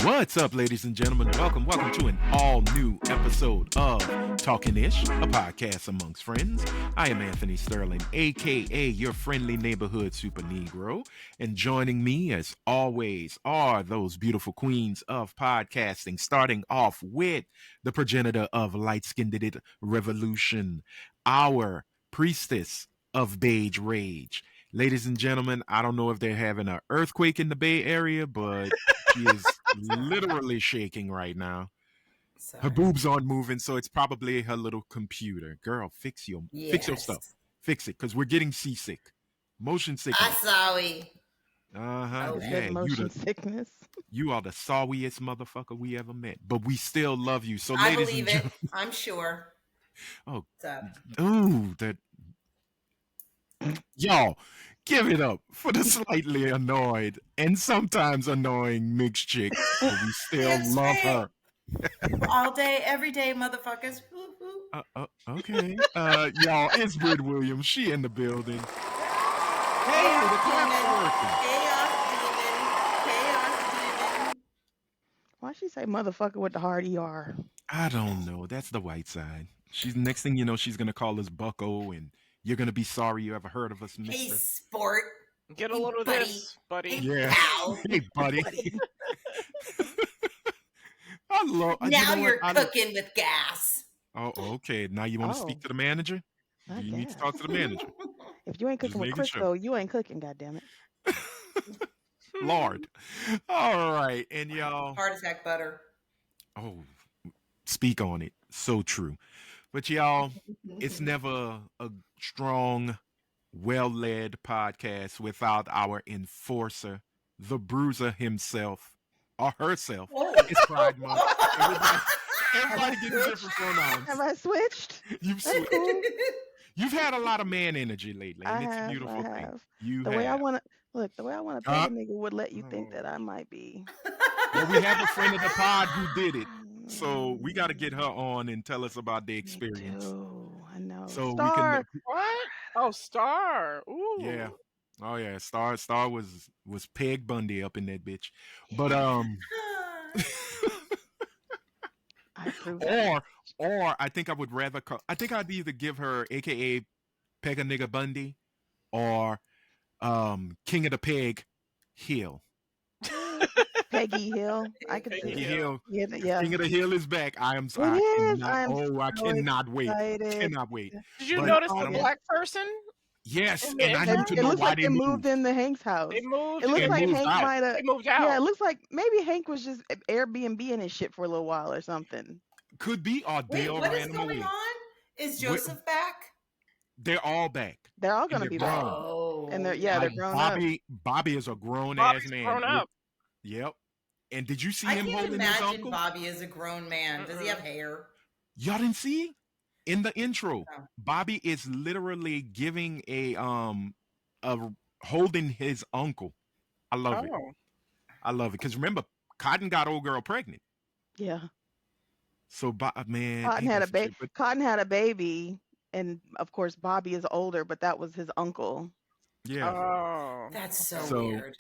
What's up, ladies and gentlemen? Welcome to an all new episode of Talkin' Ish, a podcast amongst friends. I am Anthony Sterling, aka your friendly neighborhood super Negro. And joining me, as always, are those beautiful queens of podcasting, starting off with the progenitor of light skinned revolution, our priestess of beige rage. Ladies and gentlemen, I don't know if they're having an earthquake in the Bay Area, but she is literally shaking right now. Her Sorry. boobs aren't moving, so it's probably her little computer. Girl, fix your stuff. Fix it, because we're getting seasick. Motion sickness. Sorry. Uh-huh. Oh, Yeah, motion sickness. you are the sorriest motherfucker we ever met. But we still love you. So I ladies believe and it. gentlemen. I'm sure. Oh. What's up? Ooh, that y'all, give it up for the slightly annoyed and sometimes annoying mixed chick. But we still It's love me. her. All day, every day, motherfuckers. Woo, woo. Okay. Y'all, it's Britt Williams. She in the building. Hey, the clap's working. Chaos demon. Why she say motherfucker with the hard ER? I don't know. That's the white side. She's next thing you know, she's gonna call us Bucko, and you're gonna be sorry you ever heard of us, Hey, Mister. sport. Get a Hey, load of buddy. this, buddy. Hey, Yeah. pal. Hey, buddy. I love. Now you know you're what? cooking with gas. Oh, okay. Now you want to speak Oh. to the manager? I You need to guess. talk to the manager. If you ain't Just cooking with making sure. Crisco, you ain't cooking, goddammit. Lord. All right. And y'all, Heart attack butter. oh, speak on it. So true. But y'all, it's never a strong, well-led podcast without our enforcer, the bruiser himself, or herself. Oh. It's Pride Month. Everybody gets different pronouns. Have I switched? You've That's switched. cool. You've had a lot of man energy lately, and I it's a have. beautiful I thing. have. You The have. way I want to look, the way I want to Huh? pay the nigga would let you think that I might be. Well, we have a friend of the pod who did it, so we got to get her on and tell us about the experience. I know. So Star. we can. What? Oh, Star. Ooh. Yeah. Oh yeah. Star was Peg Bundy up in that bitch, but I approve. that. or I think I would rather call. I think I'd either give her AKA Peg a Nigga Bundy or King of the Peg Hill. Peggy Hill. I could Peggy see. Hill. Yeah. King of the Hill is back. I am It sorry. is. I so cannot wait. excited. Cannot wait. Did you But- notice I the don't- black person? Yes, In and the I intro? need to It know looks why like they they moved. moved into Hank's house. They moved. It looks They like moved Hank out. might have. They moved out. Yeah, it looks like maybe Hank was just Airbnb in his shit for a little while or something. Could be, or Wait, Dale what is ran him going away. on? Is What- Joseph back? They're all back. They're all And gonna they're be back, grown. Oh. and they're they're Like, grown up. Bobby is a grown Bobby's ass man. grown up. Yep. And did you see I him can't holding his imagine uncle? Bobby as a grown man. Does he have hair? Y'all didn't see in the intro. No. Bobby is literally giving a holding his uncle. I love it. Oh. I love it because remember, Cotton got old girl pregnant. Yeah, So, man, Cotton ain't had that a some baby. shit? But Cotton had a baby, and of course Bobby is older, but that was his uncle. yeah, Oh. That's so, So- weird.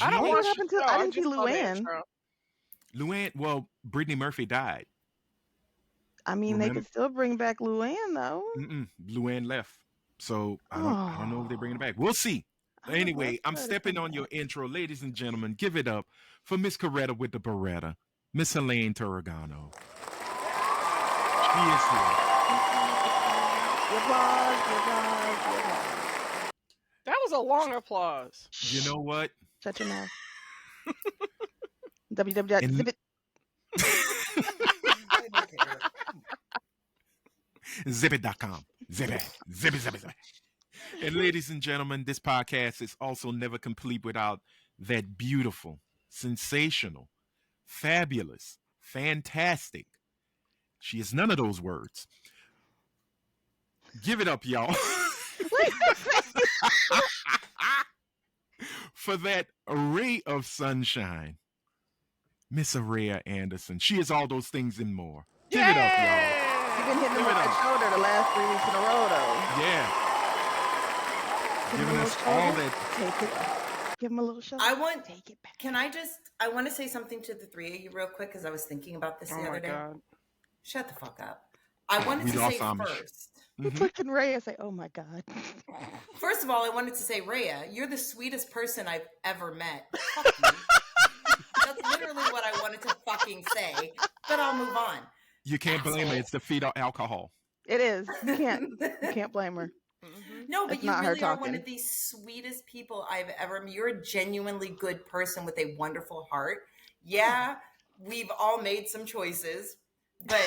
I don't What watch happened the to- show. I didn't see just saw the Luann. intro. Luann. Well, Brittany Murphy died. I mean, they Remember- could still bring back Luann though. Luann left. So I don't know if they're bringing it back. We'll see. I would Anyway, love I'm her to stepping come on your back. intro, ladies and gentlemen. Give it up for Miss Coretta with the Beretta, Miss Helene Turagano. She is here. Applause. That was a long applause. You know what? Shut your mouth. www. And- Zip it. Zipit.com. Zip it. Zip it, zip it, zip it. And ladies and gentlemen, this podcast is also never complete without that beautiful, sensational, fabulous, fantastic. She is none of those words. Give it up, y'all. For that ray of sunshine, Miss Araya Anderson. She is all those things and more. Give it up, y'all. You've been hitting him Give with it that up. shoulder the last 3 weeks in a row, though. Yeah. Give him a giving little us all shoulder. that. Take it. Give him a little shoulder. I want. Take it back. I want to say something to the three of you real quick because I was thinking about this Oh the my other day. god. Shut the fuck up. I wanted We to lost say Amish. first. It's like in Ray. I say, "Oh my god." First of all, I wanted to say, Rhea, you're the sweetest person I've ever met. Fuck you. That's literally what I wanted to fucking say. But I'll move on. You can't blame her. Asshole. It's the fetal alcohol. It is. You can't blame her. Mhm. No, but It's you not her really are one talking. of the sweetest people I've ever met. You're a genuinely good person with a wonderful heart. Yeah, we've all made some choices, but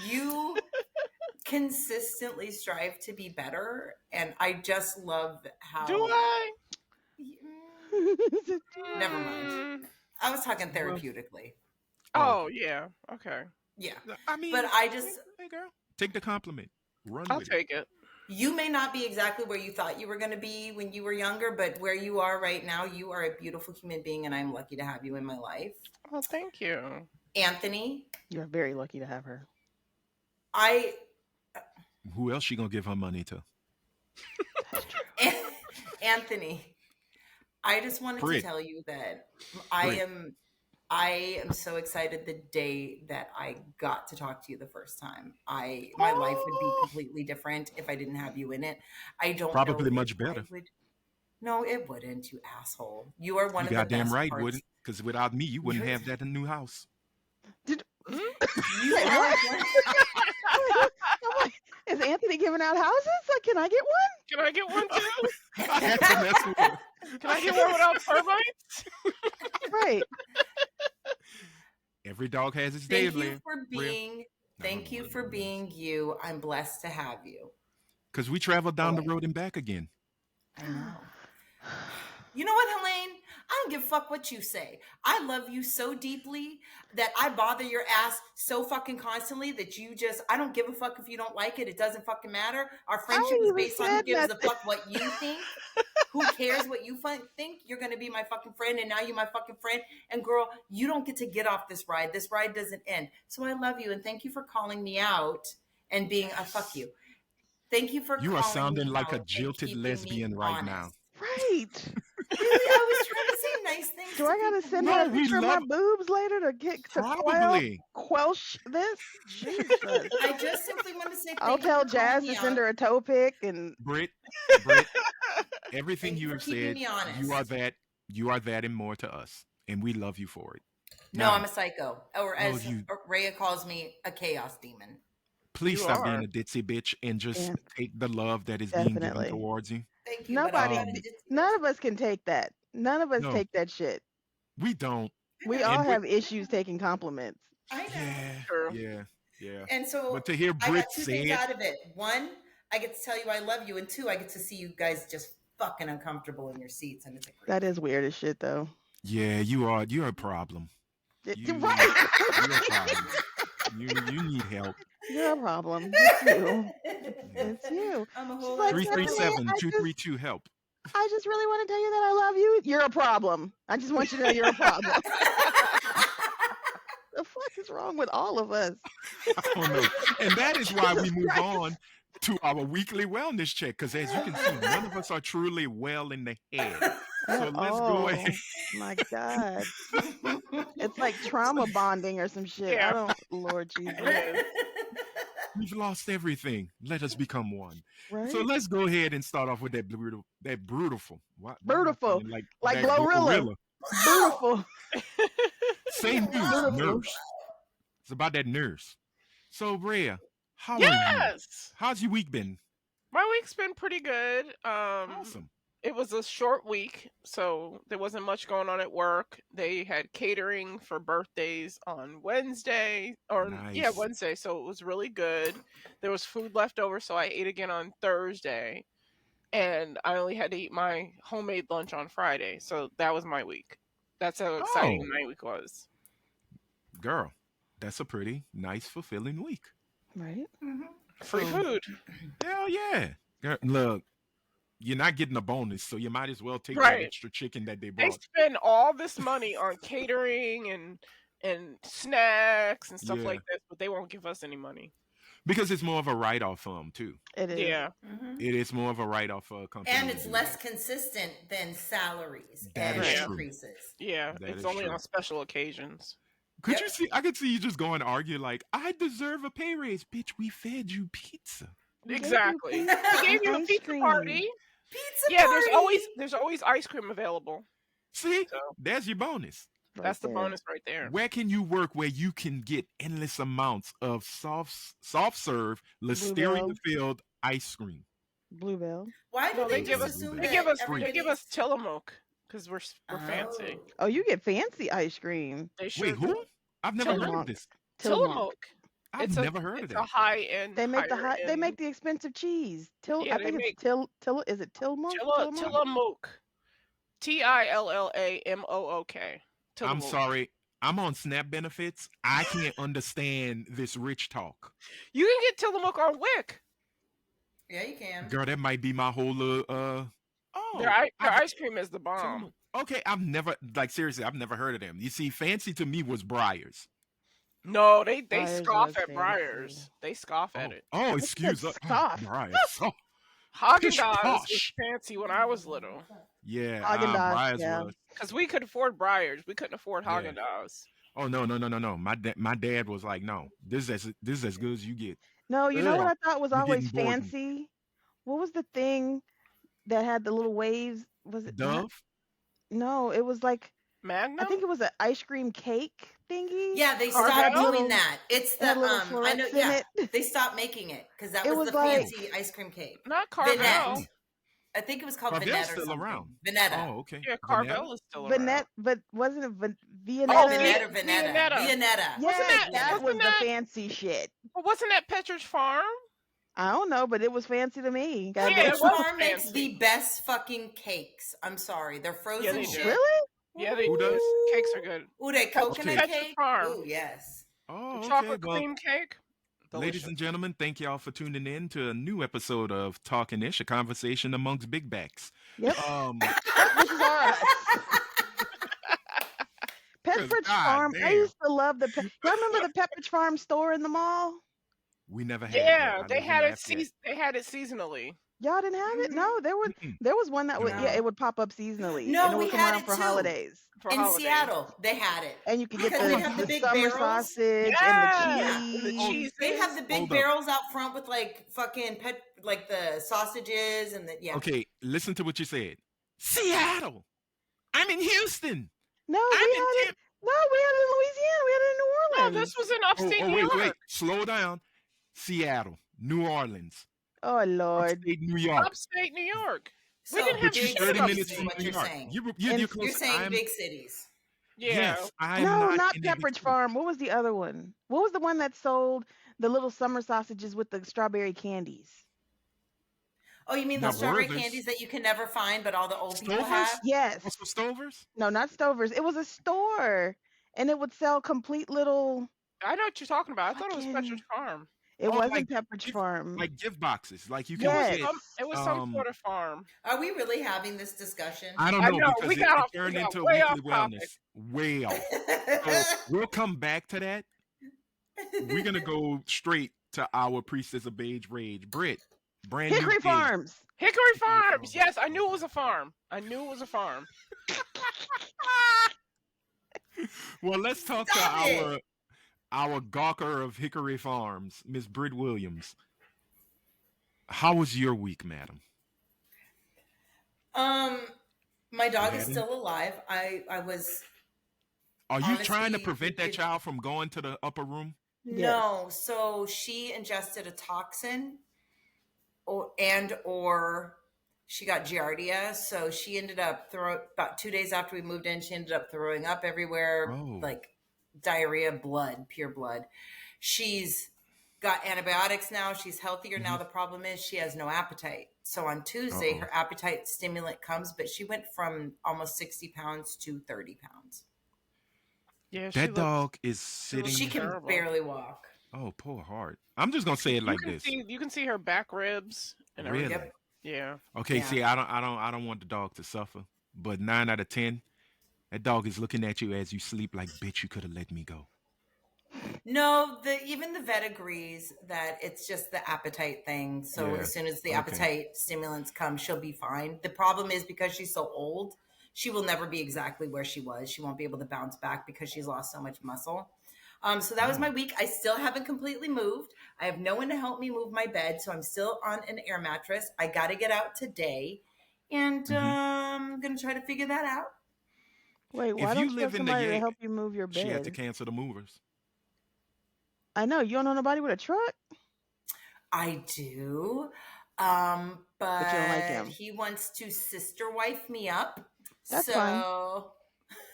you consistently strive to be better. And I just love how. Do I? Never mind. Mm. I was talking therapeutically. Oh yeah. Okay. Yeah. I mean, But I just. hey girl, take the compliment. Run I'll with take it. You may not be exactly where you thought you were going to be when you were younger, but where you are right now, you are a beautiful human being, and I'm lucky to have you in my life. Well, thank you. Anthony, You're very lucky to have her. I it. Who else she gonna give her money to? That's true. Anthony, I just wanted Brit. to tell you that Brit. I am so excited the day that I got to talk to you the first time. My life would be completely different if I didn't have you in it. I don't Probably know much if better. I would. No, it wouldn't, you asshole. You are one You of the goddamn best right, parts. wouldn't? Because without me, you wouldn't You're- have that in the new house. Mm? You Wait, are what? one. I'm like, is Anthony giving out houses? Like, can I get one? Can I get one too? I had to mess with her. Can I get one without termites? Right. Every dog has its day, Thank you Leah. for being. Thank you for being you. I'm blessed to have you. Because we traveled down the Okay. road and back again. I know. You know what, Helene? I don't give a fuck what you say. I love you so deeply that I bother your ass so fucking constantly that I don't give a fuck if you don't like it. It doesn't fucking matter. Our friendship ain't is even based on who said gives a nothing. fuck what you think. Who cares what you think? You're going to be my fucking friend, and now you're my fucking friend. And girl, you don't get to get off this ride. This ride doesn't end. So I love you, and thank you for calling me out and being a fuck you. Thank you for You are calling sounding me like out a and jilted keeping me lesbian right now. honest. Right. Really, I was trying to say nice things. Do to I gotta people. send No, her a we picture of my love- boobs later to Probably. quelch this? Jesus. I just simply want to say I'll thank you tell for calling Jazz me to send out. her a toe pic and Britt, everything Thank you you for have keeping said, me honest. you are that and more to us. And we love you for it. No, Now, I'm a psycho, or as Rhea calls me, a chaos demon. please You stop are. being a ditzy bitch and just Yeah. take the love that is being given Definitely. towards you. Thank you. nobody, But I'm not a ditzy none bitch. of us can take that. None of us No. take that shit. We don't. We all have issues taking compliments. I know. True. Yeah. And so But to hear I Britt got two say things it, out of it. One, I get to tell you I love you, and two, I get to see you guys just fucking uncomfortable in your seats, and it's a great. That is weird as shit, though. yeah, you're a problem. You- Right. You're a problem. You need help. You're a problem. It's you. It's you. I'm a She's whole like, lot of trouble. 337-232 help. I just really want to tell you that I love you. You're a problem. I just want you to know you're a problem. The fuck is wrong with all of us? I don't know. And that is why we move on to our weekly wellness check. Because as you can see, none of us are truly well in the head. So let's go ahead. My God. It's like trauma bonding or some shit. Yeah. I don't, Lord Jesus. We've lost everything. Let us become one. Right? So let's go ahead and start off with that brutal. Why am I Beautiful. feeling Like that Glorilla. Beautiful. Same news, Beautiful. nurse. It's about that nurse. So, Rhea, how are you? Yes. How's your week been? My week's been pretty good. Awesome. It was a short week, so there wasn't much going on at work. They had catering for birthdays on Wednesday, Nice. Wednesday. So it was really good. There was food left over, so I ate again on Thursday, and I only had to eat my homemade lunch on Friday. So that was my week. That's how exciting my week was. Girl, that's a pretty nice, fulfilling week. Right? Free food. Hell yeah. Girl, look, you're not getting a bonus, so you might as well take that Right. extra chicken that they They brought. spend all this money on catering and snacks and stuff Yeah. like this, but they won't give us any money. because it's more of a write-off for them too. It is. Yeah. Mhm. It is more of a write-off for a company. And to it's do less that. consistent than salaries That and is true. increases. Yeah. That It's is only true. on special occasions. Could Yep. you see? I could see you just go and argue like, "I deserve a pay raise, bitch. We fed you pizza." We gave you Exactly. pizza We gave and you a ice pizza cream. party. Pizza Yeah, party. there's always ice cream available. See, So there's your bonus. Right that's the there. bonus right there. Where can you work where you can get endless amounts of soft serve listeria Bluebell. filled ice cream? Bluebell. Why do No, they they give just us assume they that give us everybody's Tillamook because we're fancy. Oh. Oh, you get fancy ice cream. They sure Wait, who? do. I've never heard of Tillamook. this. Tillamook. I've It's never heard of it's a that. high end. They make higher they make end. the expensive cheese. Yeah, I they think make it's is it Tillamook? Tillamook? Tillamook. Tillamook. I'm Tillamook. sorry. I'm on SNAP benefits. I can't understand this rich talk. You can get Tillamook on Wick. Yeah, you can. Girl, that might be my whole oh. Their I've- ice cream is the bomb. Okay, I've never seriously, I've never heard of them. You see, fancy to me was Briars. No, they Briars scoff was at fancy. Briars. They scoff at it. Oh, What's excuse that us. scoff? Briars. Oh, Haagen Pish Dazs was posh. fancy when I was little yeah. Haagen-Dazs, Briars yeah. was. because we could afford Briars. We couldn't afford Yeah. Haagen Dazs. Oh no. My dad was like, no, this is as good as you get. No, you know what Ugh. I thought was You're always getting Borden. fancy? What was the thing that had the little waves? Was it not- Dove. No, it was like Magnum. I think it was an ice cream cake thingy. Yeah, they Or it had stopped doing little- that. It's it the had little I know. florets in Yeah, it. they stopped making it because that It was was the like- fancy ice cream cake. Not Carvel. Vinette. I think it was called Carvel's Vinette or still something. around. Vinetta. Oh, okay. Yeah, Vanetta? Carvel is still Vanette, around. but wasn't it Viennetta? Oh, Vi- Vinetta or Vinetta. Viennetta. Viennetta. Yes, that wasn't was that- the fancy shit. But wasn't that Petra's Farm? I don't know, but it was fancy to me. God Yeah, damn. it Peach was Farm makes fancy. the best fucking cakes. I'm sorry, they're frozen they do. shit. Really? Yeah, they Who do. does? Cakes are good. Ooh, that coconut Petra's cake. Farm. Ooh, yes. Oh, The okay. chocolate Well, cream cake. ladies Delicious. and gentlemen, thank y'all for tuning in to a new episode of Talkin' Ish, a conversation amongst big backs. Yep. Um, Which is us. Pepperidge God Farm. I damn. used to love the. Y'all remember the Pepperidge Farm store in the mall? we never had. Yeah, that. I they lived in had it. Lafayette. They had it seasonally. Y'all didn't have it? No, there was one that would No. yeah, it would pop up seasonally. No, and it we would come had around it for too. holidays. For In holidays. Seattle, they had it. And you could get Because the, they have the big summer barrels. sausage Yeah. and And the the cheese. cheese. They have the big Hold up. barrels out front with like fucking like the sausages and the yeah. Okay, listen to what you said. Seattle. I'm in Houston. No, I'm we in had it. Tampa. No, we had it in Louisiana. We had it in New No, Orleans. this was in upstate New York. Wait. Slow down. Seattle, New Orleans, Oh Lord. upstate New York. Upstate New York. So We didn't have Which is big shit 30 up cities minutes is from what New you're York. saying. You're And- close. You're saying I'm- big cities. Yeah. Yes, I'm No, not in every Pepperidge city. Farm. What was the other one? What was the one that sold the little summer sausages with the strawberry candies? Oh, you mean the Now, strawberry Werther's- candies that you can never find, but all the old people Stover's? have? Yes. Also Stovers? No, not Stover's. It was a store, and it would sell complete little. I know what you're talking about. I thought it was Fucking- Petra's Farm. It Oh, wasn't like Pepperidge gift- Farm. Like gift boxes. Like you can Yes. get. It was some Um, sort of farm. Are we really having this discussion? I don't I know, know, because we it, got it off- we turned got into way weekly off wellness. Way off. So we'll come back to that. We're gonna go straight to our priestess of beige rage, Britt. Brand Hickory new gig. Farms. Hickory Farm. Farms. Yes, I knew it was a farm. I knew it was a farm. Well, let's talk Stop to it. our gawker of Hickory Farms, Miss Britt Williams. How was your week, madam? My dog is Ready? still alive. I was Are you trying to Honestly, prevent that it- child from going to the upper room? no. So she ingested a toxin, or she got giardia. So she ended up about 2 days after we moved in. She ended up throwing up everywhere, Oh. like diarrhea, blood, pure blood. She's got antibiotics now. She's healthier now. The problem is she has no appetite. So on Tuesday, Uh-oh. her appetite stimulant comes, but she went from almost 60 pounds to 30 pounds. Yeah, That dog is sitting. She can Terrible. barely walk. Oh, poor heart. I'm just gonna say it like this. You can see her back ribs and Really? everything. Yep. Yeah. Okay, Yeah. see, I don't want the dog to suffer. But 9 out of 10, that dog is looking at you as you sleep like, bitch, you could have let me go. No, even the vet agrees that it's just the appetite thing. So Yeah. as soon as the Okay. appetite stimulants come, she'll be fine. The problem is because she's so old, she will never be exactly where she was. She won't be able to bounce back because she's lost so much muscle. So that was my week. I still haven't completely moved. I have no one to help me move my bed, so I'm still on an air mattress. I got to get out today, and I'm gonna try to figure that out. Wait, why If don't you you have live in the somebody to Yay, help you move your she had to bed? cancel the movers. I know you don't know nobody with a truck, I do, but you don't like but him. he wants to sister wife me up. That's so, fine.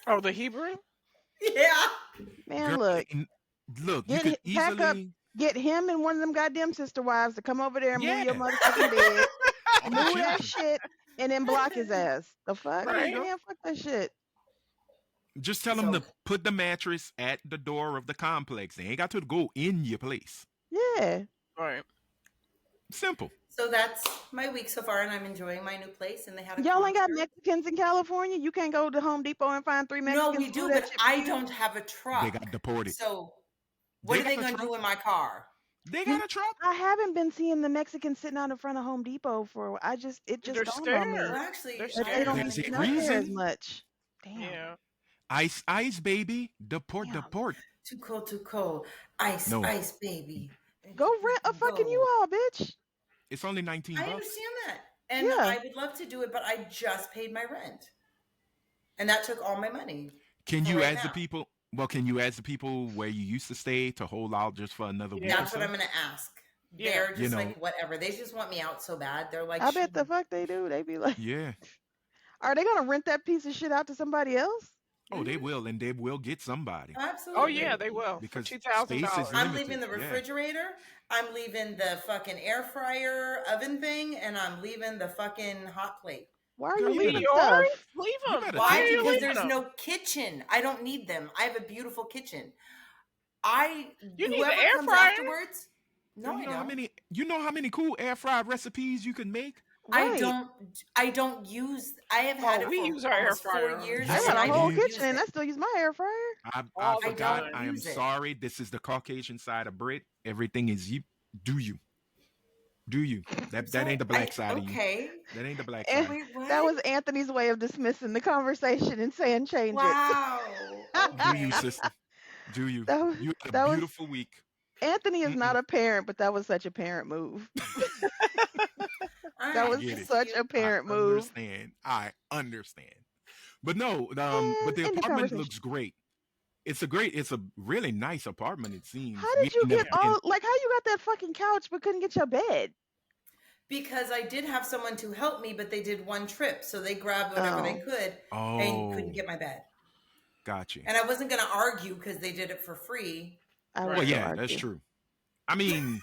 Oh, the Hebrew? yeah. Man, Girl, look, look, you could pack up, easily. get him and one of them goddamn sister wives to come over there and move your Yeah. motherfucking bed, All the move that children. shit, and then block his ass. The fuck? There you Right. go. Man, fuck that shit. Just tell them to put the mattress at the door of the complex. They ain't got to go in your place. Yeah. Right. Simple. So that's my week so far, and I'm enjoying my new place. And they had a Y'all ain't got concert. Mexicans in California? You can't go to Home Depot and find 3 No, Mexicans we to do, do that but shit for I you? don't have a truck. They got deported. So what They are they got a going to truck. do in my car? They got a truck. I haven't been seeing the Mexicans sitting out in front of Home Depot for it just They're dawned on me scared. Well, actually, They're that they scared. don't There's a sit out there as reason. much. Damn. Yeah. Ice, baby. Deport. Damn. Too cold. Ice, No. ice, baby. Go rent a fucking Go. U-Haul, bitch. It's only $19. I understand that. And Yeah. I would love to do it, but I just paid my rent. And that took all my money. Can for you right ask the now. people? Well, can you ask the people where you used to stay to hold out just for another week or That's what so? I'm going to ask. Yeah. They're just You know. like, whatever. They just want me out so bad. They're like, I bet the fuck they do. They be like, Yeah. are they gonna rent that piece of shit out to somebody else? Oh, they will, and they will get somebody absolutely. Oh yeah, they will. For because $2,000. space is I'm limited. leaving the Yeah. refrigerator. I'm leaving the fucking air fryer oven thing, and I'm leaving the fucking hot plate. Why are Girl, you you leaving better- stuff? Yours? Leave You them. better Why take are it. you Because leaving there's them? no kitchen. I don't need them. I have a beautiful kitchen. I You need whoever the air comes fryer. afterwards. No, you I know how don't. many cool air fried recipes you can make? Right. I don't use. I have had it we for use our air almost fryer. 4 years. I Yes, got I a whole do. kitchen and I still use my air fryer. I All the forgot. time. I am use it. sorry. This is the Caucasian side of Brit. Everything is you. Do you? Do you? That ain't the black side of you. Okay. That ain't the black And side. Wait, what? that was Anthony's way of dismissing the conversation and saying change Wow. Do you, Okay. sister? Do you? That was- You had that a was- beautiful week. it. Anthony is not a parent, but that was such a parent move. All That right, was get it. such a parent move. I understand. But no, but the And end the apartment conversation. looks great. It's a really nice apartment. It seems. How did you We get never been- how you got that fucking couch but couldn't get your bed? Because I did have someone to help me, but they did one trip, so they grabbed whatever they could and couldn't get my bed. Got you. And I wasn't going to argue because they did it for free. I Well, would Well, still yeah, argue. that's true. I mean,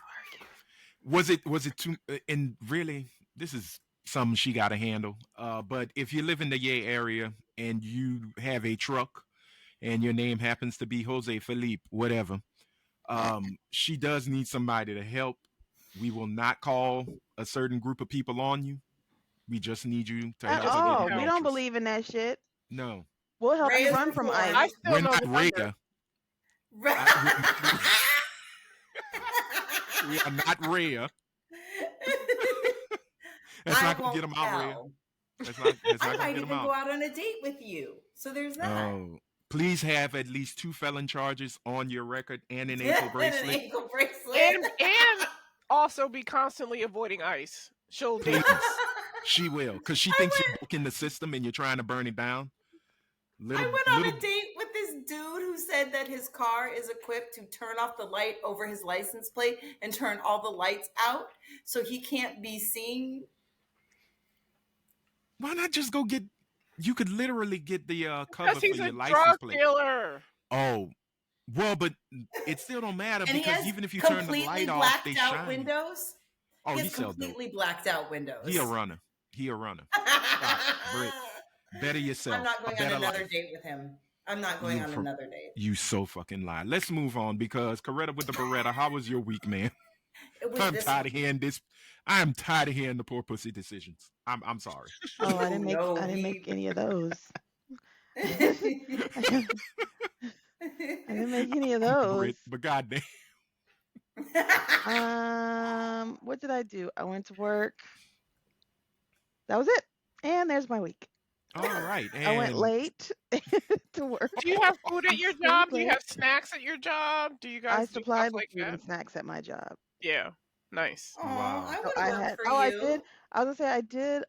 was it too? And really, this is something she got to handle. But if you live in the Yay area and you have a truck, and your name happens to be Jose Felipe, whatever, she does need somebody to help. We will not call a certain group of people on you. We just need you to help. just her need get a We don't mattress. believe in that shit. No, We'll help you Rhea's run from reformed. ice. I still we're know not the number. Rhea. We are not Rhea. That's not gonna get them out, Rhea. That's not I gonna might get even them go out. out on a date with you. So there's that. Oh, please have at least 2 felon charges on your record and an Yeah, ankle and bracelet. an ankle bracelet. And also be constantly avoiding ice. She'll Please. date. She will, because she thinks you're in the system and you're trying to burn it down. I went on a date with this dude who said that his car is equipped to turn off the light over his license plate and turn all the lights out so he can't be seen. Why not just go get? You could literally get the cover Because for he's your a license drug plate. dealer. Oh, well, but it still don't matter And he because has even if you turn the completely light off, blacked they out shine. windows. Oh, He he has sell dope. completely blacked out windows. He a runner. Britt. Better yourself. I'm not going A better on another life. date with him. I'm not going on another date. You so fucking lie. Let's move on because Coretta with the Beretta. How was your week, man? It was I'm this tired of hearing this. I'm tired of hearing the poor pussy decisions. I'm sorry. Oh, I didn't No, make any of those. I didn't make any of Keep the those. bread, but goddamn. What did I do? I went to work. That was it. And there's my week. All right, I went and late to work. Do you have food at your Stayed job? Do you late. have snacks at your job? Do you I guys do supply stuff the like food that? and snacks at my job. Yeah. Nice. Oh, wow. I So want I to work had. for Oh, I you. did. I was gonna say I did.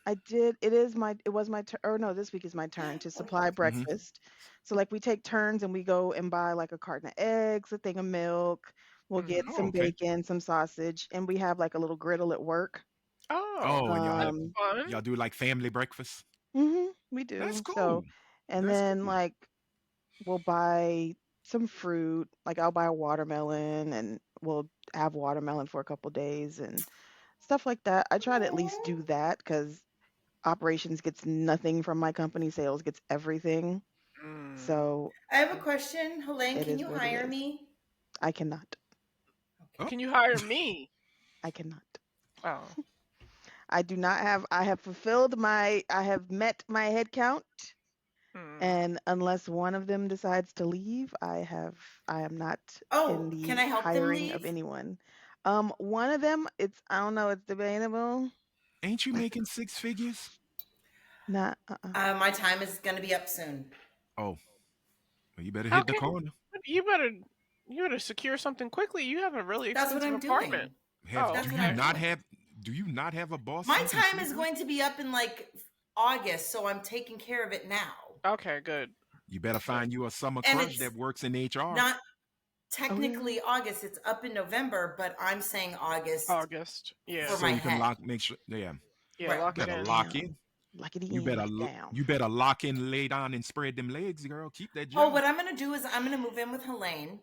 I did. It is my. It was my turn. Or no, this week is my turn to supply Hmm. breakfast. So like we take turns and we go and buy like a carton of eggs, a thing of milk. We'll get Oh, some okay. bacon, some sausage, and we have like a little griddle at work. Oh, Oh, and that's Um, fun. y'all do like family breakfast. we That's do. So, cool. and That's then cool. like we'll buy some fruit. Like I'll buy a watermelon and we'll have watermelon for a couple days and stuff like that. I try to at least Aw. do that because operations gets nothing from my company, sales gets everything. Mm. So I have a question. Helene, it can is you what it hire is. me? I cannot. Oh, Can you hire me? I cannot. Oh. I do not have. I have fulfilled my. I have met my head count, Hmm. and unless one of them decides to leave, I have. I am not in Oh, can the I help them hiring of leave? anyone. One of them. It's. I don't know. It's debatable. ain't you making six figures? Not. My time is going to be up soon. Oh, well, you better How hit the can corner. you better secure something quickly. You have a really That's what expensive I'm apartment. doing. Have Oh, That's do what you I'm okay. not doing. have do you not have a boss My you can time sleep is with? going to be up in like August, so I'm taking care of it now. Okay, good. You better Good. find you a summer And crush it's that works in HR. not Oh yeah. technically August, it's up in November, but I'm saying August August. for Yeah. So my you can head. make sure, yeah, Yeah, Right. lock it better in. lock Down. in. Lock it You in. better Lock it down. you better lock in, lay down, and spread them legs, girl. Keep that Oh, job. what I'm going to do is I'm going to move in with Helene,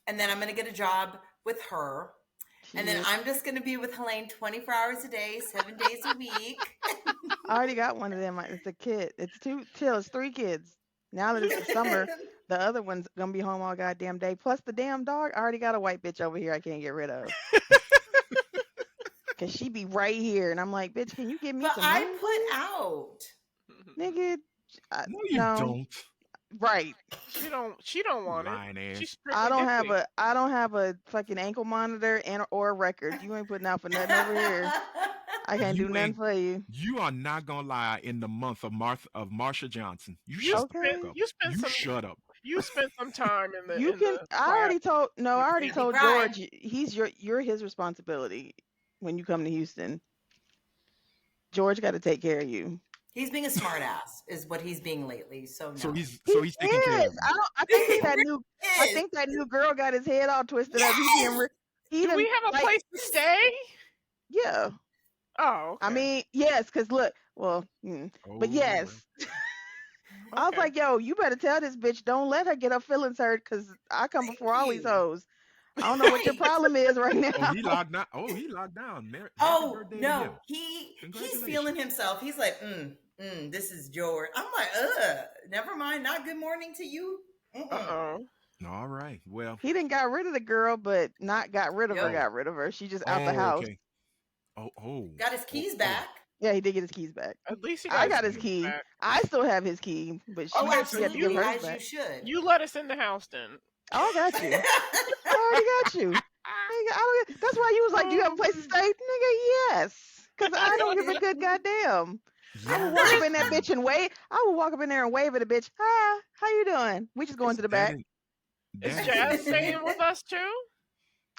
and then I'm going to get a job with her. And then Shit. I'm just going to be with Helene 24 hours a day, 7 days a week. I already got one of them. It's a kid. It's two. Chill. It's three kids. Now that it's the summer, the other one's gonna be home all goddamn day. Plus the damn dog. I already got a white bitch over here. I can't get rid of. Cause she be right here, and I'm like, bitch, can you give me But some I money, put please, out. nigga? No, you No, don't. right. She don't want it. Lying She's ass. strictly dickly. I don't have a fucking ankle monitor and or a record. You ain't putting out for nothing over here. I can't do You nothing ain't. for you. You are not gonna lie. In the month of Marsha Johnson, you You shut the spent fuck Okay. up. you spent You some shut up. you spent some time in the You in can. the I class already told. No, in the I already Make me told cleaning. cry. George. You're his responsibility when you come to Houston. George got to take care of you. He's being a smartass, is what he's being lately. So So no. he's He so he's taking care of is. you. I don't. He really I is. think that new girl got his head all twisted up. He being. Yes. He Do we done have a like. place to stay? Yeah. Oh, I okay. mean, yes. Cause look. Well. But Oh yes. well. I was Okay. like, yo, you better tell this bitch, don't let her get her feelings hurt, cause I come Thank before all these you. hoes. I don't know what your Right. problem is right Oh, now. he locked down. Oh, he locked down. Happy Oh birthday to no, him. he's feeling Congratulations. himself. He's like, this is George. I'm like, never mind. Not good morning to you. Uh-oh. All right. Well. He didn't got rid of the girl, but not got rid of her. Yep. Oh. Got rid of her. She just out the Oh. house. Okay. Oh. Got his keys back. Yeah, he did get his keys back. At least he I got his got his keys key. back. I still have his key, but Oh, she had to give absolutely, hers as you back. should. You let us in the house then. Oh, I got you. I already got you. Nigga, I don't, that's why you was like, do you have a place to stay? Nigga, yes. Because I don't give a good goddamn. I Yeah. would walk up in that bitch and wave. I would walk up in there and wave at a bitch. Hi, how you doing? We just going to the That back. Is that Jazz is staying with us too?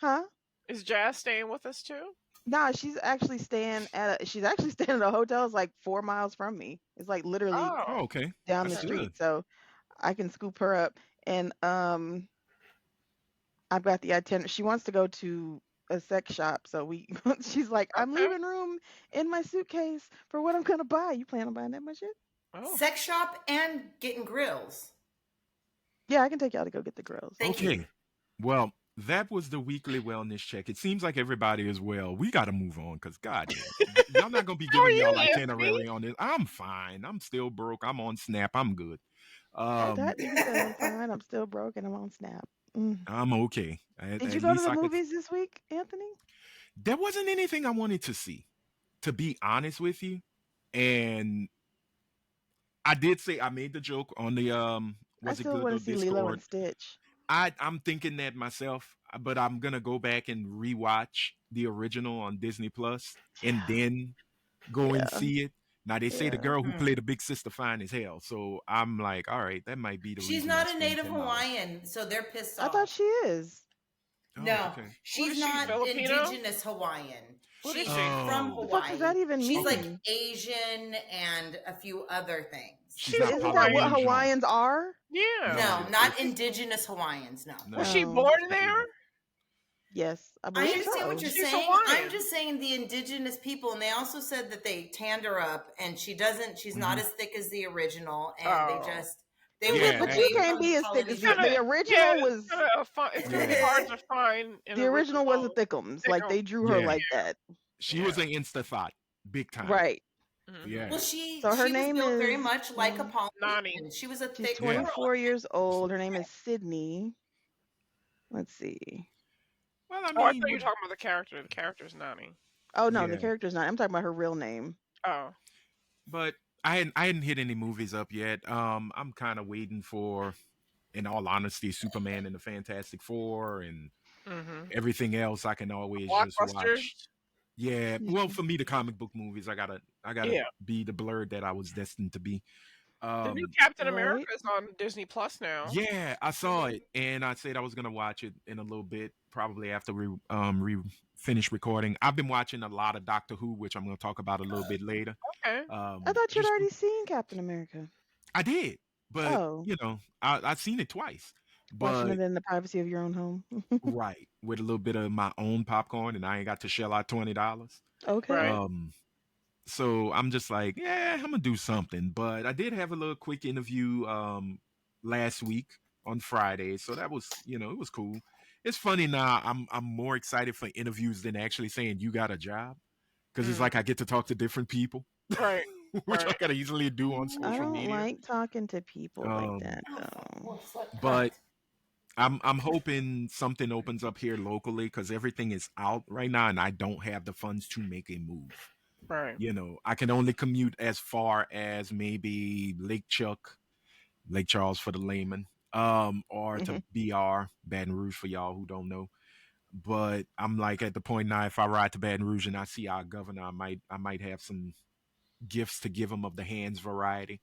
Huh? Is Jazz staying with us too? Nah, she's actually staying at a hotel. It's like 4 miles from me. It's like literally Oh, Oh, okay. down the That's okay. good. street. So I can scoop her up. And I've got the itinerary. She wants to go to a sex shop. So she's like, I'm Okay. leaving room in my suitcase for what I'm gonna buy. You plan on buying that much shit? Oh. Sex shop and getting grills. Yeah, I can take y'all to go get the grills. Thank Okay. you. Well, that was the weekly wellness check. It seems like everybody is well. We got to move on because, goddamn, y'all not going to be How are giving you, y'all Anthony? itinerary on this. I'm fine. I'm still broke. I'm on Snap. I'm good. That nigga said I'm fine. I'm still broke and I'm on Snap. I'm okay. Did At you go to least the I could. movies this week, Anthony? There wasn't anything I wanted to see, to be honest with you. And I did say I made the joke on the I Was it still good want or to see Lilo Discord? and Stitch. I'm thinking that myself, but I'm gonna go back and rewatch the original on Disney Plus and then go and Yeah, see it. Now they say the yeah. girl who Mm. played the big sister fine as hell, so I'm like, all right, that might be the She's reason I not a spend native $10. Hawaiian, so they're pissed I thought off. she is. Oh, No, okay. What she's is she, not Filipino? indigenous Hawaiian. What is She's she? from Oh, The fuck does that Hawaii. even She's like okay. mean? Asian and a few other things. She's She's not Isn't that what Hawaiian. Polynesian. Hawaiians are? Yeah. No, No, not it's indigenous Hawaiians. No. Was no. she Oh, born there? yes, I I believe understand what so. you're She's saying. I'm Hawaiian. just saying the indigenous people, and they also said that they tanned her up, and she's not Mhm. as thick as the original, and Oh. they You went Yeah, can, but you away that, can't from be as thick as It's Polynesian. gonna, the yeah, original was. it's gonna be yeah. hard to find an The original was the original thickums. Like thicker. they drew her Yeah. like that, She Yeah. was an insta thought, big time. right? Yeah. Well, Mm-hmm. So her she was name built very is. much like a Nani. Polynesian. She was a She's thick Yeah. girl. 24 years old. Her name is Sydney. Let's see. Well, I Oh, I mean, thought you were talking about the character. The character's Nani. Oh no, the yeah, character's not. I'm talking about her real name. Oh. but I hadn't hit any movies up yet. I'm kind of waiting for, in all honesty, Superman and the Fantastic Four and Mm-hmm. everything else. I can always just watch. Blockbusters. Yeah, well, for me, the comic book movies, I gotta Yeah. be the blurred that I was destined to be. The new Um, Captain Right. America is on Disney Plus now. yeah, I saw it, and I said I was gonna watch it in a little bit, probably after we finish recording. I've been watching a lot of Doctor Who, which I'm gonna talk about a little bit later. Okay. I thought you'd Just already seen Captain America. I did, but Oh, I've seen it twice, watching but it in the privacy of your own home. right with a little bit of my own popcorn, and I ain't got to shell out $20. Okay. Right. So I'm just like, yeah, I'm gonna do something. But I did have a little quick interview last week on Friday, so that was it was cool. It's funny now. I'm more excited for interviews than actually saying you got a job because it's Mm. like I get to talk to different people, Right. which I Right. gotta easily do on I social don't media. like talking to people like Um, that though. but I'm hoping something opens up here locally because everything is out right now, and I don't have the funds to make a move. Right. I can only commute as far as maybe Lake Chuck, Lake Charles for the layman, or to BR, Baton Rouge for y'all who don't know. But I'm like at the point now, if I ride to Baton Rouge and I see our governor, I might have some gifts to give him of the hands variety.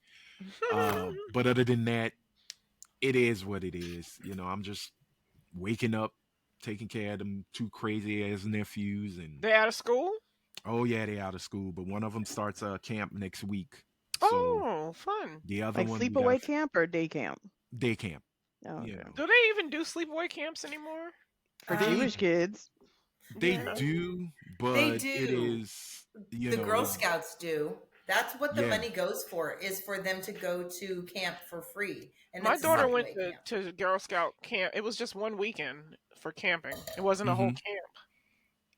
But other than that, it is what it is. I'm just waking up, taking care of them two crazy ass nephews, and They out of school? oh yeah, they out of school. But one of them starts camp next week. So Oh, fun. the other Like one we sleepaway got camp or day camp? day camp. Oh, Yeah, okay. Do they even do sleepaway camps anymore? For Um, Jewish kids. they Yeah. do, but They it do. is The Girl Scouts do. That's what the Yeah. money goes for, is for them to go to camp for free. And My it's a daughter went sleepaway camp. to Girl Scout camp. It was just one weekend for camping. It wasn't a whole Mhm. camp.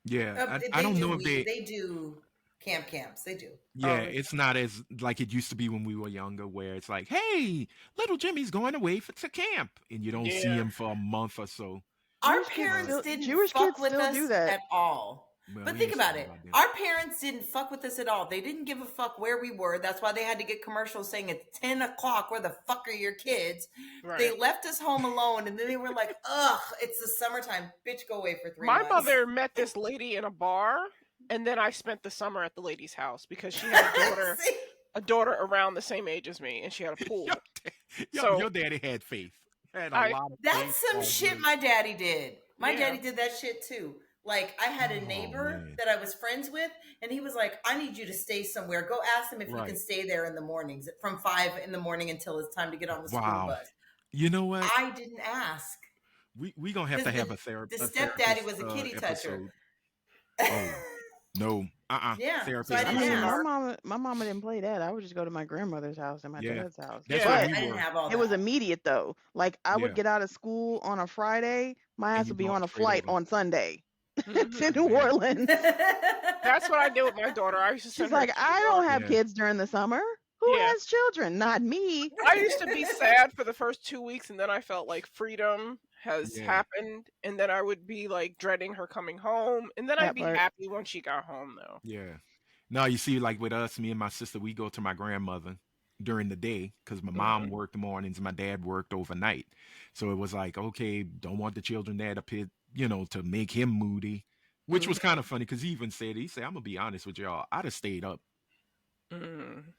Yeah, I don't know if They do camps. They do. yeah, Oh, it's not as like it used to be when we were younger, where it's like, hey, little Jimmy's going away to camp, and you don't see Yeah. him for a month or so. Our Jewish kids parents still- didn't Jewish fuck kids with still us do that. at all. Well, But we think ain't about talking it. about them. Our parents didn't fuck with us at all. They didn't give a fuck where we were. That's why they had to get commercials saying at 10 o'clock, where the fuck are your kids? right. They left us home alone, and then they were like, ugh, it's the summertime. Bitch, go away for 3 My months. mother met this lady in a bar, and then I spent the summer at the lady's house because she had See? a daughter around the same age as me, and she had a pool. So- your daddy had faith. Had a I- lot of That's faith some on shit you. my daddy did. My Yeah. daddy did that shit too. Like, I had a Oh, neighbor man. that I was friends with, and he was like, I need you to stay somewhere. Go ask him if you Right. can stay there in the mornings from 5 in the morning until it's time to get on the school Wow. bus. You know what? I didn't ask. We gonna have to Because have the- a therapy. the stepdaddy was a kitty toucher. Oh, no, Yeah, therapy. so I I didn't mean, ask. my mama didn't play that. I would just go to my grandmother's house and my Yeah. dad's house. That's Yeah. what But we I didn't were. have all that. it was immediate though. Like I would Yeah. get out of school on a Friday, my And ass you would be go on a straight flight over. on Sunday Mhm. to New Man. Orleans. That's what I did with my daughter. I used to send She's her like, to I New don't York. have Yeah. kids during the summer. Who Yeah. has children? Not me. I used to be sad for the first 2 weeks, and then I felt like freedom has Yeah. happened, and then I would be like dreading her coming home, and then That I'd be part. happy when she got home, though. Yeah. No, you see, like with us, me and my sister, we go to my grandmother, during the day because my mom worked mornings, my dad worked overnight. So it was like, okay, don't want the children there to pit, to make him moody, which was kind of funny because he said, I'm gonna be honest with y'all, I'd have stayed up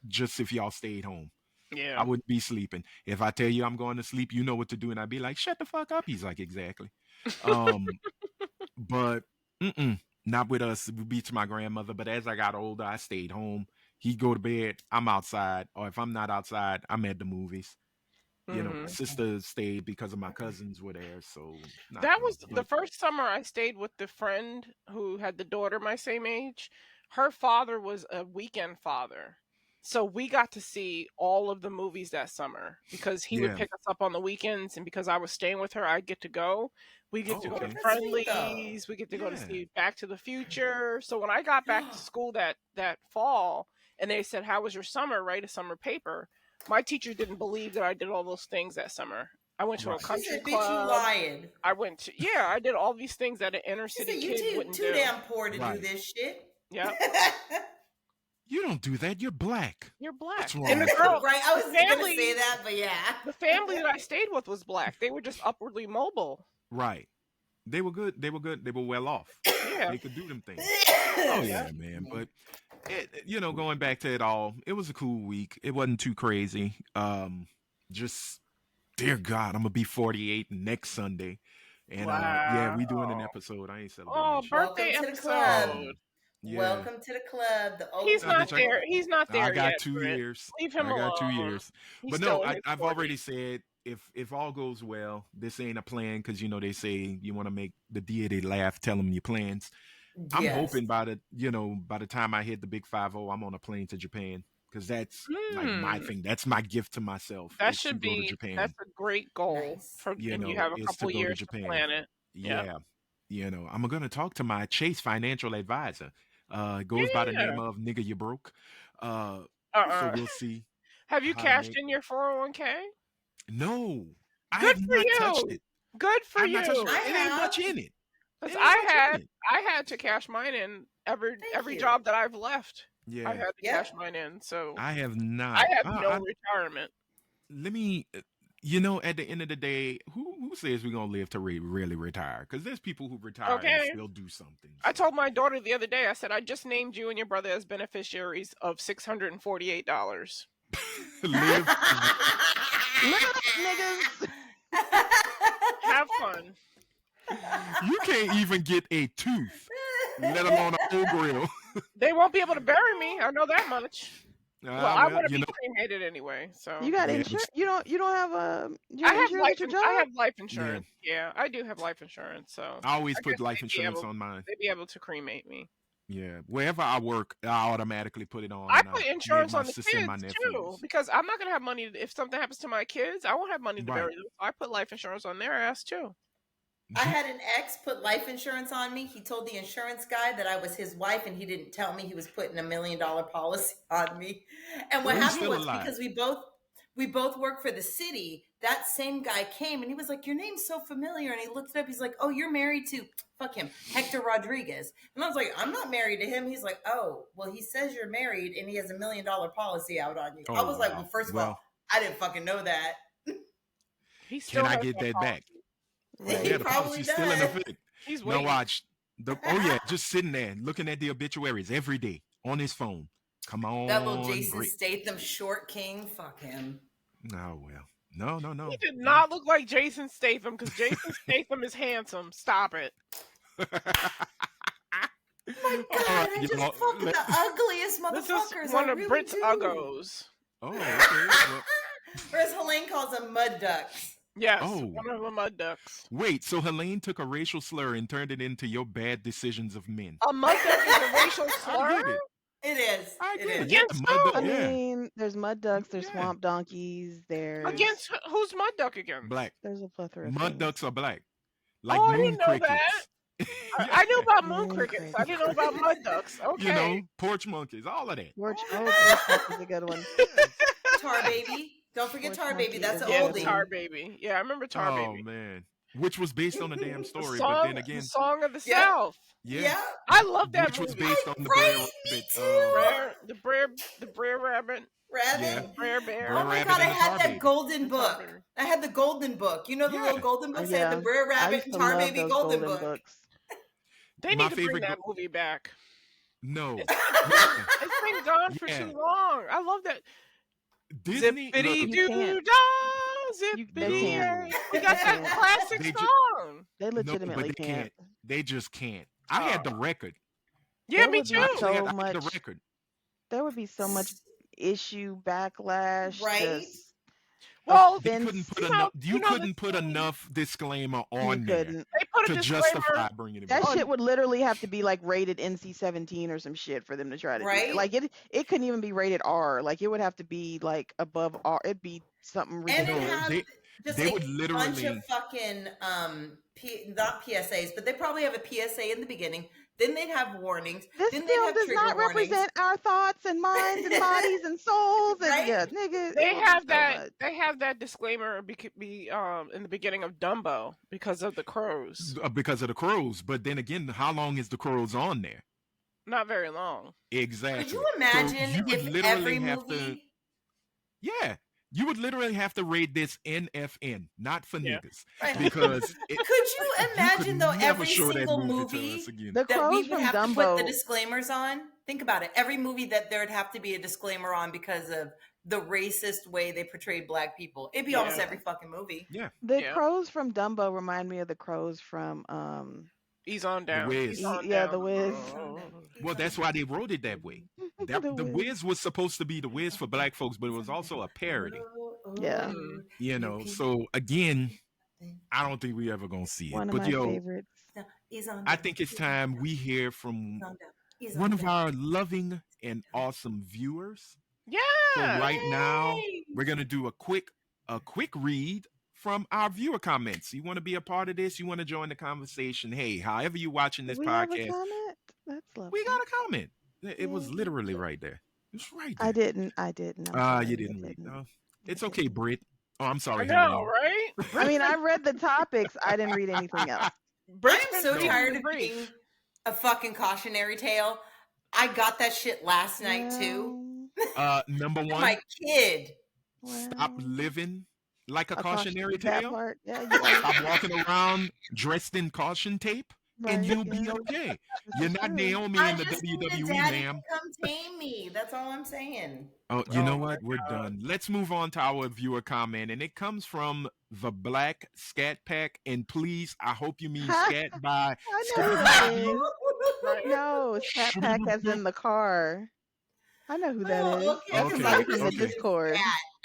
just if y'all stayed home. I Yeah. wouldn't be sleeping. If I tell you I'm going to sleep, you know what to do, and I'd be like, shut the fuck up. He's like, exactly. Um, but not with us. It would be to my grandmother. But as I got older, I stayed home. He'd go to bed. I'm outside, or if I'm not outside, I'm at the movies. My sister stayed because of my cousins were there, so not That really. was the But first summer I stayed with the friend who had the daughter my same age. Her father was a weekend father. So we got to see all of the movies that summer because he would yeah. pick us up on the weekends, and because I was staying with her, I'd get to go. We get to Oh, go to okay. That's sweet though. Friendlies, we get to go to Yeah. see Back to the Future. So when I got back to school that fall and they said, "How was your summer?" Write a summer paper. My teacher didn't believe that I did all those things that summer. I went to a Right. She country said, "Bitch, you club. lying." I did all these things that an inner She city said, "You kid too wouldn't too do. damn poor to do Right. this shit." Yep. You don't do that. You're black. You're What's black. wrong And the with you? girl, Right, I was the gonna family, say that, but yeah. the family that I stayed with was black. They were just upwardly mobile. Right. They were good. They were good. They were well off. Yeah. They could do them things. Oh yeah, man. But going back to it all, it was a cool week. It wasn't too crazy. Just dear God, I'm gonna be 48 next Sunday, and yeah, Wow. we doing an episode. I ain't celebrating Oh, that shit. Welcome birthday to the club. episode. Yeah, Welcome to the club. The old He's Nah, not bitch, people. there. He's not I there got yet, 2 Britt. years. Leave him I got 2 alone. years. He's But still no, in his I've 40s. already said if all goes well, this ain't a plan because they say you want to make the deity laugh, tell them your plans. I'm Yes. hoping by the time I hit the big 50, I'm on a plane to Japan because that's like my Hmm. thing. That's my gift to myself That is to should go to be. That's Japan. a great goal Nice. for, and you have a Is to couple go to years to Japan. plan it. Yeah. Yeah. I'm gonna talk to my Chase financial advisor. It goes by the Yeah. name of nigga you broke. Uh, so Uh-uh. we'll see Have you how to cashed make. in your 401k? No, I Good have for not touched you. it. Good for I've not touched it. I you. It ain't have. much in it. It Because ain't much in it. I had to cash mine in Thank every you. job that I've left. I Yeah, had to Yep. cash mine in, so I have I not. have no retirement. Let me. At the end of the day, who says we're gonna live to really retire? Because there's people who retire and Okay. still do something. I So told my daughter the other day. I said I just named you and your brother as beneficiaries of $648. live. Live up, niggas. Have fun. You can't even get a tooth, let alone a whole grill. They won't be able to bury me. I know that much. Well, I Well, want to be cremated anyway. So You got Yeah, insurance? You don't have you I got have insurance at your job? I have life insurance. Yeah, I do have life insurance. So I always I put guess life they'd be insurance able on mine. they'd be able to cremate me. Yeah, wherever I work, I automatically put it on. I And put I made insurance my on the sister and my kids too nephews. because I'm not gonna have money if something happens to my kids. I won't have money to Right. bury them. So I put life insurance on their ass too. I had an ex put life insurance on me. He told the insurance guy that I was his wife, and he didn't tell me he was putting $1 million policy on me. And what Well, he's happened still was alive. because we both work for the city. That same guy came and he was like, "Your name's so familiar." And he looked it up. He's like, "Oh, you're married to fuck him, Hector Rodriguez." And I was like, "I'm not married to him." He's like, "Oh, well, he says you're married and he has $1 million policy out on you." I Oh, was like, wow. "Well, first of Well, all, I didn't fucking know that." He still can I has get that policy. back? Right. Yeah, the Probably policy's still in does. effect. He's Now waiting. watch. Just sitting there looking at the obituaries every day on his phone. Come on, That little Jason great. Statham short king, fuck him. Oh well, no. He did not look like Jason Statham because Jason Statham is handsome. Stop it. My All God, right, I just y'all, fuck the ugliest This motherfuckers. is one I of really Britt's do. uggos. Oh, okay. Well, Or as Helene calls them, mud ducks. Yes, Oh. one of the mud ducks. wait. So Helene took a racial slur and turned it into your bad decisions of men. A mud duck is a racial I slur? get it. It is. I It get is. it. Yeah, Against mud duck, I who? yeah. mean, there's mud ducks, there's Yeah. swamp donkeys, there's Who's mud duck against? Black. there's a plethora of Mud things. ducks are black. Like Oh, I moon didn't know that. crickets. I knew about moon Moon crickets. I crickets. didn't know about mud ducks. Okay. Porch monkeys, all of that. Porch All of Porch is a good one. Tar Baby. Don't forget Porch Tar Baby. monkey That's is an a Yeah, good oldie. one. Tar Baby. Yeah, I remember Tar Oh Baby. man. which was based on a damn The story, but then the again, song of the Yeah. South. yeah, I love that which was movie. based on the Right, Brer me Rabbit. too. The Brer Rabbit, Yeah, Rabbit. Brer Brer Oh Bear, my Rabbit god, I and the had Tar that Baby. golden and Tar book. Baby. I had the golden book. You know the little Yeah, golden books? I had the Yeah, Brer I Rabbit used and to Tar love Baby those golden golden book. books. They my need to bring favorite. that movie back. No, It's yeah, it's been gone for yeah. too long. I love that. Disney. Zippity Look, You doo can't. dah, They zippity can't. no, yay. We They got that can't. classic they just song. They no, but legitimately they can't. can't. They just can't. I had the Oh, record. yeah, There me would be too. Actually, so I had the much. record. There would be so much issue, backlash, Right? just Well, They couldn't offense. put enough. you You know the couldn't put thing. enough disclaimer You on there couldn't. They put a to disclaimer justify bringing it That back. shit on. would literally have to be like rated NC-17 or some shit for them to try to do that. Right? Like it couldn't even be rated R. Like it would have to be like above R. It'd be something And it No, ridiculous. has just they a would bunch of literally. fucking not PSAs, but they probably have a PSA in the beginning. Then they'd have warnings. This Then they'd film have does trigger not warnings. represent our thoughts and minds and bodies and souls. And Right? yeah, nigga, They it would be have so that. much. They have that disclaimer in the beginning of Dumbo because of the crows. Because of the crows. But then again, how long is the crows on there? Not very long. Could Exactly. you So imagine you would if literally every have to. movie Yeah, you would literally have to rate this NFN, not for Yeah. niggas, right. because Could you you could imagine though never every show that single movie to us movie again. The that we crows would from have to put the Dumbo. disclaimers on? Think about it. Every movie that there'd have to be a disclaimer on because of the racist way they portrayed black people. It'd be almost Yeah. every fucking movie. Yeah, The Yeah. crows from Dumbo remind me of the crows from Ease on The down. Wiz. Ease on yeah, down. the Wiz. Well, that's why they wrote it that way. The The Wiz. Wiz was supposed to be the Wiz for black folks, but it was also a parody. Yeah. Mm. You know, so again, I don't think we ever gonna see it. One of But my favorites. I think it's time we hear from one of our loving and awesome viewers. Yeah. So right now, Yay! we're gonna do a quick read from our viewer comments. You want to be a part of this? You want to join the conversation? Hey, however you watching this We have a podcast, comment? That's lovely. we got a comment. It was Yeah. literally right there. It's right there. I didn't. I'm sorry. You I didn't read. didn't. No, I it's okay, didn't. Britt. Oh, I'm I sorry, know, Helene. right? I mean, I read the topics. I didn't read anything else. Britt's I'm been so reading tired the of brief. being a fucking cautionary tale. I got that shit last night too. Number one, My kid. stop Well, living like a a caution. cautionary That tale. part. Yeah, you're right. Stop walking around dressed in caution tape, and Right. you'll be Yeah. okay. This You're is not true. Naomi I in the just need a WWE, daddy ma'am. to come tame me. That's all I'm saying. Oh, you know Oh my what? We're God. done. Let's move on to our viewer comment, and it comes from the Black Scat Pack. And please, I hope you mean scat by I know who that Scooby-Doo. is. Right. No, Scat Pack as in the car. I know who that Oh, is. okay, That's Okay, somebody from the okay. Discord.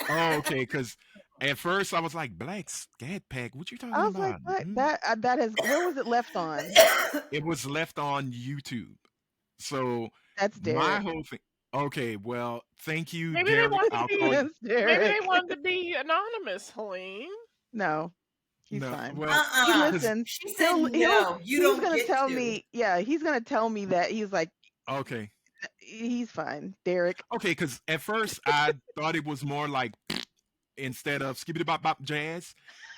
Oh, okay. Because at first I was like, Black Scat Pack. What you talking I was like, about? what? Mm. That has. Where was it left on? It was left on YouTube. So That's my Derek. whole thing. Okay, well, thank you, Maybe they Derek. wanted to I'll be. call you. That's Maybe they Derek. wanted to be anonymous, Helene. No, he's No, fine. well, He 'cause- listens. She said no. You He's don't gonna get tell to. me. Yeah, he's gonna tell me that he's like okay. he's fine, Derek. Okay, because at first I thought it was more like instead of skibbity bop bop jazz,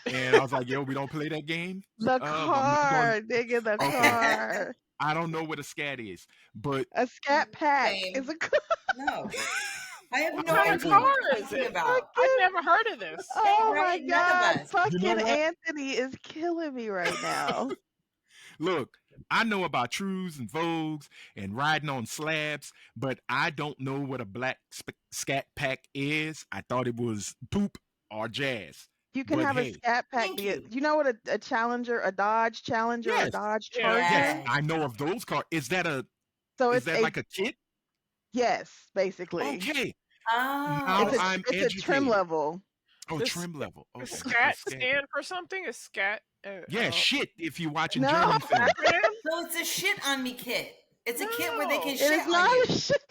and I was like, yo, we don't play that game. The I'm not car, nigga, the Okay. car. I don't know what a scat is, but A Scat Pack Same. is a car. No. I have What no kind idea of what car you're is talking it? about. I've never heard of this. Oh right, my none of god, us. fucking You know what? Anthony is killing me right now. look, I know about trues and vogues and riding on slabs, but I don't know what a black scat pack is. I thought it was poop or jazz. You can But have a hey. Scat Pack. Thank Do you. you know what a Challenger, a Dodge Challenger, or a Yes. Dodge Yeah. Charger? Yes, I know of those cars. Is that So is it's that like a kit? yes, basically. Okay, Oh. Now It's I'm a trim educated. level. Oh, This- trim level. Okay. Is scat stand for something? Is scat? Yeah, shit. If you're watching No. German film, acronym? So it's a shit on me kit. It's a kit where they can No. It shit is on not you. a shit.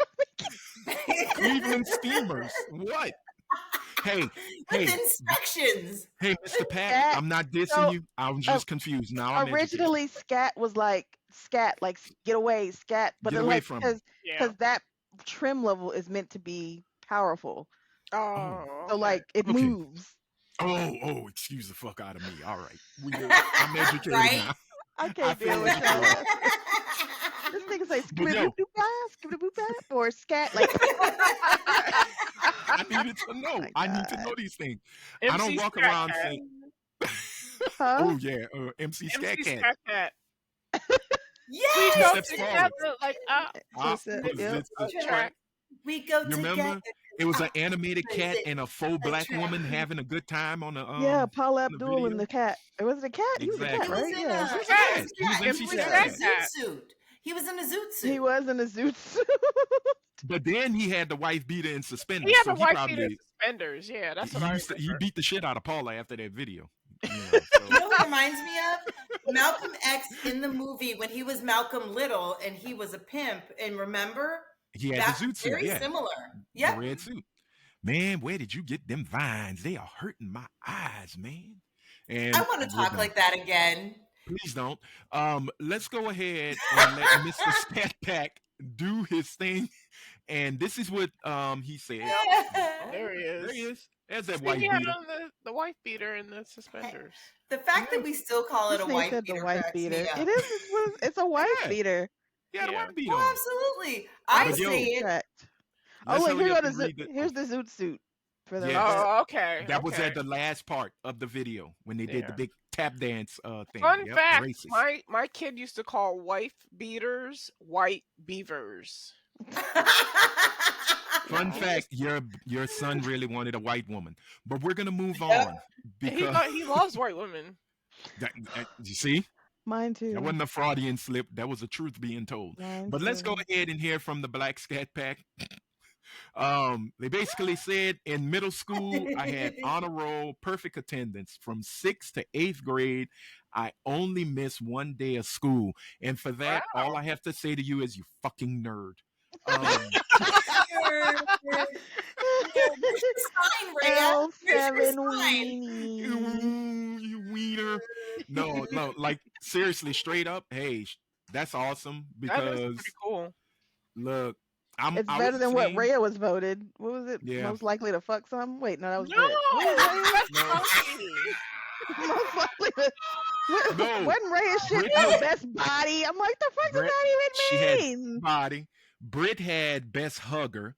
Cleveland Steamers. What? Hey, With hey, instructions. hey, Mr. Pat. Scat- I'm not dissing so, you. I'm just confused now. I'm educated. Originally, Scat was like Scat, like get away, Scat, but Get it away like from because Yeah. that trim level is meant to be powerful. Oh. So like it Okay. moves. Excuse the fuck out of me. All right. I'm educated Right? now. I I can't feel deal with y'all. educated. This nigga say But skibidi yo, boop doop skibidi boop bap, or scat like. I needed to know. My I need to God. know these things. I don't MC walk Scat around Cat. saying, Huh? oh, yeah, MC Scat MC Cat. Scat Cat. We Yes. Two go steps forward. together like Yep. Opposites Track. attract. We go You together. remember? It was an animated cat Opposites and a faux black attract. woman having a good time on Yeah, the Paula Abdul and video. the cat. Was it a cat? He was a cat, He was Exactly. right? in Yeah. a It was a Cat. cat. He was He MC was Scat in a Cat. zoot suit. He was in a zoot suit. He was in a zoot suit. But then he had the wife beater in He suspenders, had so the he white beater probably suspenders. Yeah, that's what I remember. he beat the shit out of Paula after that video. You know, You so know what it reminds me of? Malcolm X in the movie when he was Malcolm Little and he was a pimp. And remember? he had That's the zoot suit, very yeah, similar. the Yep. red suit. Man, where did you get them vines? They are hurting my eyes, man. And I want to talk like that again. Please don't. Let's go ahead and let Mr. Scat Pack do his thing. And this is what he said. There he is. There he is. There's that See, white he had beater. on the white beater and the suspenders. The fact that we still call it This a nigga white said beater the wife cracks me beater. up. It is. It's a wife Yeah. beater. He had a Yeah. white beater Oh, on. absolutely. I But yo, say it. Correct. Oh, Let's look, hurry here up go and read the. here's the zoot suit for the Yes. record. Oh, okay. That was okay. at the last part of the video when they did the Yeah. big tap dance thing. Fun Yep, fact: racist. my kid used to call wife beaters white beavers. Fun Wow. fact: your son really wanted a white woman, but we're gonna move Yep. on And because he loves white women. you see. Mine too. That wasn't a Freudian slip. That was the truth being told. Mine But let's go too. ahead and hear from the Black Scat Pack. They basically said in middle school, I had honor roll, perfect attendance from 6th to 8th grade. I only missed one day of school. And for that, all I have to say to you is you fucking nerd. It's fine, Rhea. Here's your L7 sign. weenie. You wiener. No, like seriously, straight up. Hey, that's awesome That is because pretty cool. look, It's I better was than what saying- Rhea was voted. What was it? Yeah. Most likely to fuck some? Wait, no, that was No, Britt. What was Rhea? that's No. funky. Most likely to. No. Wasn't Rhea's shit Britt the had- best body? I'm like, the fuck does Britt- she that had even mean? body. Britt had best hugger,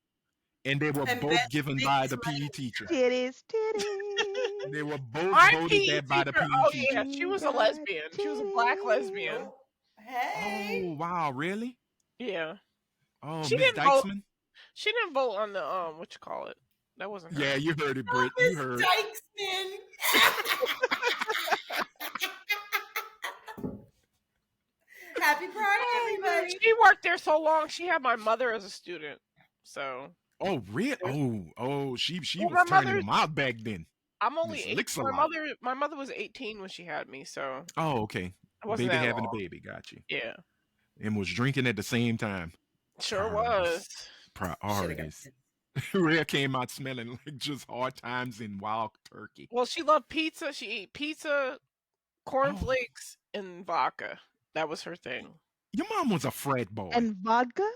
and they were And both best given big by the smile. PE teacher. Titties, titties. They were both My voted PE that by the teacher- PE oh teacher. yeah, she was a lesbian. She was a black lesbian. Hey. Oh wow, really? Yeah, Oh, She Miss didn't vote. Dykesman. she didn't vote on the what you call it. That wasn't her. Yeah, you heard it, Britt. Miss You heard. Dykesman. Happy Pride, everybody. She worked there so long. She had my mother as a student. So Oh, really? Oh, she Well, was my turning them out back then. I'm only Miss 8. Lick-a-Lot. My mother was 18 when she had me. So Oh, okay. it wasn't Baby that having long. a baby, got you. Yeah, And was drinking at the same time. sure Priorities. was. Priorities. Rhea came out smelling like just hard times in wild turkey. Well, she loved pizza. She ate pizza, cornflakes, and vodka. That was her thing. Your mom was a frat boy. And vodka?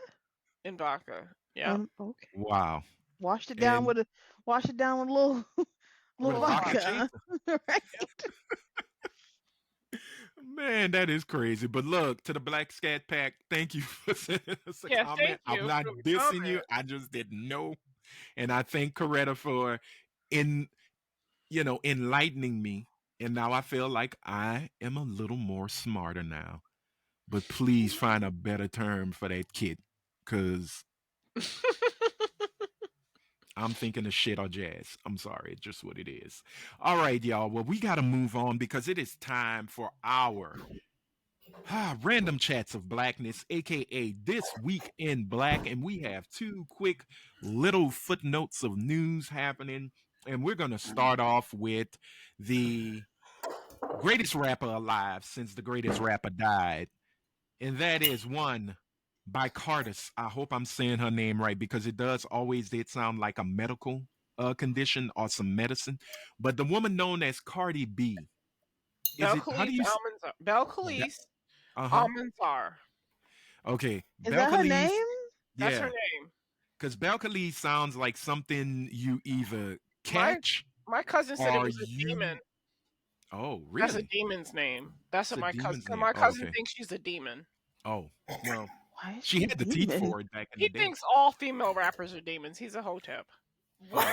And vodka. Yeah. Okay. Wow. Washed it down And- with a little With a vodka vodka. Right. Man, that is crazy. But look, to the Black Scat Pack, thank you for sending us a Yeah, comment. thank you I'm not for the dissing you. comment. I just didn't know. And I thank Coretta for enlightening me. And now I feel like I am a little more smarter now. But please find a better term for that kid. Cause I'm thinking of shit or jazz. I'm sorry, it's just what it is. All right, y'all. Well, we got to move on because it is time for our random chats of blackness, aka This Week in Black. And we have two quick little footnotes of news happening. And we're going to start off with the greatest rapper alive since the greatest rapper died. And that is one by Cardis. I hope I'm saying her name right because it did sound like a medical condition or some medicine. But the woman known as Cardi B. Bel Khalees, Uh-huh. Almanzar. Okay. Is that her name? That's Yeah. her name. Because Bel Khalees sounds like something you either catch My cousin said it Are was a you? demon. Oh, That's a really? demon's name. That's It's what a my cousin. demon's name. My Oh, cousin okay. thinks she's a demon. Oh, well, Why is she she a had the teeth demon? for it back in He the day. thinks all female rappers are demons. He's a Hotep. What?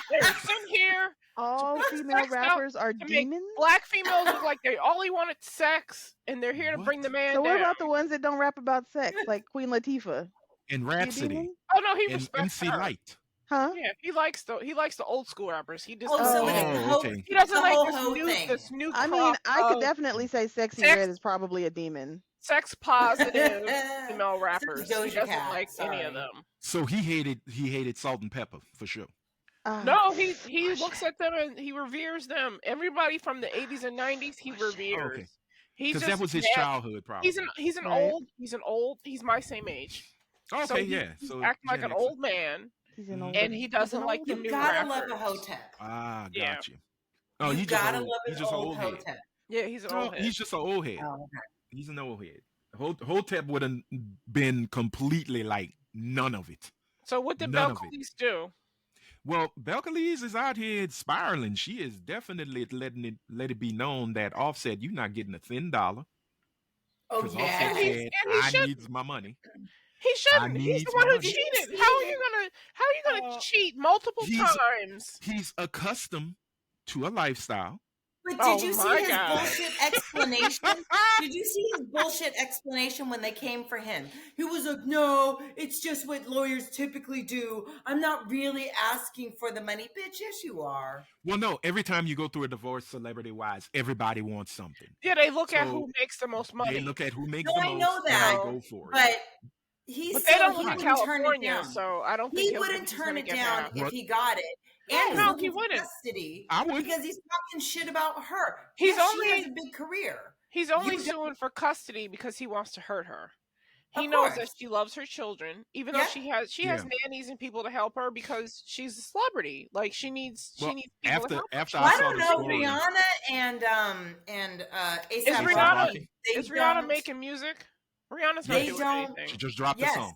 They're sent here All put female sex out rappers are to make demons? black females look like they only wanted sex, and they're here to What? bring the man So what down. about the ones that don't rap about sex, like Queen Latifah? And She a Rhapsody demon? Oh no, he and respects MC her. Light. Huh? Yeah, he likes the old school rappers. He just Oh, doesn't so Oh, it's like, the okay. whole, Okay. he doesn't the like whole this hoe new thing. I mean, crop I could of definitely say Sexy sex Red is probably a demon. sex positive female rappers. He Doja doesn't Cat, like any of sorry. them. So he hated Salt and Pepper for sure. No, he Bullshit. looks at them and he reveres them. Everybody from the 80s and 90s he Bullshit. reveres. Okay. He's Because just that was his mad. childhood, probably. He's an Right. old he's my same age. Okay, So yeah. he's So acting like Gen an X. old man, He's an Mhm. older. and he doesn't he's an like the older. new You gotta rappers. love a Hotep. Ah, Yeah. got you. Oh, You he's just gotta old. love He's an just an old old head. Hotep. Yeah, he's an No, old head. he's just an old head. Oh, okay. He's an old head. Hotep would have been completely like none of it. So what did None of it. Belcalis do? Well, Belcalis is out here spiraling. She is definitely let it be known that Offset, you're not getting a thin dollar. Oh, Because yeah. Offset And he said, I shouldn't. needs my money. He I shouldn't. He's needs the my one who money. cheated. How are you gonna cheat multiple he's- times? He's accustomed to a lifestyle. But Oh did you my see his God. bullshit explanation? Did you see his bullshit explanation when they came for him? He was like, no, it's just what lawyers typically do. I'm not really asking for the money. Bitch, yes, you are. Well, no, every time you go through a divorce, celebrity-wise, everybody wants something. Yeah, they look at So, who makes the most money. They look at who makes No, the I most know that, and they go for it. But he But they still, don't he live in wouldn't turn it California, down. so I don't think He he'll wouldn't think he's turn gonna it get down half. if he got it. And he's No, looking he for wouldn't. custody I would. because he's talking shit about her. He's Yes, only- she has a big career. He's only You don't- suing for custody because he wants to hurt her. He Of knows course. that she loves her children, even though Yeah. she has Yeah. nannies and people to help her because she's a celebrity. Like she needs Well, people to help her. after Well, I I saw don't the know. story, Rihanna and Is A$AP Rihanna- Rocky, they Is Rihanna don't- making music? Rihanna's not They doing don't- she anything. just dropped Yes. the song.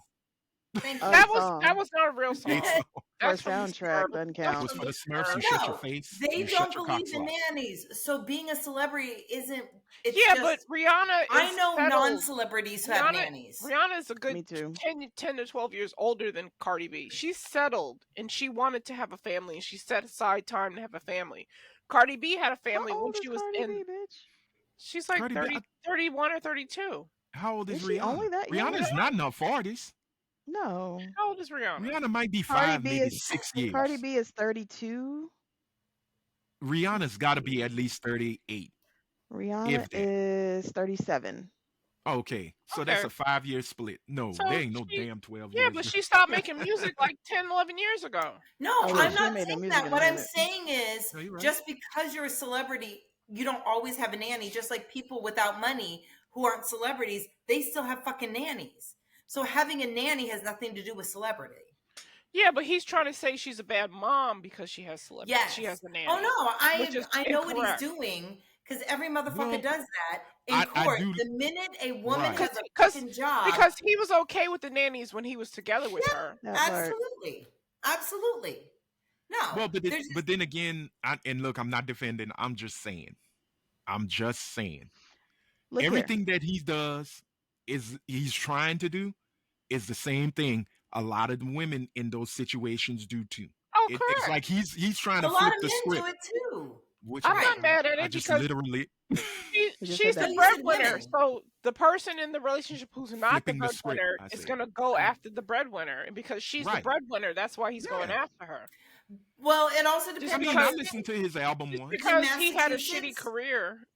Thank Oh, you. That song. was not a real song. It's For a That's from the soundtrack Smurfs. doesn't It count. was for the Smurfs. You No, shut No, your face. they you don't shut your believe cocks in off. nannies. So being a celebrity isn't. It's yeah, just, but Rihanna is I know settled. non-celebrities who have Rihanna- nannies. Rihanna is a Me good too. 10 to 12 years older than Cardi B. She's settled and she wanted to have a family and she set aside time to have a family. Cardi B had a family How when old is she was Cardi in. B, bitch? She's like Cardi B, 31 or 32. How old is Is she Rihanna? only that young? Rihanna's not in her 40s. No. How old is Rihanna? Rihanna might be Cardi 5, B maybe is 6 years. Cardi B is 32. Rihanna's got to be at least 38. Rihanna If that. is 37. Okay, so that's Okay. a 5-year split. No, So there ain't no she- damn 12 Yeah, years. but she stopped making music like 10, 11 years ago. No, Oh, yeah, I'm she not made the saying music that. in a What I'm minute. saying is, No, you're right. just because you're a celebrity, you don't always have a nanny. Just like people without money who aren't celebrities, they still have fucking nannies. So having a nanny has nothing to do with celebrity. Yeah, but he's trying to say she's a bad mom because she has celebrity. Yes. She has a nanny. Oh no, Which is I know what incorrect. he's doing because every motherfucker Well, does that in I court. do- The minute a woman Right. has a Because- fucking job, Because he was okay with the nannies when he was together with her. That part. absolutely, absolutely, no. Well, but there's just- then again, and look, I'm not defending. I'm just saying. Look here. Everything that he does he's trying to do is the same thing a lot of the women in those situations do too. Oh, It's correct. like he's trying a to lot flip of the men script. do it too. Which I'm I- not mad at I it just because literally You just she's said the that. You said breadwinner. women. So the person in the relationship who's not Flipping the the script, breadwinner I is said. going to go after the breadwinner. And because she's the Right. breadwinner, that's why he's going Yeah. after her. Well, it also Just depends I on mean, the I because- state. listened to his album once. Because he had a shitty Massachusetts? career.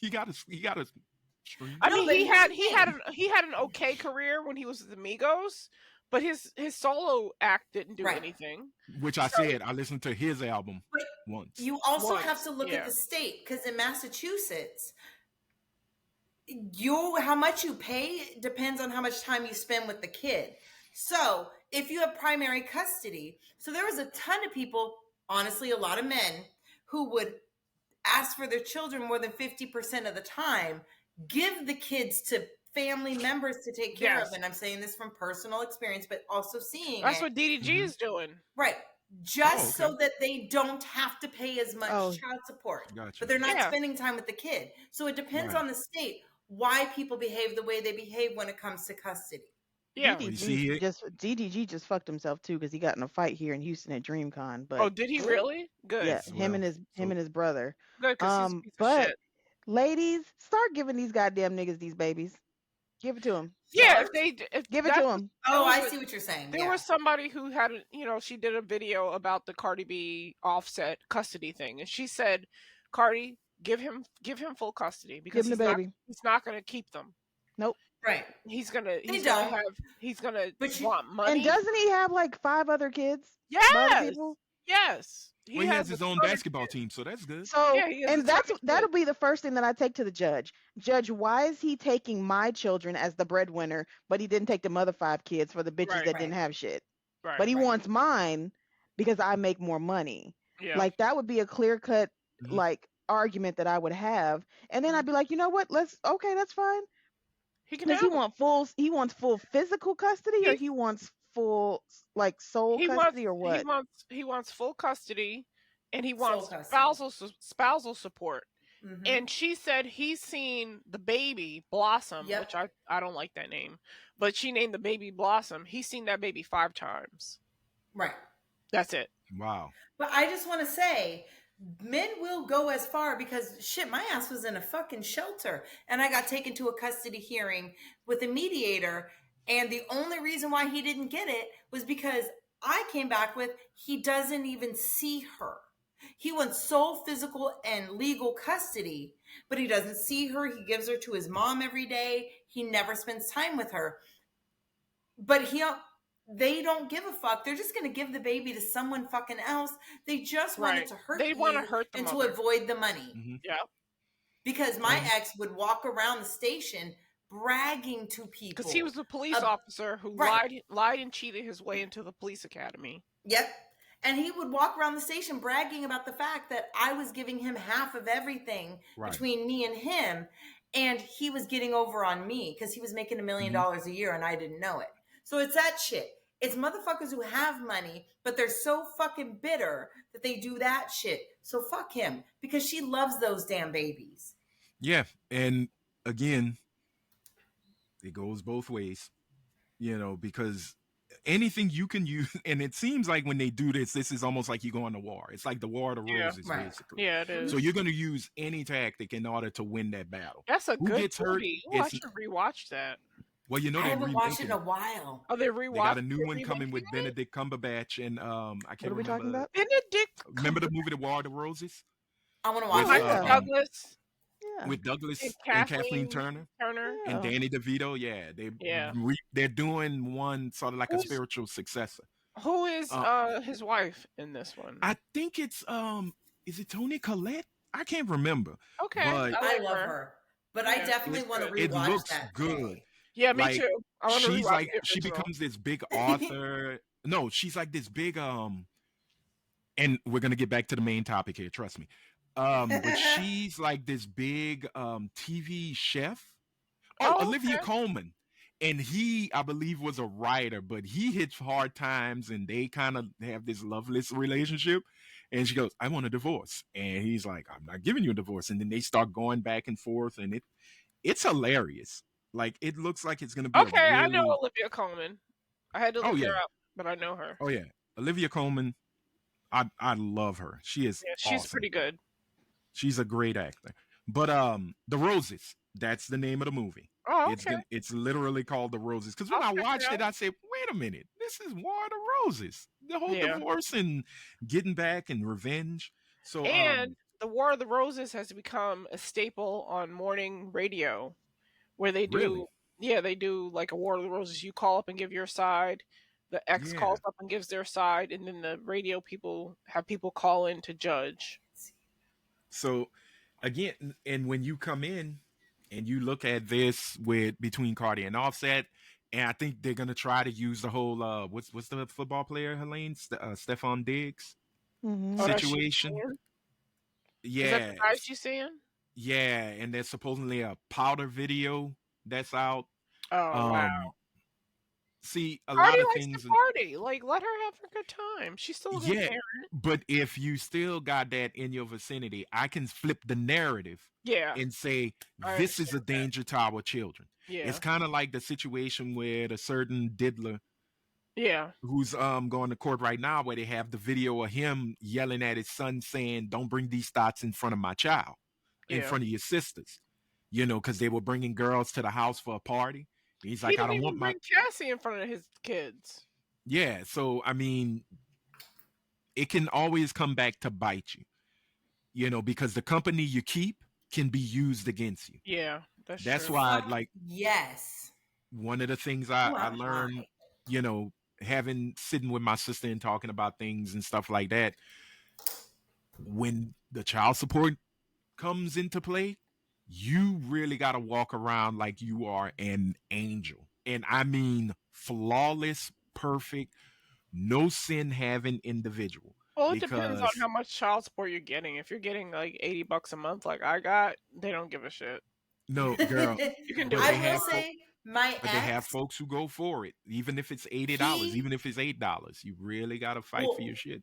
He got a stream. I No, mean, but he here's had the he had an okay career when he was with the Migos, but his solo act didn't do Right. anything. Which I said I listened to his album But once. You also Once, have to look yeah. at the state because in Massachusetts, how much you pay depends on how much time you spend with the kid. So if you have primary custody, so there was a ton of people, honestly, a lot of men who would ask for their children more than 50% of the time, give the kids to family members to take care Yes. of. And I'm saying this from personal experience, but also seeing That's it. what DDG Mhm. is doing. Right. just okay. so that they don't have to pay as much Oh. child support. Gotcha. But they're not Yeah. spending time with the kid. So it depends Right. on the state why people behave the way they behave when it comes to custody. Yeah. Well, you see it. DDG just fucked himself too because he got in a fight here in Houston at DreamCon. Oh, But did he Ooh. really? Good. yeah, As well. him So and his brother. Good, because he's a piece of But shit. ladies, start giving these goddamn niggas these babies. Give it to them. Yeah, Start? if Give it that's to what- them. Oh, was I a- see what you're saying. There Yeah. was somebody who had, she did a video about the Cardi B Offset custody thing, and she said, "Cardi, give him full custody because Give him the baby. he's not going to keep them. Nope. Right. He's gonna don't. But you- want money. And doesn't he have like 5 other kids? By other Yes, people? yes. well, he has a his own ton of basketball kids. team, so that's good. So, Yeah, he has a and ton of that'll kids. be the first thing that I take to the judge. Judge, why is he taking my children as the breadwinner, but he didn't take the other 5 kids for the bitches Right. that didn't have shit? Right. But he Right. wants mine because I make more money. Yeah. Like that would be a clear cut Mhm. like argument that I would have. And then I'd be like, you know what? That's fine. he can Does he have them. wants full physical custody or He- he wants full like soul He custody wants or what? he wants full custody, and he Sole wants custody. spousal support. Mhm. And she said he's seen the baby Blossom, Yep. which I don't like that name, but she named the baby Blossom. He's seen that baby 5 times. Right. That's it. Wow. But I just want to say, men will go as far because shit, my ass was in a fucking shelter and I got taken to a custody hearing with a mediator. And the only reason why he didn't get it was because I came back with he doesn't even see her. He wants sole physical and legal custody, but he doesn't see her. He gives her to his mom every day. He never spends time with her. But they don't give a fuck. They're just going to give the baby to someone fucking else. They just wanted Right. to hurt They want to you hurt the and to mother. avoid the money. Mhm. Yeah. Because my ex would walk around the station bragging to people. Because he was a police officer who right. lied and cheated his way into the police academy. Yep. And he would walk around the station bragging about the fact that I was giving him half of everything Right. between me and him. And he was getting over on me because he was making $1 million a year and I didn't know it. So it's that shit. It's motherfuckers who have money, but they're so fucking bitter that they do that shit. So fuck him because she loves those damn babies. Yeah, and again, it goes both ways, because anything you can use, and it seems like when they do this is almost like you go on to war. It's like the war of the Yeah. roses, Right. basically. Yeah, it is. So you're going to use any tactic in order to win that battle. That's a Who good gets hurt? movie. Ooh, I It's- should rewatch that. Well, I they're haven't watched it in remaking a while. Oh, they They got a rewatched. new they're one coming with remaking it? Benedict Cumberbatch, and I What can't are we talking remember. about? Benedict. Remember the movie The War of the Roses I want to with watch Oh, it. yeah. Douglas Yeah. with Douglas and and Kathleen Turner Turner. Yeah. and Danny DeVito? Yeah, Yeah. they're doing one sort of like a Who's- spiritual successor. Who is Uh, his wife in this one? I think it's is it Toni Collette? I can't remember. Okay, but- I like love her. But I Yeah. definitely It's want to good. It rewatch looks that. good. today. Yeah, me like, too. I want to She's rewatch like the she original. becomes this big author. No, she's like this big and we're gonna get back to the main topic here, trust me. But she's like this big TV chef. Oh, Olivia okay. Colman. And he, I believe, was a writer, but he hits hard times and they kind of have this loveless relationship. And she goes, I want a divorce. And he's like, I'm not giving you a divorce. And then they start going back and forth, and it's hilarious. Like, it looks like it's gonna be Okay, a really... I know Olivia Colman. I had to Oh, look yeah. her up, but I know her. Oh yeah. Olivia Colman, I love her. She is Yeah, she's awesome. pretty good. She's a great actor. But The Roses, that's the name of the movie. Oh, It's okay. it's literally called The Roses. Because when I'll I check it watched it, out. I said, wait a minute, this is War of the Roses. The whole Yeah. divorce and getting back and revenge. So And the War of the Roses has become a staple on morning radio, where they do, Really? yeah, they do like a War of the Roses. You call up and give your side, the ex Yeah. calls up and gives their side, and then the radio people have people call in to judge. So again, and when you come in and you look at this with between Cardi and Offset, and I think they're gonna try to use the whole what's the football player, Helene? Stephon Diggs Mhm. Oh, that's she situation. saying? Is that Yeah. the guy she's saying? Yeah, and there's supposedly a powder video that's out. Oh, wow. see a Cardi lot of likes to things. party. Like, let her have a good time. She's still a good Yeah, parent. but if you still got that in your vicinity, I can flip the narrative Yeah, and say I this is a understand that. danger to our children. It's Yeah, kind of like the situation with a certain diddler yeah, who's going to court right now, where they have the video of him yelling at his son saying, "Don't bring these thoughts in front of my child, in yeah. front of your sisters," because they were bringing girls to the house for a party. He's He like, "I didn't don't want even my." bring Cassie in front of his kids. Yeah, so I mean, it can always come back to bite you, because the company you keep can be used against you. Yeah, that's That's true. why, Fuck like, yes. one of the things Ooh, I I'm learned, high. you know, having sitting with my sister and talking about things and stuff like that, when the child support comes into play, you really got to walk around like you are an angel. And I mean flawless, perfect, no sin having individual. Well, it depends on Because how much child support you're getting. If you're getting like $80 a month, like I got, they don't give a shit. no, girl, You can do but I what they you will have want. folks. say my But they have ex, folks who go for it, even if it's $80, he even if it's $8. You really got to fight for well, your shit.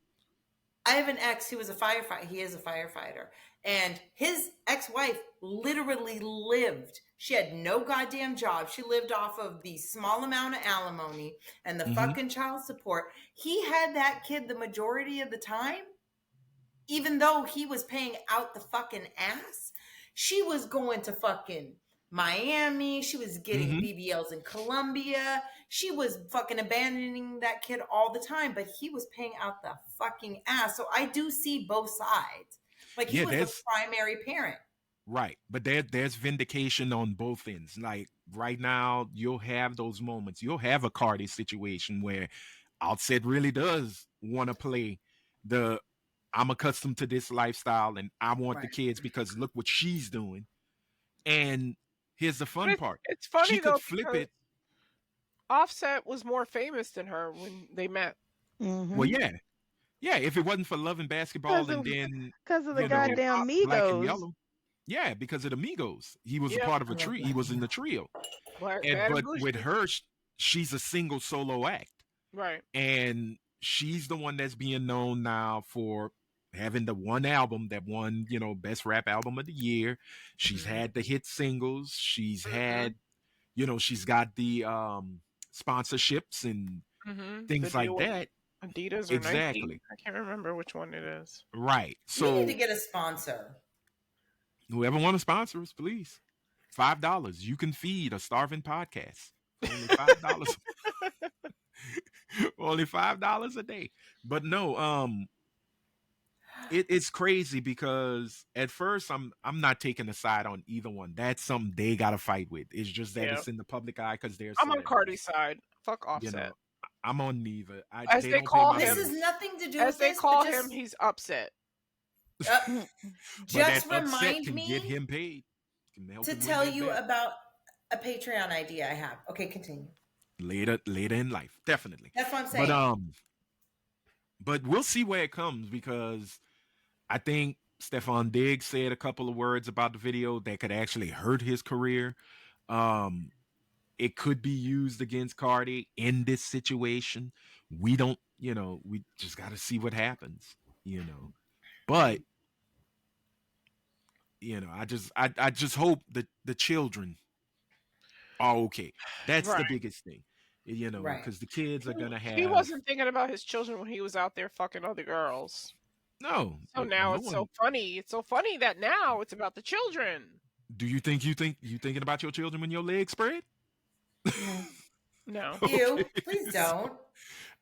I have an ex who was a firefighter. He is a firefighter. And his ex-wife literally lived. She had no goddamn job. She lived off of the small amount of alimony and the Mm-hmm. fucking child support. He had that kid the majority of the time, even though he was paying out the fucking ass. She was going to fucking Miami. She was getting Mm-hmm. BBLs in Colombia. She was fucking abandoning that kid all the time, but he was paying out the fucking ass. So I do see both sides. Like he Yeah, was the there's primary parent. right, but there's vindication on both ends. Like right now, you'll have those moments. You'll have a Cardi situation where Outset really does want to play the I'm accustomed to this lifestyle and I want the Right. kids because look what she's doing. And here's the But fun part. it's She funny could though flip because it. Offset was more famous than her when they met. Well, Mm-hmm. yeah. Yeah, if it wasn't for loving basketball Cause and of, then, cause of the you And know, hip goddamn hop. black and Migos. yellow. Yeah, because of the Migos. He was a Yep. part of I a love tree. He Black was and in the Yellow. trio. Black, And bad and but with bougie. her, she's a single solo act. Right. And she's the one that's being known now for having the one album that won, best rap album of the year. She's Mhm. had the hit singles. She's Mm-hmm. had, she's got the sponsorships and Mm-hmm. The things deal like with that. Adidas or Nike. Exactly. I can't remember which one it is. Right. We need to So get a sponsor. whoever want to sponsor us, please. $5. You can feed a starving podcast for only $5. Only $5 a day. But no, it's crazy because at first I'm not taking a side on either one. That's something they gotta fight with. It's just that Yeah. it's in the public eye because they're I'm on Cardi's celebrities. side. Fuck You Offset. know, I'm on neither. As They they don't pay call my This him, has bills. nothing to do as with they this, but call him, he's upset. uh, Mm. But that just upset remind can get me him paid. Can help to him win tell that you bet about a Patreon idea I have. Okay, continue. later in life, definitely. That's what I'm But saying. we'll see where it comes because I think Stefan Diggs said a couple of words about the video that could actually hurt his career. Um, it could be used against Cardi in this situation. We don't, we just got to see what happens, But I just hope that the children are okay. That's Right. the biggest thing, Right. because the kids are gonna He have wasn't thinking about his children when he was out there fucking other girls. no, So now no it's so one. funny. It's so funny that now it's about the children. Do you thinking about your children when your legs spread? No. No. Okay. You, please don't.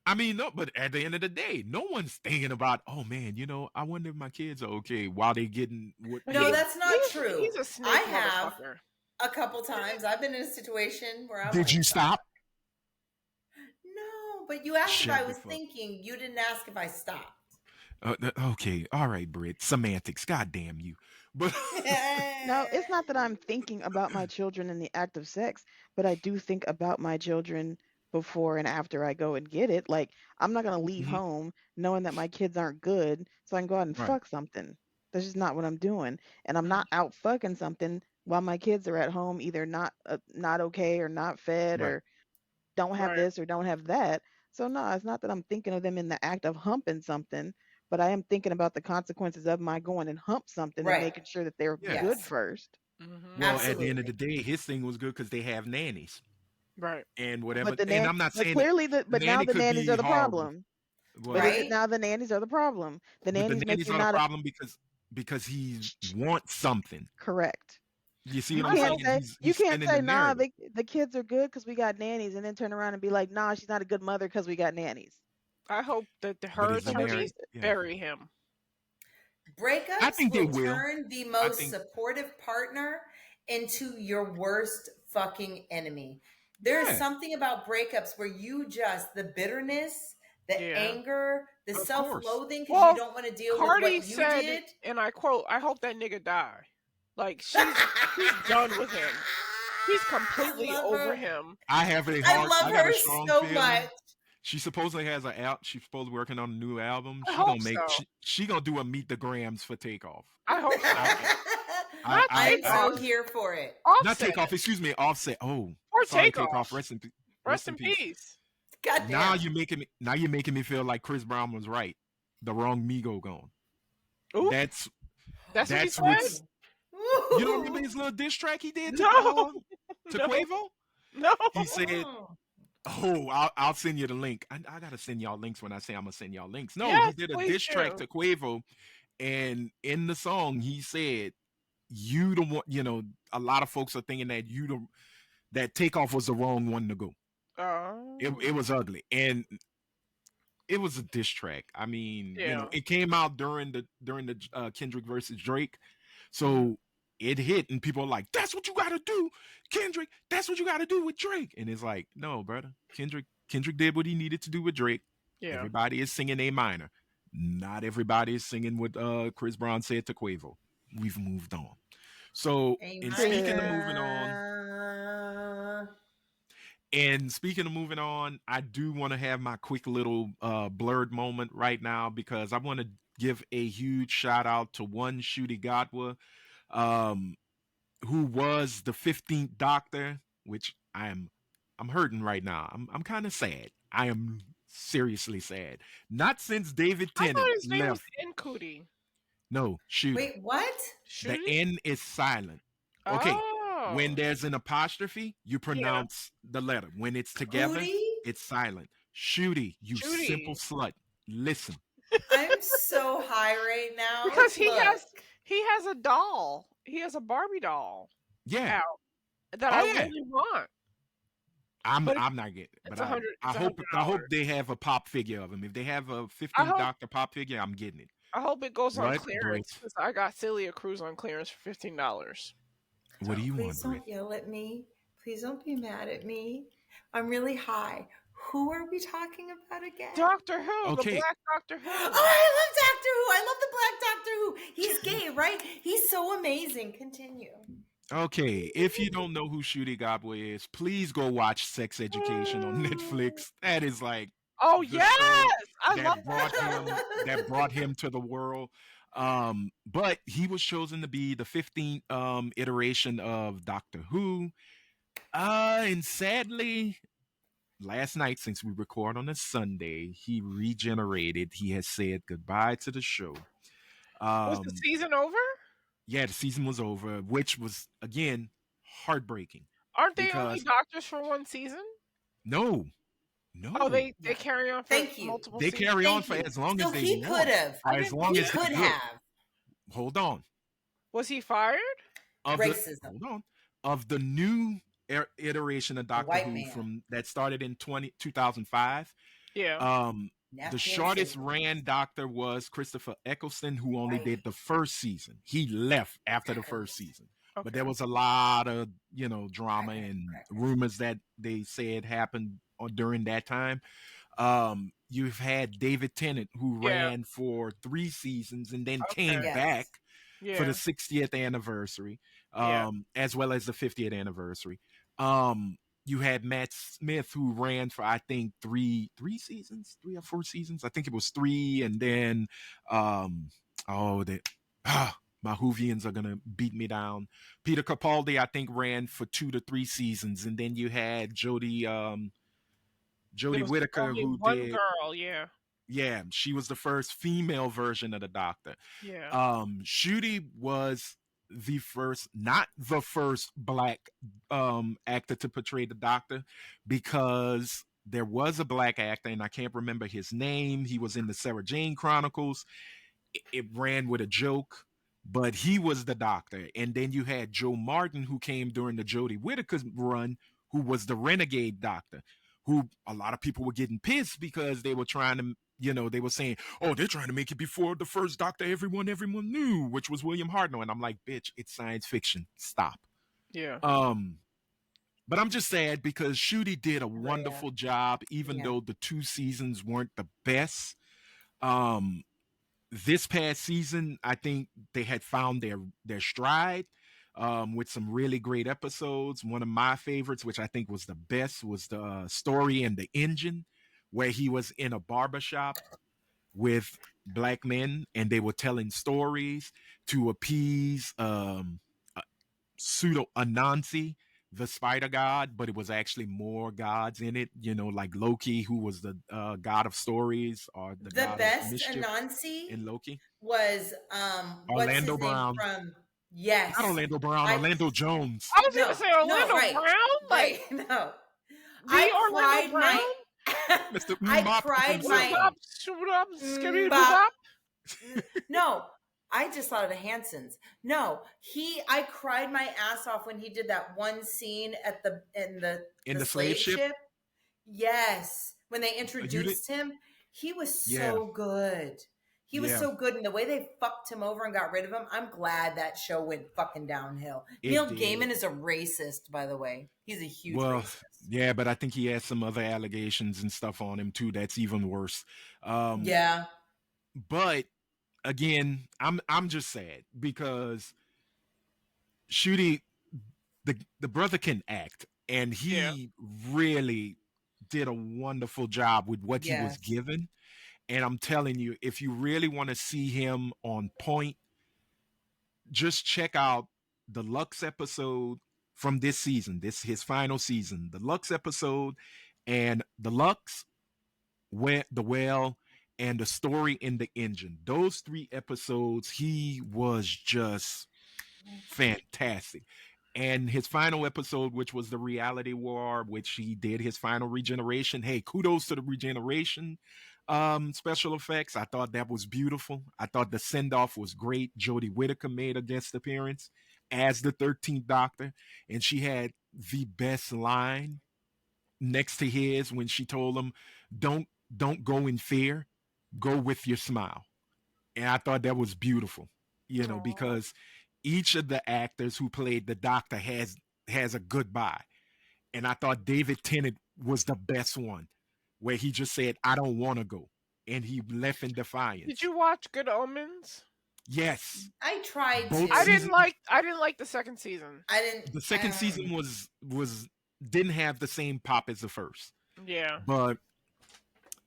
I mean, no, but at the end of the day, no one's thinking about, oh man, I wonder if my kids are okay while they getting what, But No, that's not true. he's a I snake have motherfucker. a couple times. I've been in a situation where I'm Did like, you stop? no, but you asked if Shut I the was fuck. thinking. You didn't ask if I stopped. Okay, all right, Britt. Semantics. God damn you. But No, it's not that I'm thinking about my children in the act of sex, but I do think about my children before and after I go and get it. Like, I'm not going to leave Mhm, home knowing that my kids aren't good so I can go out and right, fuck something. That's just not what I'm doing. And I'm Mhm. not out fucking something while my kids are at home either not okay or not fed right. or don't have Right. this or don't have that. So no, it's not that I'm thinking of them in the act of humping something, but I am thinking about the consequences of my going and hump something and Right. making sure that they're Yeah. good Yes. first. Mm-hmm. Well, at the end of Absolutely. the day, his thing was good because they have nannies Right. and whatever. But the And nan I'm not but saying that clearly the now nanny the could nannies be are the horrible. problem. But Well, is it Right? now the nannies are the problem? The but the nannies make nannies you are the not a problem because he wants something. correct. You see You what I'm I can't hope. saying? say He's spinning the nah, narrative. the kids are good because we got nannies, and then turn around and be like, nah, she's not a good mother because we got nannies. I hope that But her is the So which narrative? is attorneys it? Yeah, bury him. I Breakups think they will will. turn the I most think supportive partner into your worst fucking enemy. There's yeah, something about breakups where you just, the bitterness, the Yeah. anger, the of self course. loathing because you Well, don't want to deal with Cardi what you said, did. and I quote, "I hope that nigga die." Like she's done with him. She's I completely love over her. him. I love I got a her strong so feeling. much. She supposedly has a out. She's supposed to be working on a new album. I She hope gonna make. so. She gonna do a Meet the Grams for Takeoff. I hope so. I Not I'm I so takeoff. here for it. not Offset. Takeoff. Excuse me, Offset. Oh, Or sorry, Takeoff. takeoff. Rest Rest in in peace. peace. Now Goddamn. you're making me. Now you're making me feel like Chris Brown was right. The wrong Migo gone. Ooh, That's that's what he that's said? what's. You don't remember his little diss track he did No, to no, Quavo? no. He said, "Oh, I'll send you the link. I gotta send y'all links when I say I'm gonna send y'all links." No, he Yes, did a please diss track do. to Quavo, and in the song he said, "You don't want." A lot of folks are thinking that that Takeoff was the wrong one to go. Oh, It was ugly, and it was a diss track. I mean, yeah. it came out during the Kendrick versus Drake, Mhm. so it hit, and people are like, "That's what you got to do, Kendrick. That's what you got to do with Drake." And it's like, no, brother. Kendrick did what he needed to do with Drake. Yeah. Everybody is singing A minor. Not everybody is singing what Chris Brown said to Quavo. We've moved on. So, A in speaking of moving on, minor. I do want to have my quick little blurred moment right now because I want to give a huge shout out to one Ncuti Gatwa, um, who was the 15th Doctor, which I'm hurting right now. I'm kind of sad. I am seriously sad. Not since David I Tennant thought his name was left. Ncuti. No, Ncuti. Wait, what? The Shooty? N is silent. Okay. When Oh, there's an apostrophe, you yeah. pronounce the letter. When it's together, Cootie? it's silent. Shooty, you simple Shooty. slut. Listen. I'm so high right now. Because Look. he has a doll. He has a Barbie doll Yeah. out that Oh I yeah. really want. I'm But I'm not getting it. it's But I it's I a hope hundred I hope dollars. they have a pop figure of him. If they have a I 15th hope Doctor pop figure, I'm getting it. I hope it goes on But clearance Brett, because I got Celia Cruz on clearance for $15. what do you Please want, Brett? don't yell at me. Please don't be mad at me. I'm really high. Who are we talking about again? Doctor Who, the Okay. Black Doctor Who. Oh, I love Doctor Who. I love the Black Doctor Who. He's gay, right? He's so amazing. Continue. Okay, if you don't know who Shooty Gobwa is, please go watch Sex Education on Netflix. That is like Oh the yes, show I love that brought him to the world. But he was chosen to be the 15th iteration of Doctor Who. And sadly, last night, since we record on a Sunday, he regenerated. He has said goodbye to the show. Was the Um, season over? yeah, the season was over, which was again heartbreaking Aren't they only because doctors for one season? no, Oh, no, they carry on for Thank you. multiple they seasons. carry on Thank for you. as long So as they he could want, have. or as long He as they could get. have. Hold on, Was he fired? of the Racism. hold on of the new iteration of A Doctor white Who man. from that started in 2005. Yeah. The Afghan shortest citizen. ran doctor was Christopher Eccleston, who only Right. did the first season. He left after the first Crackers. season. Okay. But there was a lot of, drama Crackers, and crackers. rumors that they said happened during that time. You've had David Tennant, who Yeah. ran for 3 seasons and then Okay. came Yes. back for the Yeah. 60th anniversary, Yeah. as well as the 50th anniversary. You had Matt Smith, who ran for I think three seasons, 3 or 4 seasons. I think it was 3, and then my Whovians are gonna beat me down. Peter Capaldi, I think, ran for 2 to 3 seasons, and then you had Jodie. There Jodie was Whittaker, only who one did, girl. Yeah, yeah, she was the first female version of the Doctor. yeah, Ncuti was the first, not the first black actor to portray the Doctor, because there was a black actor, and I can't remember his name. He was in the Sarah Jane Chronicles. It ran with a joke, but he was the Doctor. And then you had Joe Martin, who came during the Jodie Whittaker run, who was the Renegade Doctor, who a lot of people were getting pissed because they were trying to, they were saying, oh, they're trying to make it before the first Doctor everyone knew, which was William Hartnell. And I'm like, bitch, it's science fiction. Stop. yeah. Um, but I'm just sad because Ncuti did a But yeah, wonderful job, even yeah. though the 2 seasons weren't the best. Um, this past season, I think they had found their stride, with some really great episodes. One of my favorites, which I think was the best, was the story in the engine, where he was in a barbershop with black men and they were telling stories to appease pseudo Anansi, the spider god, but it was actually more gods in it, like Loki, who was the god of stories, or the The god of best mischief Anansi in Loki. was what's Orlando his name Brown. from? Not Yes. Orlando Brown, I Orlando Jones. I was gonna no, say no, Orlando right. Brown, Right. like No. the I Orlando cried Brown. my Mr. I Mbop cried himself. my Shoot up, skibidi Mbop. boop. No, I just thought of the Hansons. No, I cried my ass off when he did that one scene at in the slave ship. Yes, when they You did, introduced him, he was yeah, so good. He was yeah. so good, and the way they fucked him over and got rid of him, I'm glad that show went fucking downhill. It Neil did. Gaiman is a racist, by the way. He's a huge Well, racist. yeah, but I think he has some other allegations and stuff on him too. That's even worse. Yeah, But again, I'm just sad because Ncuti, the brother can act, and Yeah, he really did a wonderful job with what he was yes. given. And I'm telling you, if you really want to see him on point, just check out the Lux episode from this season. This his final season. The Lux episode and the Lux, the well, and the story in the engine. Those 3 episodes, he was just fantastic. And his final episode, which was the reality war, which he did his final regeneration. Hey, kudos to the regeneration special effects. I thought that was beautiful. I thought the send-off was great. Jodie Whittaker made a guest appearance as the 13th Doctor, and she had the best line next to his when she told him, don't go in fear, go with your smile. And I thought that was beautiful, Aw. because each of the actors who played the Doctor has a goodbye. And I thought David Tennant was the best one, where he just said, I don't want to go. And he left in Did defiance. you watch Good Omens? Yes. I tried Both to. I seasons. didn't like the second season. I didn't. The second season was didn't have the same pop as the first. Yeah. But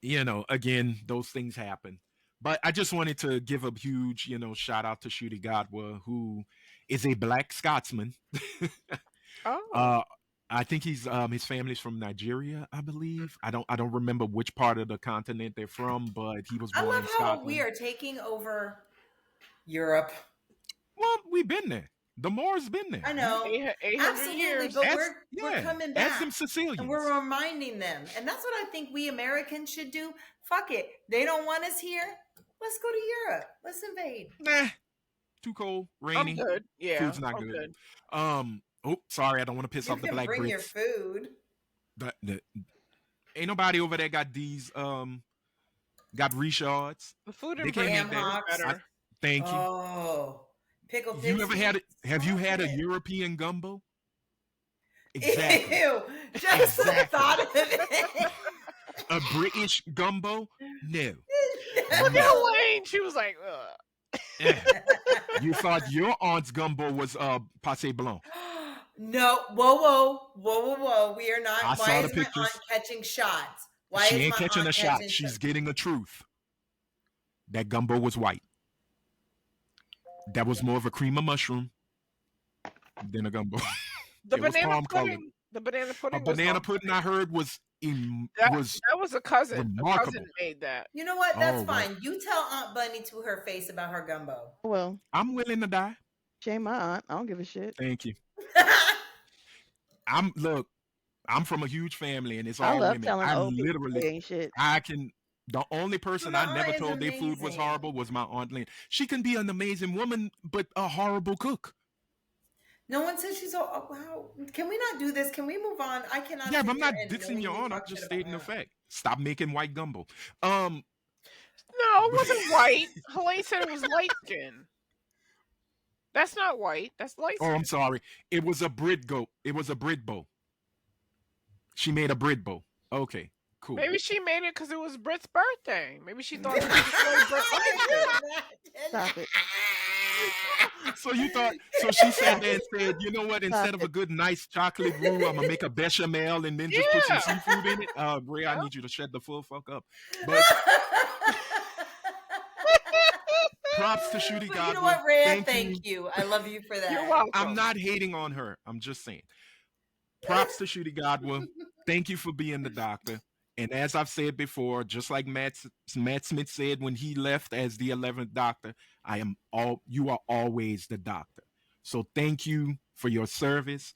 again, those things happen. But I just wanted to give a huge, shout out to Ncuti Gatwa, who is a Black Scotsman. Oh. I think his family's from Nigeria, I believe. I don't remember which part of the continent they're from, but he was I born love in how Scotland. we are taking over Europe. Well, we've been there. The Moors been there. I know. 800 Absolutely, years. but Ask, we're coming back. Ask them Sicilians. And we're reminding them. And that's what I think we Americans should do. Fuck it. They don't want us here. Let's go to Europe. Let's invade. Nah, too cold, rainy. I'm good. Yeah. Food's not I'm good. Oh, sorry, I don't want to piss You off the can black bring Brits. your food. Ain't nobody over there got these got Richards. The food They in can't Britain have is that. better. Thank you. Oh, pickled You ever had it? Have you had a Stop it. European gumbo? Exactly. Ew. Just the Exactly. thought of it. A British gumbo? No. Look at Elaine. She was like, ugh. Eh. You thought your aunt's gumbo was passe blanc. No. Whoa. We are not. I Why saw the is my pictures. aunt catching shots? Why She is ain't my catching aunt a shot. catching She's shots? getting a truth. That gumbo was white. That was more of a cream of mushroom than a gumbo. The It was banana palm colored. pudding. The banana A pudding was banana on pudding I point. heard was That was that was a cousin. A cousin remarkable. made that. You know what? Oh That's well, fine. You tell Aunt Bunny to her face about her gumbo. Well, I'm willing to die. shame my aunt. I don't give a shit. Thank you. Look. I'm from a huge family, and it's I all love women. telling I old people literally, they ain't shit. I can. The only But person my I never aunt is told their food was amazing. horrible was my aunt Lynn. She can be an amazing woman, but a horrible cook. No one says she's all. Oh, wow. Can we not do this? Can we move on? I cannot Yeah, sit but I'm here not and dissing your knowingly aunt. I'm talk shit just about stating my the aunt. fact. Stop making white gumbo. Um, No, it wasn't white. Helene said it was light skin. That's not white. That's light oh, skin. I'm sorry. It was a Brit It was a Brit. She made a Brit. Okay, cool. Maybe she made it because it was Brit's birthday. Maybe she thought she could destroy Brit liked it. Stop it. So you thought? So she sat there and said, "You know what? Stop Instead of a it. good, nice chocolate roux, I'm gonna make a bechamel and then just put some Yeah. seafood in it." Ray, I Yeah. need you to shut the full fuck up. But props to Shooty But you know Godwin. what, Rhea? Thank you. Thank you. I love you for that. You're welcome. I'm not hating on her. I'm just saying. Props to Shooty Godwin. Thank you for being the doctor. And as I've said before, just like Matt Smith said when he left as the 11th doctor, you are always the doctor. So thank you for your service.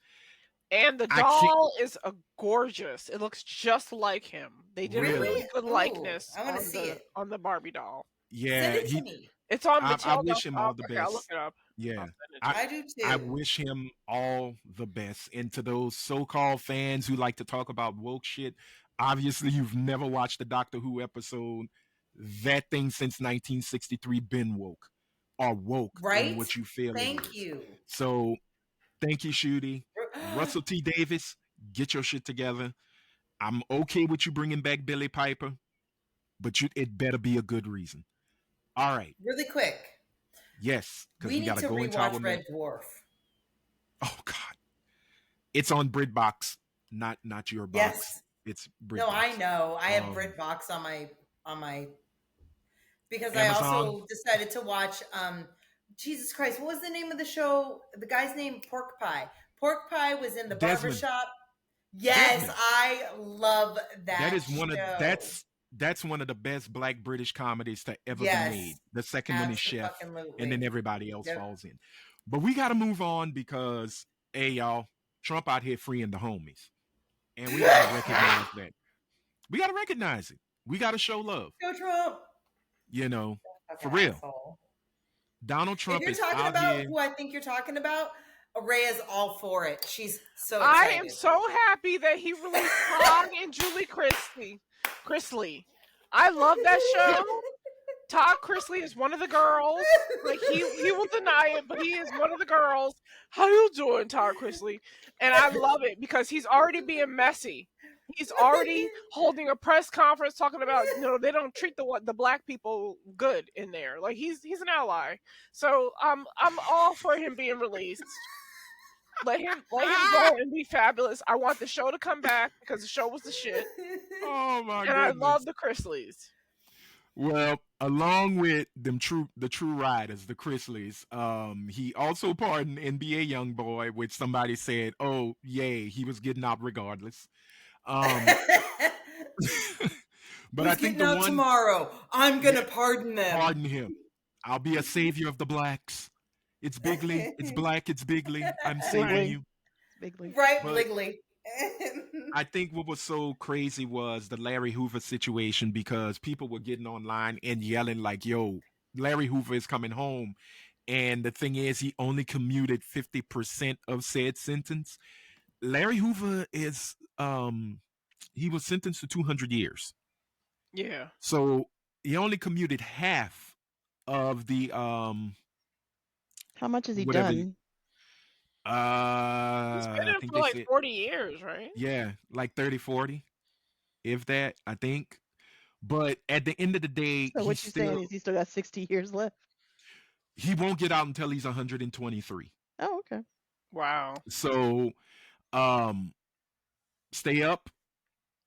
And the I can't doll is a gorgeous. It looks just like him. They did a Really? really good Ooh, likeness I wanna on see the it. on the Barbie doll. yeah, Send it to he me. It's on I Mattel. wish him all the Okay, I'll look best. it up. Yeah. I'll send it to I I do too. I wish him all the best. And to those so-called fans who like to talk about woke shit, obviously you've never watched a Doctor Who episode. That thing since 1963 been woke or woke in Right? what you feel it Thank is. you. So thank you, Shooty. Russell T. Davis, get your shit together. I'm okay with you bringing back Billy Piper, but it better be a good reason. All right. Really quick. Yes, because We we need got to to go into our rewatch main. Red Dwarf. Oh God, it's on BritBox, not your box. Yes. It's No, I BritBox. know. I have Um, BritBox on my because I Amazon, also decided to watch Jesus Christ, what was the name of the show? The guy's name Pork Pie. Pork Pie was in the Desmond. barbershop. Yes, Desmond. I love that That is one of show. that's one of the best Black British comedies to ever be made. Yes, The second one is Chef, and then absolutely. everybody else Yep. falls in. But we got to move on because, hey, y'all, Trump out here freeing the homies, and we got to recognize that. We got to recognize it. We got to show love. Go Trump. You know, Fucking for real. asshole. Donald If Trump you're is talking out about here. who I think you're talking about, Araya's all for it. She's so I excited. am so happy that he released Todd and Julie Chrisley. I love that show. Todd Chrisley is one of the girls. Like he will deny it, but he is one of the girls. How you doing, Todd Chrisley? And I love it because he's already being messy. He's already holding a press conference talking about they don't treat the black people good in there. Like he's an ally. So I'm all for him being released. Let him go and be fabulous. I want the show to come back because the show was the shit. Oh my And I goodness. love the Chrisleys. Well, along with the true riders, the Chrisleys, he also pardoned NBA YoungBoy, which somebody said, "Oh, yay, he was getting out regardless." Um, but Who's I think getting the out one tomorrow? I'm gonna pardon them. pardon him. I'll be a savior of the blacks. It's Bigley. It's black. It's Bigley. I'm saving Bigly. you. Bigly. Right, But- Bliggly. I think what was so crazy was the Larry Hoover situation because people were getting online and yelling like, "Yo, Larry Hoover is coming home." And the thing is, he only commuted 50% of said sentence. Larry Hoover is he was sentenced to 200 years. Yeah. So he only commuted half of the How much has he whatever. done? He's been I in think for they like said 40 years, right? yeah, like 30, 40, if that, I think. But at the end of the day, So what you saying is he still got 60 years left? he won't get out until he's 123. Oh, okay. Wow. So stay up,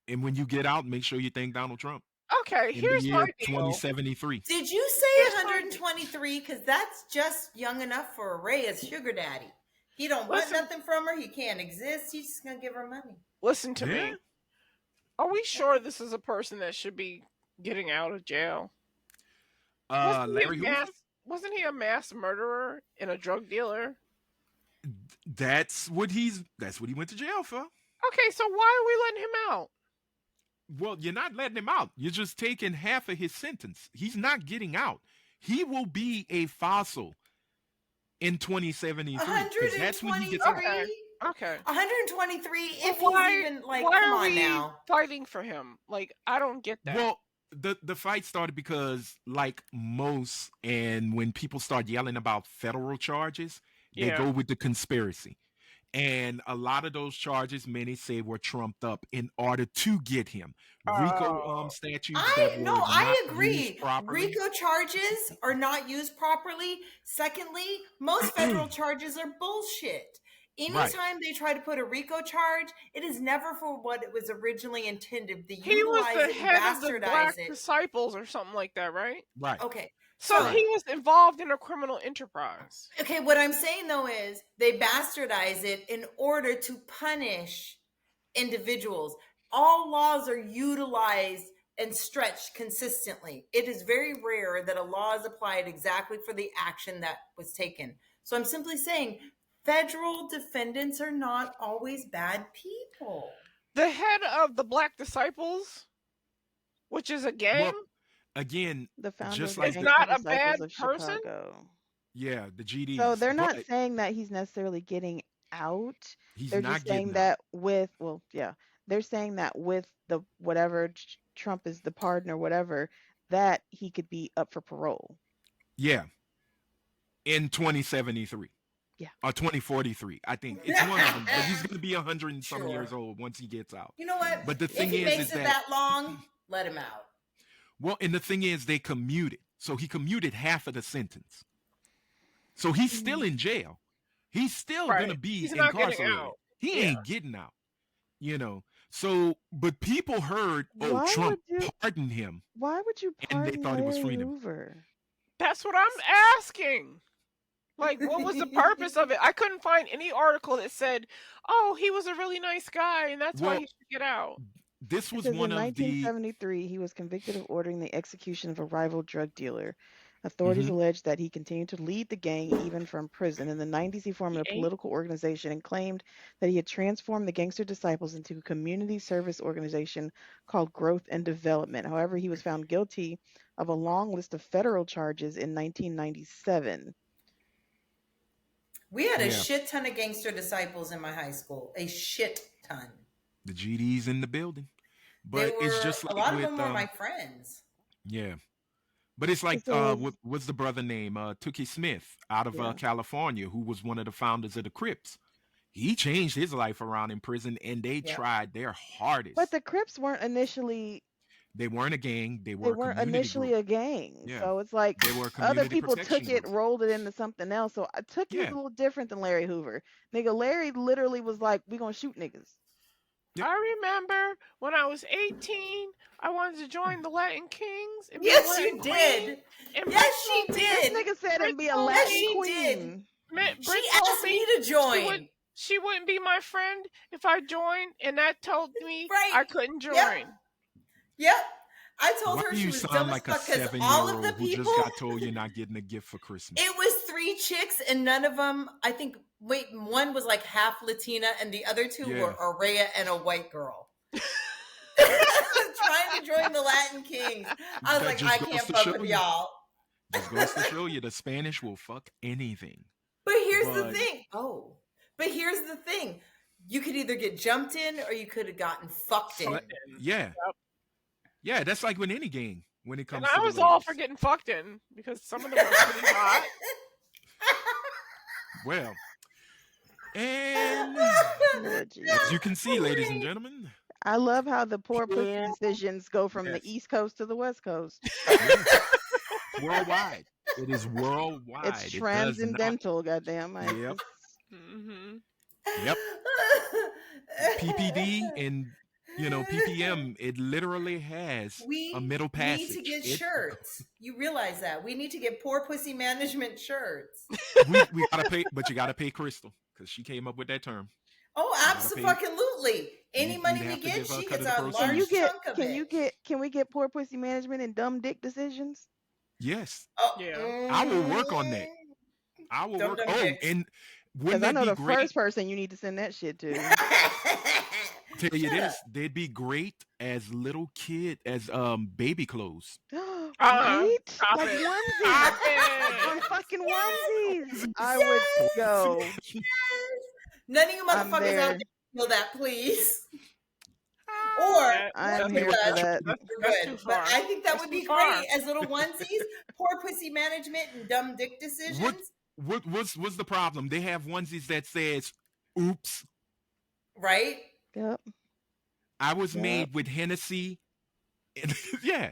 and when you get out, make sure you thank Donald Trump Okay, in the here's year my deal. 2073. Did you say Here's my 123? Because that's just young enough for Araya's sugar daddy. He don't want Listen, nothing from her. He can't exist. He's just gonna give her money. listen to Yeah. me. Are we sure this is a person that should be getting out of jail? Larry Hoover. Wasn't he a mass murderer and a drug dealer? That's what he went to jail for. Okay, so why are we letting him out? Well, you're not letting him out. You're just taking half of his sentence. He's not getting out. He will be a fossil in 2073 because that's when he gets out. Okay. 123 if Why- he's even like, Why come are on we now. fighting for him? Like, I don't get that. Well, the fight started because, like most, and when people start yelling about federal charges, they Yeah. go with the conspiracy. And a lot of those charges, many say, were trumped up in order to get him. RICO Oh. statutes that were not I agree. used properly. RICO charges are not used properly. Secondly, most federal charges are bullshit. Anytime they try to put a RICO charge, it is never for what it was originally intended. They He was utilize the it and head of the Black bastardize it. Disciples or something like that, right? Right. Okay. So Right. he was involved in a criminal enterprise. Okay, what I'm saying though is they bastardize it in order to punish individuals. All laws are utilized and stretched consistently. It is very rare that a law is applied exactly for the action that was taken. So I'm simply saying federal defendants are not always bad people. The head of the Black Disciples, which is a gang, Well, again, The founder just of the like is Gangster not a Disciples bad of person? Chicago. yeah, the GDs. So they're not but saying that he's necessarily getting out. he's They're not just saying getting out. that they're saying that with the whatever Trump is the pardon or whatever, that he could be up for parole. Yeah. In 2073. Yeah. Or 2043. I think it's one of them. But he's going to be 100 and some Sure. years old once he gets out. You know what? But the If thing he is makes it that that long, let him out. well, and the thing is they commuted. So he commuted half of the sentence. So he's still in jail. He's still Right. going to be He's not getting incarcerated. out. He Yeah. ain't getting out. You know. So, but people heard, oh, Why Trump would you- pardoned him. Why would you And they pardon thought it was Larry freedom. Hoover? That's what I'm asking. Like, what was the purpose of it? I couldn't find any article that said, "Oh, he was a really nice guy, and that's why Well, he should get out." This It was says one in of the 1973, he was convicted of ordering the execution of a rival drug dealer. Authorities Mhm. allege that he continued to lead the gang even from prison. In the 90s, he formed a He ain't- political organization and claimed that he had transformed the Gangster Disciples into a community service organization called Growth and Development. However, he was found guilty of a long list of federal charges in 1997. We had a Yeah. shit ton of gangster disciples in my high school. A shit ton. the GDs in the building. But They were, it's just like a lot with of them were my friends. yeah. But it's like It says- what's the brother name? Tookie Smith out of Yeah. California, who was one of the founders of the Crips. He changed his life around in prison, and they Yeah. tried their hardest. But the Crips weren't initially They weren't a gang. They they were a weren't community initially group. a gang. Yeah. So it's like They were a other community people protection took it, group. rolled it into something else. So Tookie's Yeah. a little different than Larry Hoover. Nigga, Larry literally was like, we gonna shoot niggas. Yep. I remember when I was 18, I wanted to join the Latin Kings. And be a Yes, Latin you queen, did. and Yes, she This did. nigga said and be a Yes, Latin she queen. did. Britt She told asked me to join. she wouldn't be my friend if I joined, and that told me Right. I couldn't join. Yep. Yep. I told Why her do she you was sound dumb like as a fuck because 7-year-old all of the who people. just got told you're not getting a gift for Christmas? It was 3 chicks, and none of them. I think. Wait, one was like half Latina, and the other 2 Yeah. were Araya and a white girl. Trying to join the Latin Kings. I was That like, just I goes can't to fuck show with you. y'all. Just goes to show you the Spanish will fuck anything. But here's the But- thing. But here's the thing. You could either get jumped in or you could have gotten fucked in. But- Yeah. Yep. Yeah, that's like with any gang when it comes And to I the was all ladies. for getting fucked in because some of them were pretty hot. Well, and Lord Jesus. as you can see, ladies and gentlemen, I love how the poor pussy Yeah. decisions go from Yes. the East Coast to the West Coast. worldwide. It is worldwide. It's It does not- transcendental, goddamn. Like, Yep. Hmm. Yep. PPD and PPM. It literally has We a middle need passage. to get It- shirts. You realize that. We need to get poor pussy management shirts. we gotta pay, but you gotta pay Crystal because she came up with that term. Oh, You gotta pay. absolutely. Any money You'd we have to get, give her a she cut gets of the a Can you large proceeds. get? chunk of Can it. you get? Can we get poor pussy management and dumb dick decisions? Yes, Oh, Yeah. I will work on that. I will Dum work. dum Oh, dicks. and Because wouldn't I that know be the great? first person you need to send that shit to. Tell you Shut up. this, they'd be great as little kid, as baby clothes. Right? Stop Like it. onesies. Stop On it. fucking Yes. onesies. I would go. Yes. None of you I'm motherfuckers out there. there feel that, please. Ah, Or That, I am one here who for does, that. we're that's good. too But far. I think that That's would too be far. great as little onesies, poor pussy management, and dumb dick decisions. what's the problem? They have onesies that says, "Oops, Right? Yep. I was Yep. made with Hennessy." And, yeah,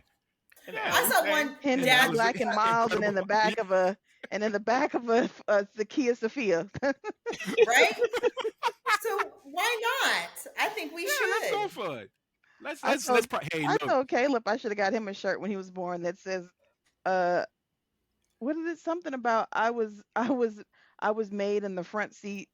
And yeah. I saw everything. one Hennessy, that dad. was Black and Mild, and in the incredible. back of a the Kia Sophia. Right? So why not? I think we Yeah, should. let's go for it. Let's I told hey, I look, told Caleb I should have got him a shirt when he was born that says, what is it? Something about I was made in the front seat.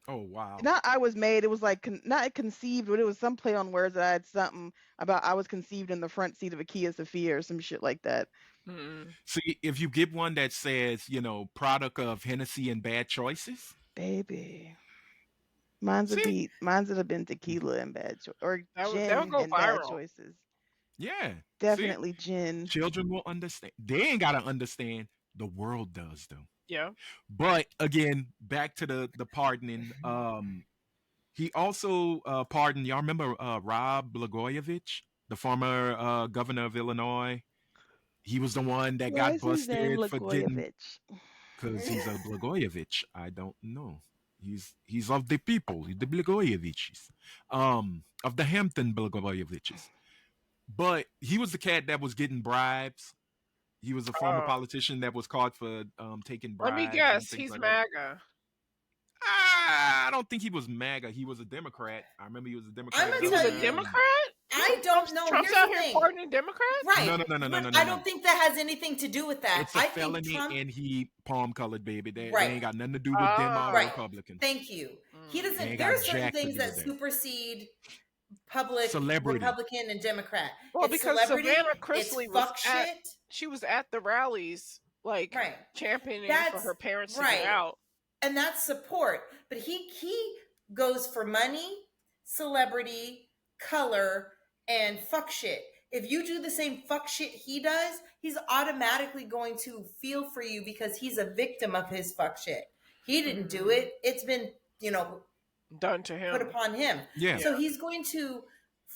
oh wow. Not I was made. It was like not conceived, but it was some play on words that I had something about I was conceived in the front seat of a Kia Sophia or some shit like that. Mm-mm. See, if you get one that says, product of Hennessy and bad choices, Baby, mine's see, mine's would have been tequila and or That would gin go and bad viral. choices. yeah, see, Definitely gin. children will understand. They ain't gotta understand. The world does though. Yeah. But again, back to the pardoning. He also pardoned. Y'all remember Rob Blagojevich, the former governor of Illinois? He was the one that Why got is his name busted for getting, Blagojevich? because he's a Blagojevich. I don't know. He's of the people, the Blagojeviches, of the Hampton Blagojeviches. But he was the cat that was getting bribes. He was a former Oh. politician that was caught for taking Let me bribes and guess. things He's like that. MAGA. I don't think he was MAGA. He was a Democrat. I remember he was a Democrat. I'ma He was tell a you, Democrat? I don't know. Trump's Here's out the here thing. pardoning Democrats? Right. No. But I don't think that has anything to do with that. It's a I think felony, Trump. and he palm colored, baby. They Right. ain't got nothing to do with them or Right. Republicans. Thank you. He Mm. doesn't. Ain't There are got certain jack to things do that with that. supersede public, Celebrity. Republican, and Democrat. Well, It's because celebrity. Savannah It's Chrisley was fuck at shit. she was at the rallies, like Right. championing for That's her parents to right. get out. And that's support. But he goes for money, celebrity, color, and fuck shit. If you do the same fuck shit he does, he's automatically going to feel for you because he's a victim of his fuck shit. He didn't do it. It's been, Done to him. put upon him. Yeah. So he's going to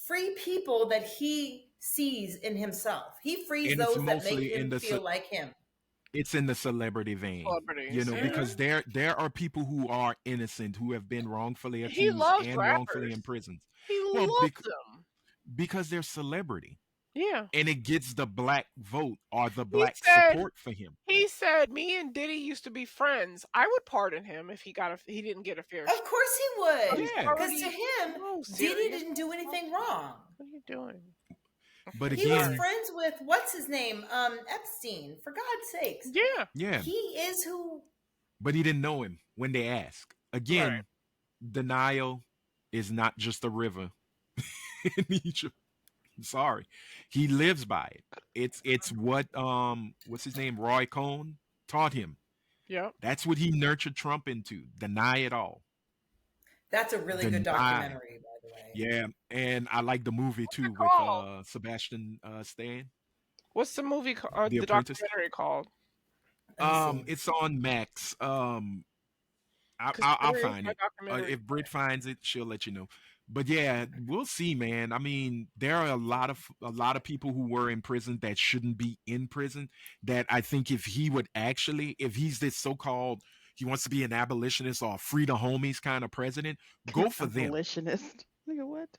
free people that he sees in himself. He frees And it's those that mostly make in him the feel like him. It's in the celebrity vein. Celebrities. Yeah. Because there are people who are innocent who have been wrongfully He accused loves and wrongfully rappers. imprisoned. He Well, loves them. because they're celebrity. Yeah. And it gets the black vote or the He black said- support for him. He said, "Me and Diddy used to be friends. I would pardon him if he didn't get a fair shake." Of course he would. Yeah. Because to him, Oh, Diddy serious? didn't do anything wrong. What are you doing? But He was again, friends with what's his name? Epstein, for God's sakes. Yeah. yeah, He is who but he didn't know him when they asked. Again, Right. the Nile is not just a river in Egypt. I'm sorry. He lives by it. It's what what's his name? Roy Cohn taught him. Yeah. That's what he nurtured Trump into. Deny it all. that's a really good Deny. documentary, by the way. Yeah, and I like the movie too with called? Sebastian Stan. What's the movie called? The The Apprentice? documentary called? Let me see. It's on Max. I'll 'Cause there is find a it. documentary. If Britt finds it, she'll let you know. But yeah, we'll see, man. I mean, there are a lot of people who were in prison that shouldn't be in prison. That I think if he's this so-called, he wants to be an abolitionist or a free the homies kind of president, go for them. Abolitionist. Nigga, what?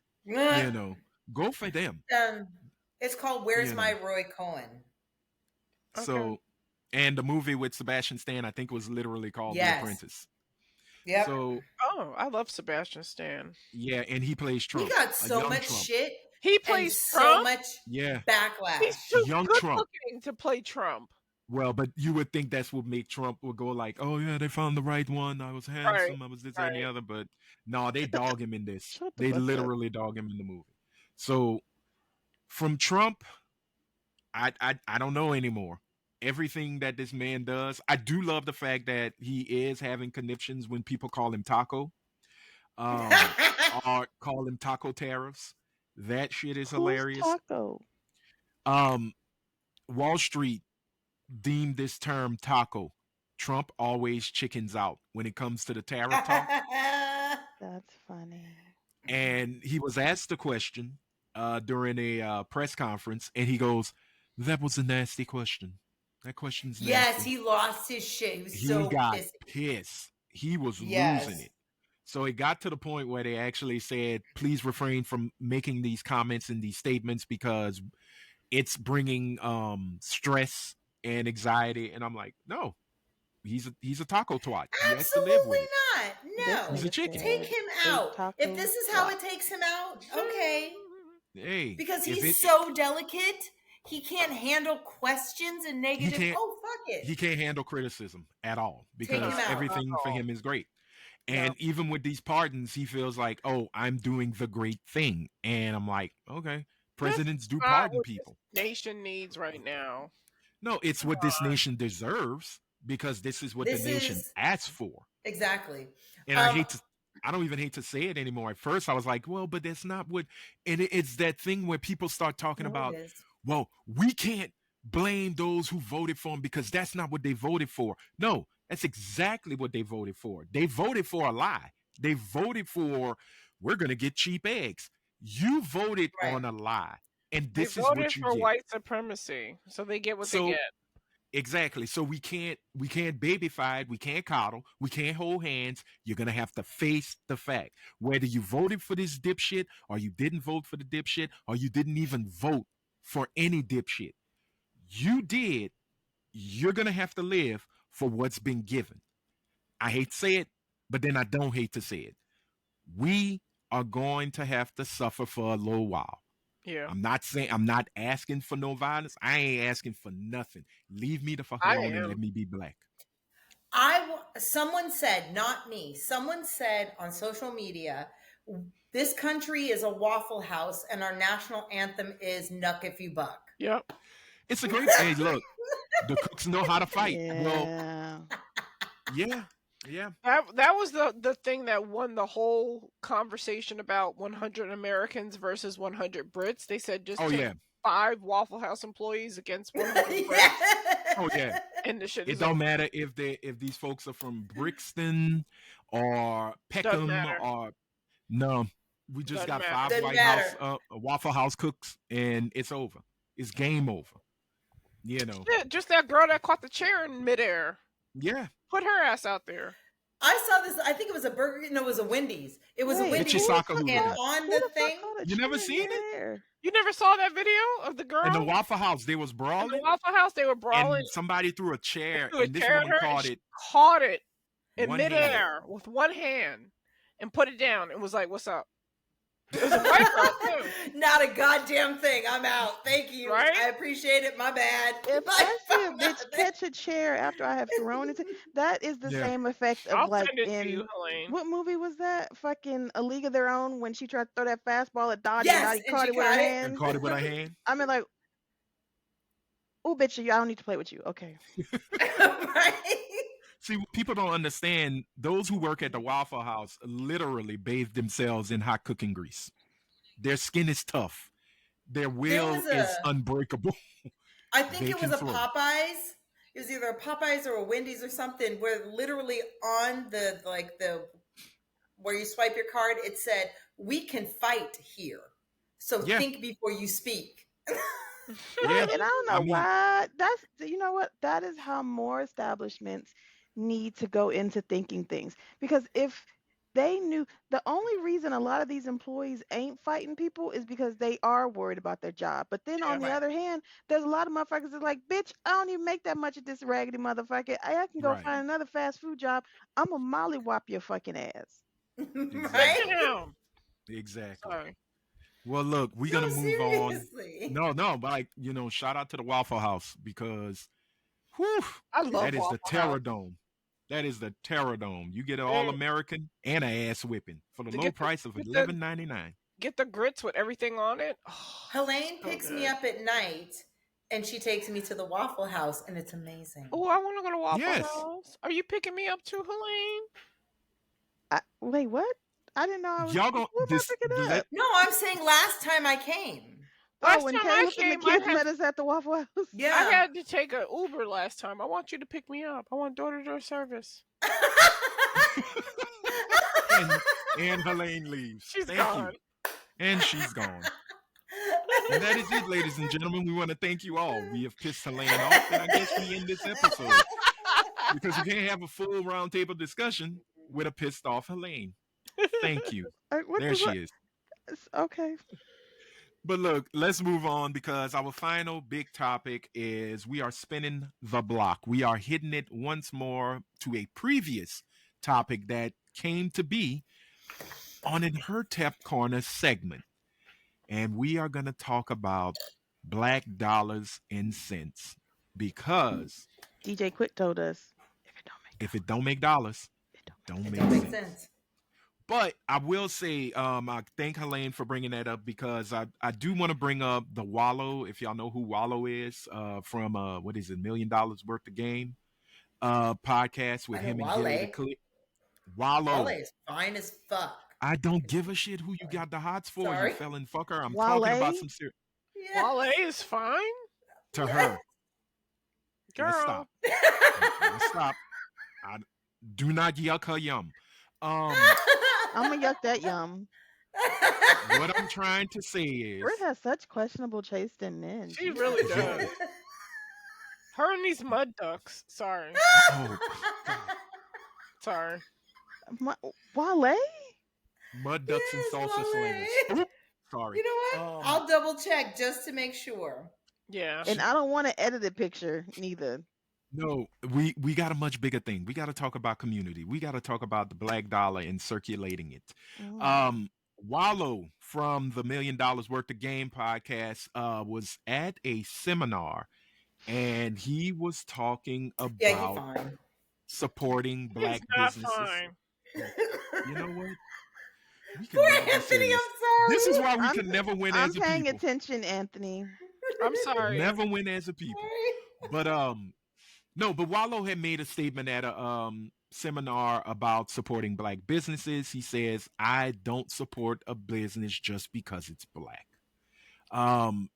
Go for them. It's called Where's You My know. Roy Cohen? So, and the movie with Sebastian Stan, I think, was literally called Yes. The Apprentice. Yep. So Oh, I love Sebastian Stan. yeah, and he plays He Trump. got a so young much Trump. shit He and plays so Trump. much Yeah, backlash. He's too Young good Trump. looking to play Trump. Well, but you would think that's what make Trump would go like, "Oh yeah, they found the right one. I was Right, handsome. I was this that, and the right. other." But no, they dog him in this. Shut the They fuck up. literally dog him in the movie. So from Trump, I don't know anymore. Everything that this man does, I do love the fact that he is having conniptions when people call him Taco, um, or call him Taco tariffs. That shit is Who's hilarious. Taco? Um, Wall Street deemed this term taco. Trump always chickens out when it comes to the tariff talk. That's funny. And he was asked the question during a press conference, and he goes, "That was a nasty question. That question's Yes, nasty." he lost his shit. He was He so got pissy. pissed. He was losing Yes. it. So it got to the point where they actually said, "Please refrain from making these comments and these statements because it's bringing stress and anxiety." And I'm like, "No, he's a taco twat. He has to live with Absolutely it. not. This He's No. a nigga chicken." Take said him a out. If taco this is how twat. it takes him out, okay. Hey, Because if he's it so delicate, he can't handle questions and he negative. can't Oh, fuck it. he can't handle criticism at all Take him because out. Not at everything for all. him is great. No. And even with these pardons, he feels like, "Oh, I'm doing the great thing." And I'm like, "Okay, That's presidents do not pardon what this people." nation needs right now. No, it's Come what this on. nation deserves because this is what the This nation is asked for. exactly. And I don't even hate to say it anymore. At first, I was like, "Well, but that's not what," and it's that thing where people start talking No, it about, is. "Well, we can't blame those who voted for him because that's not what they voted for." No, that's exactly what they voted for. They voted for a lie. They voted for, "We're going to get cheap eggs." You voted Right. on a lie, and They this is voted what you for get. white supremacy, so they get what they So get. exactly. So we can't babyfy it. We can't coddle. We can't hold hands. You're gonna have to face the fact. Whether you voted for this dipshit or you didn't vote for the dipshit or you didn't even vote for any dipshit, you did. You're gonna have to live for what's been given. I hate to say it, but then I don't hate to say it. We are going to have to suffer for a little while. Yeah, I'm not asking for no violence. I ain't asking for nothing. Leave me the fuck I alone and let am. me be black. Someone said, not me. Someone said on social media, this country is a Waffle House, and our national anthem is "Nuck If You Buck." Yep. It's a great. Hey, look, the cooks know how to fight. Well, Yeah. yeah, yeah. That was the thing that won the whole conversation about 100 Americans versus 100 Brits. They said just Oh take yeah, 5 Waffle House employees against 100 Brits, Yeah. oh yeah. and the shit It is don't over. matter if these folks are from Brixton or Doesn't Peckham matter. or no. We just Doesn't got matter. 5 Doesn't White matter. House, Waffle House cooks, and it's over. It's game over. You know. Shit, just that girl that caught the chair in midair. Yeah. Put her ass out there. I saw this. I think it was a Burger. No, it was a Wendy's. It was a Wait, Wendy's. who the Chisaka fuck who did And that. on who the the fuck thing, called a You never chair seen it? there? You never saw that video of the girl In the Waffle House, they was in the brawling, Waffle House? They were brawling. and somebody threw a chair, Threw a and this chair at woman her, and caught she it caught it in one hand. midair with one hand and put it down and was like, "What's up?" It was a white girl too. not a goddamn thing. I'm out. Thank you. Right? I appreciate it. My bad. If Like, I see a I'm bitch out there. catch a chair after I have thrown it, that is the Yeah. same effect of I'll like send it to in you, Helene. what movie was that? Fucking A League of Their Own when she tried to throw that fastball at Dottie and Yes, Dottie and caught she it with her caught it. And hand. caught it with her hand. I mean, like, oh, bitch, I don't need to play with you. Okay. Right? See, what people don't understand, those who work at the Waffle House literally bathe themselves in hot cooking grease. Their skin is tough. Their will was is a- unbreakable. I think They it was can a throw. Popeyes. It was either a Popeyes or a Wendy's or something where literally on the where you swipe your card, it said, "We can fight here. So Yeah. think before you speak." Yeah. And I don't know I mean, why. That's, you know what? That is how more establishments need to go into thinking things. Because if they knew, the only reason a lot of these employees ain't fighting people is because they are worried about their job. But then on the Right. other hand, there's a lot of motherfuckers that's like, bitch, I don't even make that much at this raggedy motherfucker. I can go Right. find another fast food job. I'm a mollywop your fucking ass. Right? Damn. Exactly. Sorry. Well, look, we're No, gonna move on. seriously. No, but like, shout out to the Waffle House because Whew, I that love is the Waffle House. Terror Dome. That is the Terror Dome. You get an All They, American and an ass whipping for the to low price of $11.99. get the grits with everything on it. Oh, Helene so picks me good. up at night and she takes me to the Waffle House, and it's amazing. Oh, I want to go to Waffle Yes. House. Are you picking me up too, Helene? Wait, what? I didn't know I was. Y'all Who gonna am I this picking let up? No, I'm saying last time I came. Oh, Last when time I Caleb and the came, kids met us at the Waffle House. Yeah. I had to take an Uber last time. I want you to pick me up. I want door-to-door service. and Helene leaves. She's Thank gone. you. And she's gone. And that is it, ladies and gentlemen. We want to thank you all. We have pissed Helene off, and I guess we end this episode because you can't have a full roundtable discussion with a pissed off Helene. Thank you. What There does she what? is. Okay. But look, let's move on because our final big topic is we are spinning the block. We are hitting it once more to a previous topic that came to be on an Her-Tep Corner segment. And we are going to talk about black dollars and cents because DJ Quick told us if it don't make dollars, it don't It make don't make sense. sense. But I will say, I thank Helene for bringing that up because I do want to bring up the Wallow, if y'all know who Wallow is, from what is it, $1 million worth of game podcast with I know him and Gilly the Wale. Click. Wallow. Wale is fine as fuck. I don't give a shit who you got the hots for, Sorry. you felon fucker. I'm talking about Wale? some serious Yeah. Wale is fine, to her. girl. Let's stop. Let's stop. I do not yuck her yum. I'm gonna yuck that yum. What I'm trying to say is Britt has such questionable taste in men. She Jesus. really does. Her and these mud ducks. Sorry. oh, God. Sorry. Wale? Mud ducks Yes, and salsa Wale. slingers. Oop, sorry. You know what? I'll double check just to make sure. Yeah. And I don't want an edited picture neither. No, we got a much bigger thing. We got to talk about community. We got to talk about the black dollar and circulating it. Wallow from the $1 million worth of game podcast was at a seminar and he was talking Yeah, he about fine. supporting black He's not businesses. fine. You know what? We can Poor never be Anthony, serious. I'm sorry. This is why we can never win I'm as a paying people. attention, Anthony. I'm sorry. Never win as a people. But no, but Wallow had made a statement at a seminar about supporting black businesses. He says, I don't support a business just because it's black. And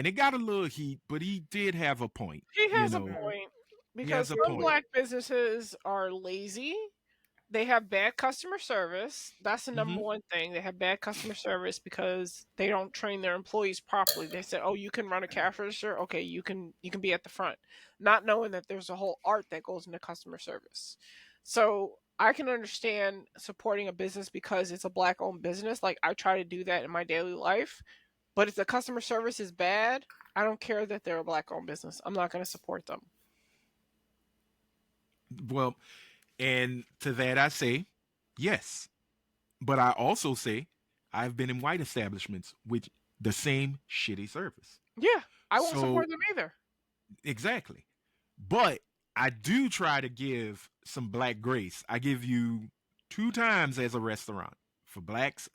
it got a little heat, but he did have a point. He has you a know. point. He Because has a some point. black businesses are lazy. They have bad customer service. That's the number one thing. They have bad customer service because they don't train their employees properly. They say, "Oh, you can run a cash register. Okay, you can be at the front," not knowing that there's a whole art that goes into customer service. So I can understand supporting a business because it's a black-owned business. Like I try to do that in my daily life, but if the customer service is bad, I don't care that they're a black-owned business. I'm not going to support them. Well, and to that I say, yes. But I also say I've been in white establishments with the same shitty service. Yeah, I won't So- support them either. Exactly. But I do try to give some black grace. I give you 2 times as a restaurant. For blacks,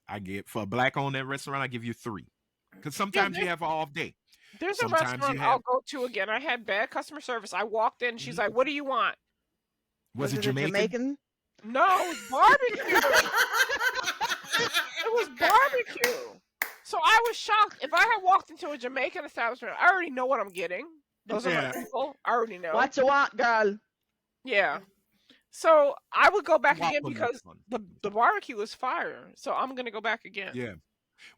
for a black owned restaurant, I give you 3. Because sometimes you have an off day. There's Sometimes a restaurant you I'll have- go to again. I had bad customer service. I walked in. She's like, "What do you want?" Was it a Jamaican? No, it was barbecue. It was barbecue. So I was shocked. If I had walked into a Jamaican establishment, I already know what I'm getting. Those are Yeah. my people. I already know. What you want, girl? Yeah. So I would go back again Waffle because fun. the barbecue was fire. So I'm gonna go back again. Yeah.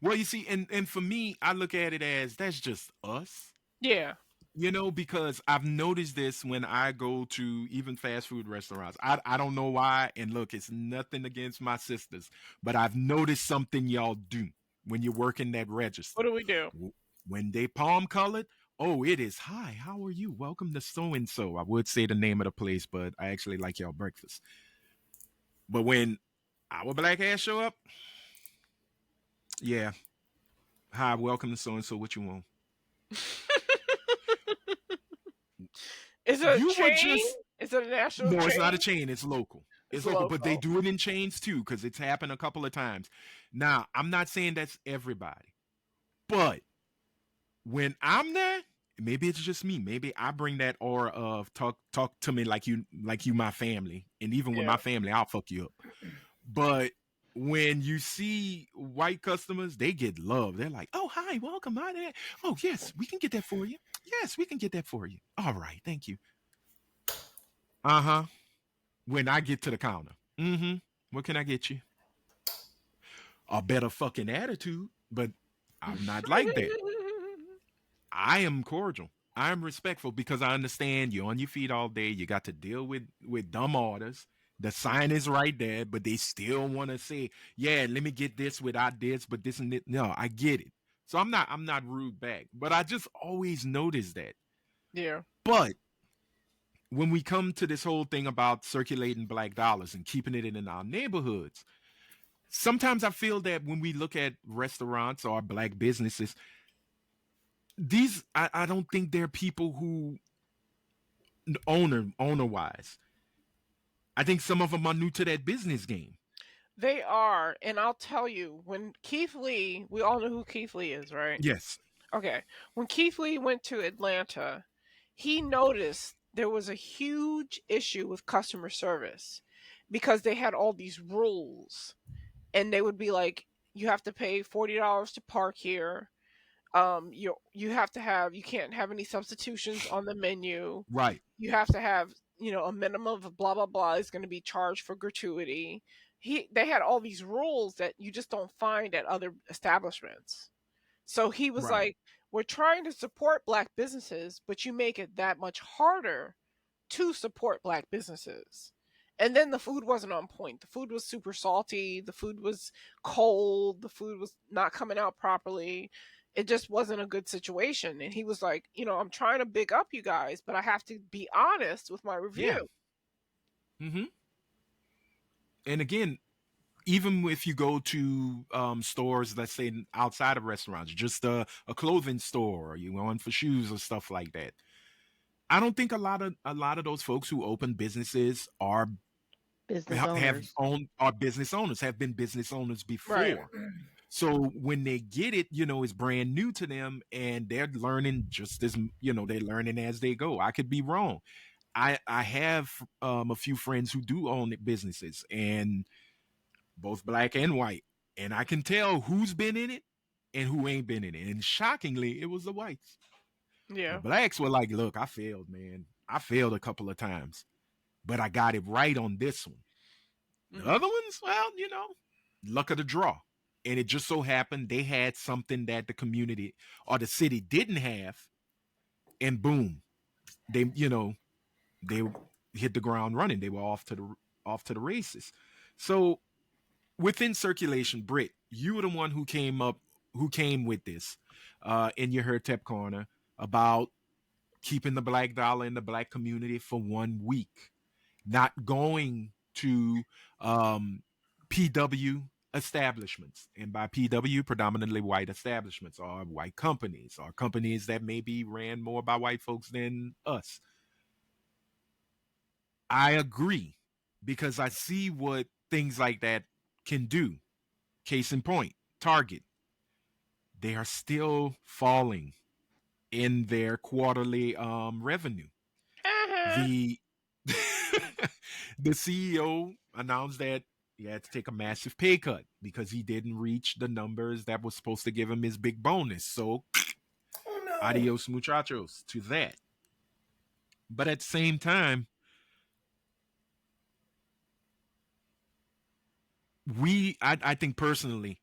Well, you see, and for me, I look at it as that's just us. Yeah. You know, because I've noticed this when I go to even fast food restaurants. I don't know why. And look, it's nothing against my sisters, but I've noticed something y'all do when you're working that register. What do we do? When they palm colored, oh, it is, hi, how are you? Welcome to so-and-so. I would say the name of the place, but I actually like y'all breakfast. But when our black ass show up, yeah, hi, welcome to so-and-so. What you want? Is it a You would chain? just Is it a national no, it's not a chain? chain. It's local. It's It's local, but they local. do it in chains too because it's happened a couple of times. Now, I'm not saying that's everybody, but when I'm there, maybe it's just me. Maybe I bring that aura of talk to me like you my family, and even with Yeah. my family, I'll fuck you up. But when you see white customers, they get love. They're like, "Oh, hi, welcome, hi there. Oh, yes, we can get that for you. Yes, we can get that for you. All right, thank you. Uh huh. When I get to the counter, what can I get you? A better fucking attitude, but I'm not like that. I am cordial. I am respectful because I understand you're on your feet all day. You got to deal with dumb orders. The sign is right there, but they still want to say, "Yeah, let me get this without this, but this and that." No, I get it. So I'm not rude back, but I just always notice that. Yeah. But when we come to this whole thing about circulating black dollars and keeping it in our neighborhoods, sometimes I feel that when we look at restaurants or black businesses, I don't think they're people who owner wise. I think some of them are new to that business game. They are, and I'll tell you, when Keith Lee, we all know who Keith Lee is, right? Yes. Okay. When Keith Lee went to Atlanta, he noticed there was a huge issue with customer service because they had all these rules, and they would be like, you have to pay $40 to park here. You have to have, you can't have any substitutions on the menu. Right. You have to have, a minimum of blah blah blah is going to be charged for gratuity. They had all these rules that you just don't find at other establishments. So he was Right. like, we're trying to support black businesses, but you make it that much harder to support black businesses. And then the food wasn't on point. The food was super salty. The food was cold. The food was not coming out properly. It just wasn't a good situation. And he was like, I'm trying to big up you guys, but I have to be honest with my Yeah. review. Mm-hmm. And again, even if you go to stores, let's say outside of restaurants, just a clothing store, or you going for shoes or stuff like that, I don't think a lot of those folks who open businesses Business have owners. owned are business owners, have been business owners Right. before. So when they get it, it's brand new to them, and they're learning just as they're learning as they go. I could be wrong. I have a few friends who do own businesses, and both black and white, and I can tell who's been in it and who ain't been in it. And shockingly, it was the whites. The Yeah. blacks were like, "Look, I failed, man. I failed a couple of times, but I got it right on this one." The Hmm. other ones, well, luck of the draw. And it just so happened they had something that the community or the city didn't have, and boom, they hit the ground running. They were off to the races. So within circulation, Britt, you were the one who came with this in your Her-Tep corner about keeping the black dollar in the black community for 1 week, not going to PW establishments. And by PW, predominantly white establishments or white companies or companies that maybe ran more by white folks than us. I agree because I see what things like that can do. Case in point, Target, they are still falling in their quarterly revenue. Uh-huh. The the CEO announced that he had to take a massive pay cut because he didn't reach the numbers that was supposed to give him his big bonus. So Oh no. adios muchachos to that. But at the same time, I think personally,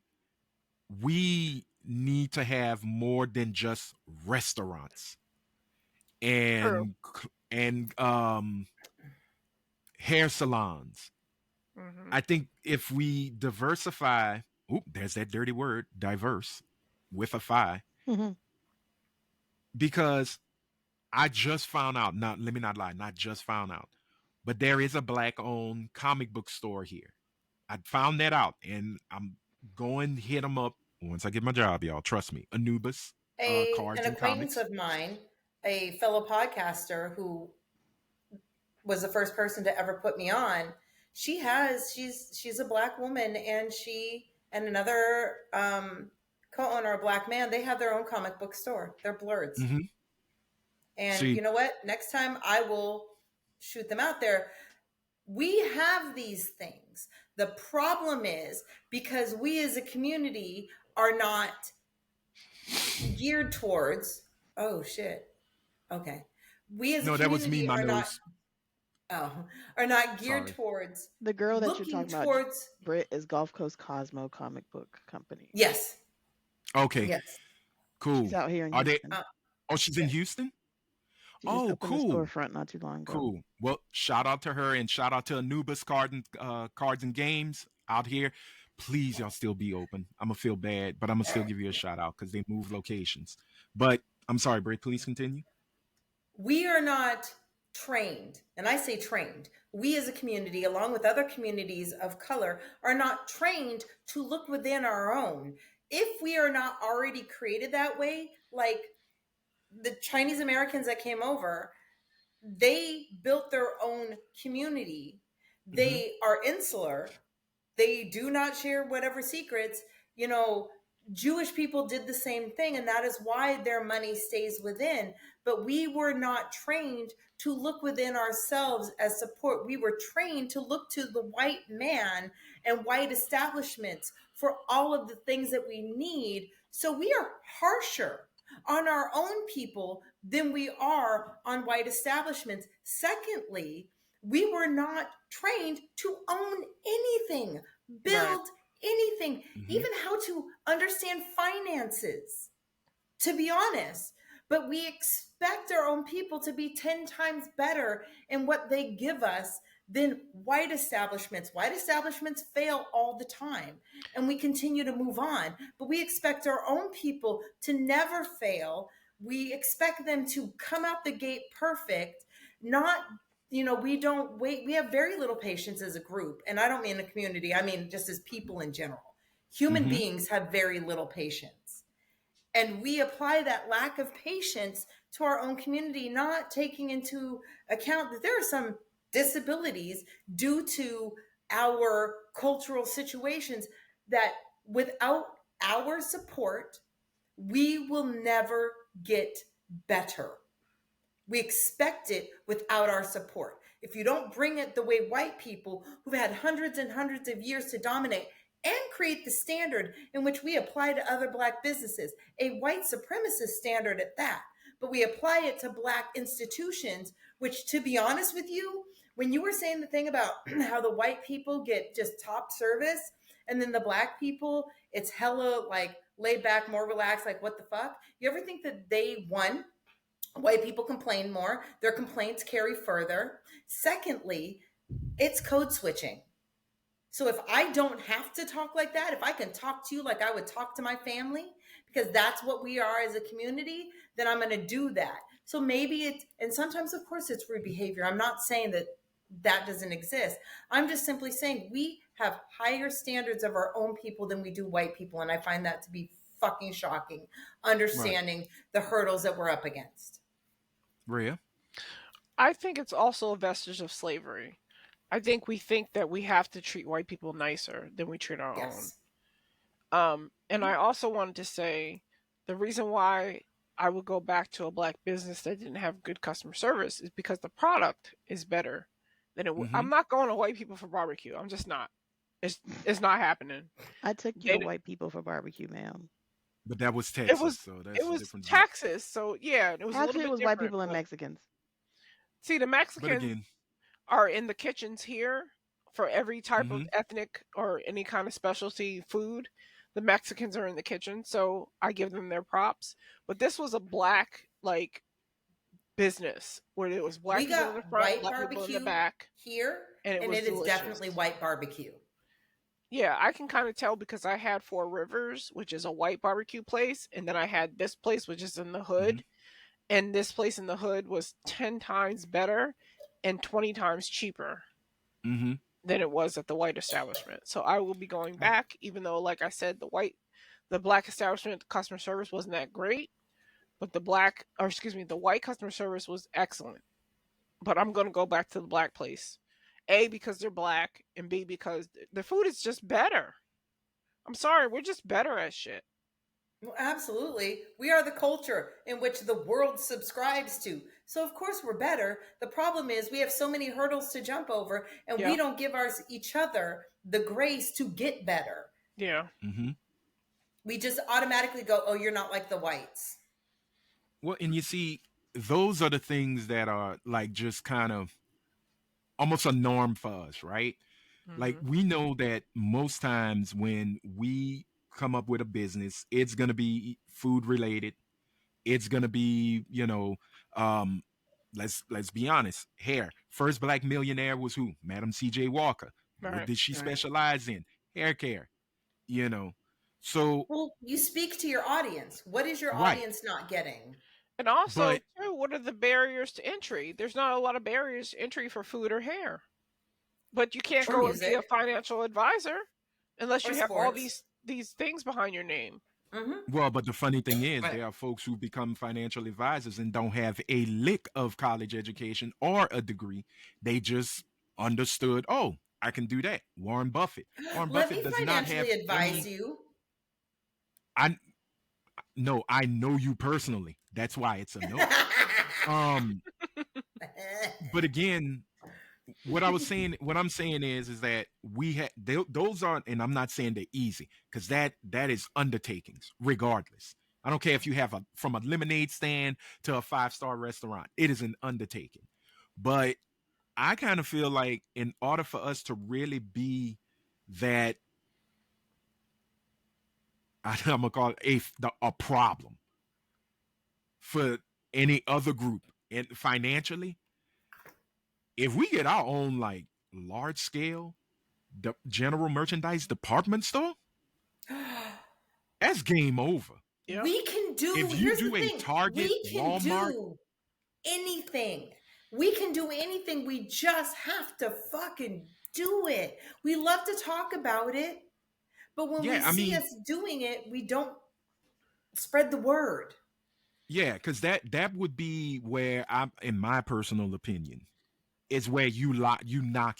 we need to have more than just restaurants True. and hair salons. Hmm. I think if we diversify, there's that dirty word, diverse, with a phi, Hmm. because I just found out. Not let me not lie, not just found out, but there is a black-owned comic book store here. I found that out, and I'm going to hit them up once I get my job, y'all. Trust me, Anubis, An cards and acquaintance comics. of mine, a fellow podcaster who was the first person to ever put me on. She's a Black woman, and she and another co-owner, a Black man, they have their own comic book store. They're Blurreds. Mm-hmm. And See, you know what? Next time I will shoot them out there. We have these things. The problem is because we as a community are not geared towards, oh shit. Okay. We as a no, that was me, community my are not, nose. oh, are not geared Sorry. towards The girl that you're looking talking about, towards, Brit, is Gulf Coast Cosmo Comic Book Company. yes, Okay, yes. cool. She's out here in Are they? Houston. Oh, she's in Yes. Houston. She just Oh, opened a cool. storefront not too long ago. Cool. Well, shout out to her and shout out to Anubis Cards and Games out here. Please, y'all still be open. I'm gonna feel bad, but I'm gonna still give you a shout out because they move locations. But I'm sorry, Bray. Please continue. We are not trained, and I say trained, we as a community, along with other communities of color, are not trained to look within our own. If we are not already created that way, like the Chinese Americans that came over, they built their own community. They are insular. They do not share whatever secrets. You know, Jewish people did the same thing, and that is why their money stays within. But we were not trained to look within ourselves as support. We were trained to look to the white man and white establishments for all of the things that we need. So we are harsher on our own people than we are on white establishments. Secondly, we were not trained to own anything, build anything, even how to understand finances, to be honest. But we expect our own people to be 10 times better in what they give us than white establishments. White establishments fail all the time, and we continue to move on. But we expect our own people to never fail. We expect them to come out the gate perfect, not, you know, we don't wait. We have very little patience as a group. And I don't mean the community, I mean just as people in general. Human beings have very little patience. And we apply that lack of patience to our own community, not taking into account that there are some disabilities due to our cultural situations that without our support, we will never get better. We expect it without our support. If you don't bring it the way white people who've had hundreds and hundreds of years to dominate and create the standard in which we apply to other Black businesses, a white supremacist standard at that, but we apply it to Black institutions, which, to be honest with you, when you were saying the thing about how the white people get just top service and then the Black people, it's hella like laid back, more relaxed, like what the fuck? You ever think that they won? White people complain more. Their complaints carry further. Secondly, it's code switching. So if I don't have to talk like that, if I can talk to you like I would talk to my family, because that's what we are as a community, then I'm going to do that. So maybe it's, and sometimes, of course, it's rude behavior. I'm not saying that that doesn't exist. I'm just simply saying we have higher standards of our own people than we do white people. And I find that to be fucking shocking, understanding the hurdles that we're up against. Rhea? I think it's also a vestige of slavery. I think we think that we have to treat white people nicer than we treat our own. And I also wanted to say the reason why I would go back to a Black business that didn't have good customer service is because the product is better than it would. I'm not going to white people for barbecue. I'm just not. It's not happening. I took you to white people for barbecue, ma'am. But that was Texas, so that's it was different. Texas, so yeah, it was Actually, a little bit it was different, white people and Mexicans. See, the Mexicans But again, are in the kitchens here for every type of ethnic or any kind of specialty food. The Mexicans are in the kitchen, so I give them their props. But this was a Black like business where it was Black We people in the got front, white Black people in barbecue the back, here, and it was it is delicious. definitely white barbecue. Yeah, I can kind of tell because I had Four Rivers, which is a white barbecue place, and then I had this place, which is in the hood, and this place in the hood was 10 times better and 20 times cheaper than it was at the white establishment. So I will be going back, even though, like I said, the Black establishment customer service wasn't that great, but the white customer service was excellent. but I'm going to go back to the black place. A, because they're black, and B, because the food is just better. I'm sorry, we're just better at shit. Well, absolutely. We are the culture in which the world subscribes to. So, of course, we're better. The problem is we have so many hurdles to jump over, and we Yeah. don't give each other the grace to get better. Yeah. Mm-hmm. We just automatically go, oh, you're not like the whites. Well, and you see, those are the things that are like just kind of almost a norm for us, right? Like Hmm. we know that most times when we come up with a business, it's gonna be food related. It's gonna be, um, let's be honest. Hair. First black millionaire was who? Madam C.J. Walker. What Right. did she Right. specialize in? Hair care. You know. So Well, you speak to your audience. What is your right, audience not getting? And also, but too, what are the barriers to entry? There's not a lot of barriers to entry for food or hair. But you can't Or go and be a music financial advisor unless or you have all sports. these things behind your name. Mm-hmm. well, but the funny thing is, Right. there are folks who become financial advisors and don't have a lick of college education or a degree. They just understood, oh, I can do that. Warren Buffett. Warren Let Buffett me does not financially have advise any. you. I no, I know you personally. That's why it's a no. Um, but again, what I'm saying is that we have those aren't, and I'm not saying they're easy because that is undertakings regardless. I don't care if you have a from a lemonade stand to a 5-star restaurant. It is an undertaking. But I kind of feel like in order for us to really be that, I'm gonna call it a problem for any other group and financially, if we get our own like large scale general merchandise department store, that's game over. Yeah. We can do, If you here's the do a thing, Target, we can Walmart, do anything. We can do anything. We just have to fucking do it. We love to talk about it, but when we yeah, I see mean, us doing it, we don't spread the word. yeah, because that would be where I'm, in my personal opinion, is where you knock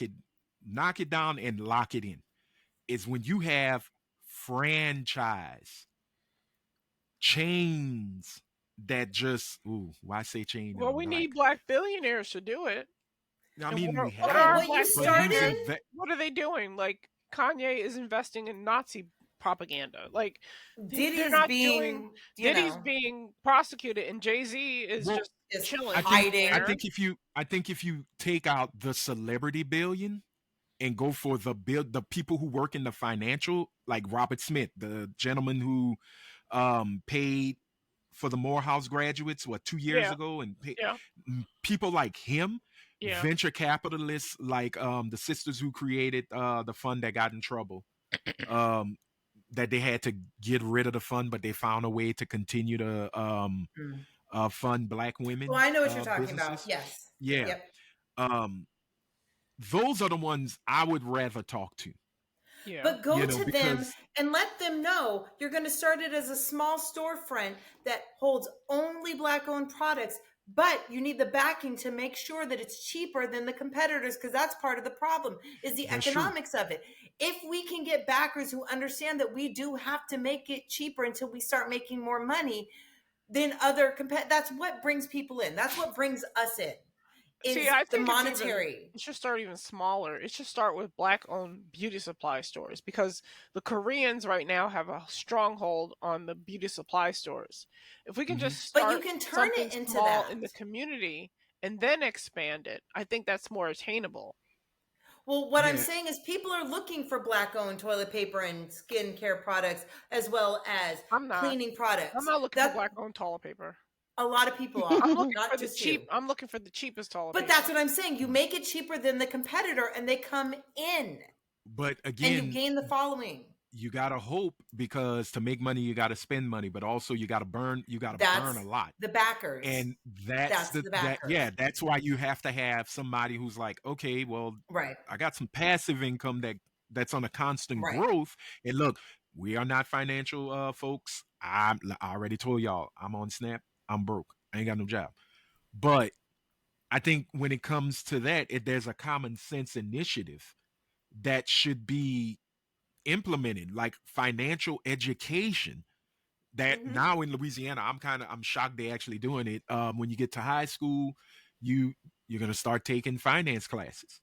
it down and lock it in. Is when you have franchise chains that just, ooh, why say chain and Well, I'm we black? need black billionaires to do it. I And mean, we what Okay, are have, our what you black but who's started, billionaires? invest? What are they doing? Like Kanye is investing in Nazi propaganda. Like they're Diddy's not doing. being, Diddy's being prosecuted, and Jay-Z is Well, just just I chilling think I hiding. somewhere. think if you take out the celebrity billion and go for the people who work in the financial, like Robert Smith, the gentleman who paid for the Morehouse graduates 2 years Yeah. ago, and Yeah. people like him, Yeah. venture capitalists like the sisters who created the fund that got in trouble, um, that they had to get rid of the fund, but they found a way to continue to Mm. fund black Well, women I know what you're talking about. businesses. Yes. Yeah, Yep. um, those are the ones I would rather talk to. Yeah. But go to them Because and let them know you're going to start it as a small storefront that holds only black owned products, but you need the backing to make sure that it's cheaper than the competitors, because that's part of the problem is the that's true. economics of it. If we can get backers who understand that we do have to make it cheaper until we start making more money, then that's what brings people in. That's what brings us in See, is I the think monetary. it should start even smaller. It should start with black-owned beauty supply stores because the Koreans right now have a stronghold on the beauty supply stores. If we can Hmm. just But you start can turn something it into small that. in the community and then expand it, I think that's more attainable. Well, what I'm Yeah, saying is people are looking for black owned toilet paper and skincare products as well as I'm not. cleaning I'm products. not looking for That black-owned toilet paper. a lot of people are, not just you. I'm looking for the cheapest toilet But paper. that's what I'm saying. You make it cheaper than the competitor and they come in but and you again, gain the following. you gotta hope because to make money, you gotta spend money, but also you gotta burn. You gotta burn That's a lot, the backers. and that's That's the that. Yeah, backers. that's why you have to have somebody who's like, okay, well, Right. I got some passive income that's on a constant Right. growth. And look, we are not financial folks. I already told y'all, I'm on Snap. I'm broke. I ain't got no job. But I think when it comes to that, there's a common sense initiative that should be implemented, like financial education. That Hmm. now in Louisiana, I'm shocked they're actually doing it. When you get to high school, you you're gonna start taking finance classes.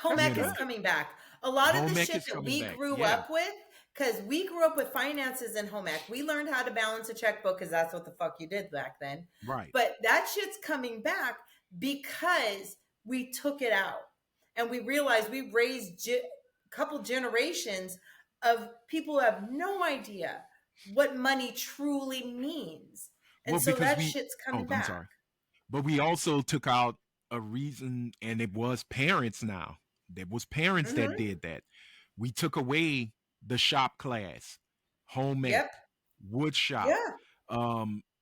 That's You Home ec is know, good. coming back. A lot of the home ec shit is that coming we back. grew Yeah, up with, because we grew up with finances in home ec. We learned how to balance a checkbook because that's what the fuck you did back then. right. But that shit's coming back because we took it out and we realized we raised a couple generations of people who have no idea what money truly means. And Well, so because that we. shit's Oh, coming I'm back. sorry. But we also took out a reason, and it was parents now. There was parents that Hmm. did that. We took away the shop class, home ec, Yep. wood shop, Yeah.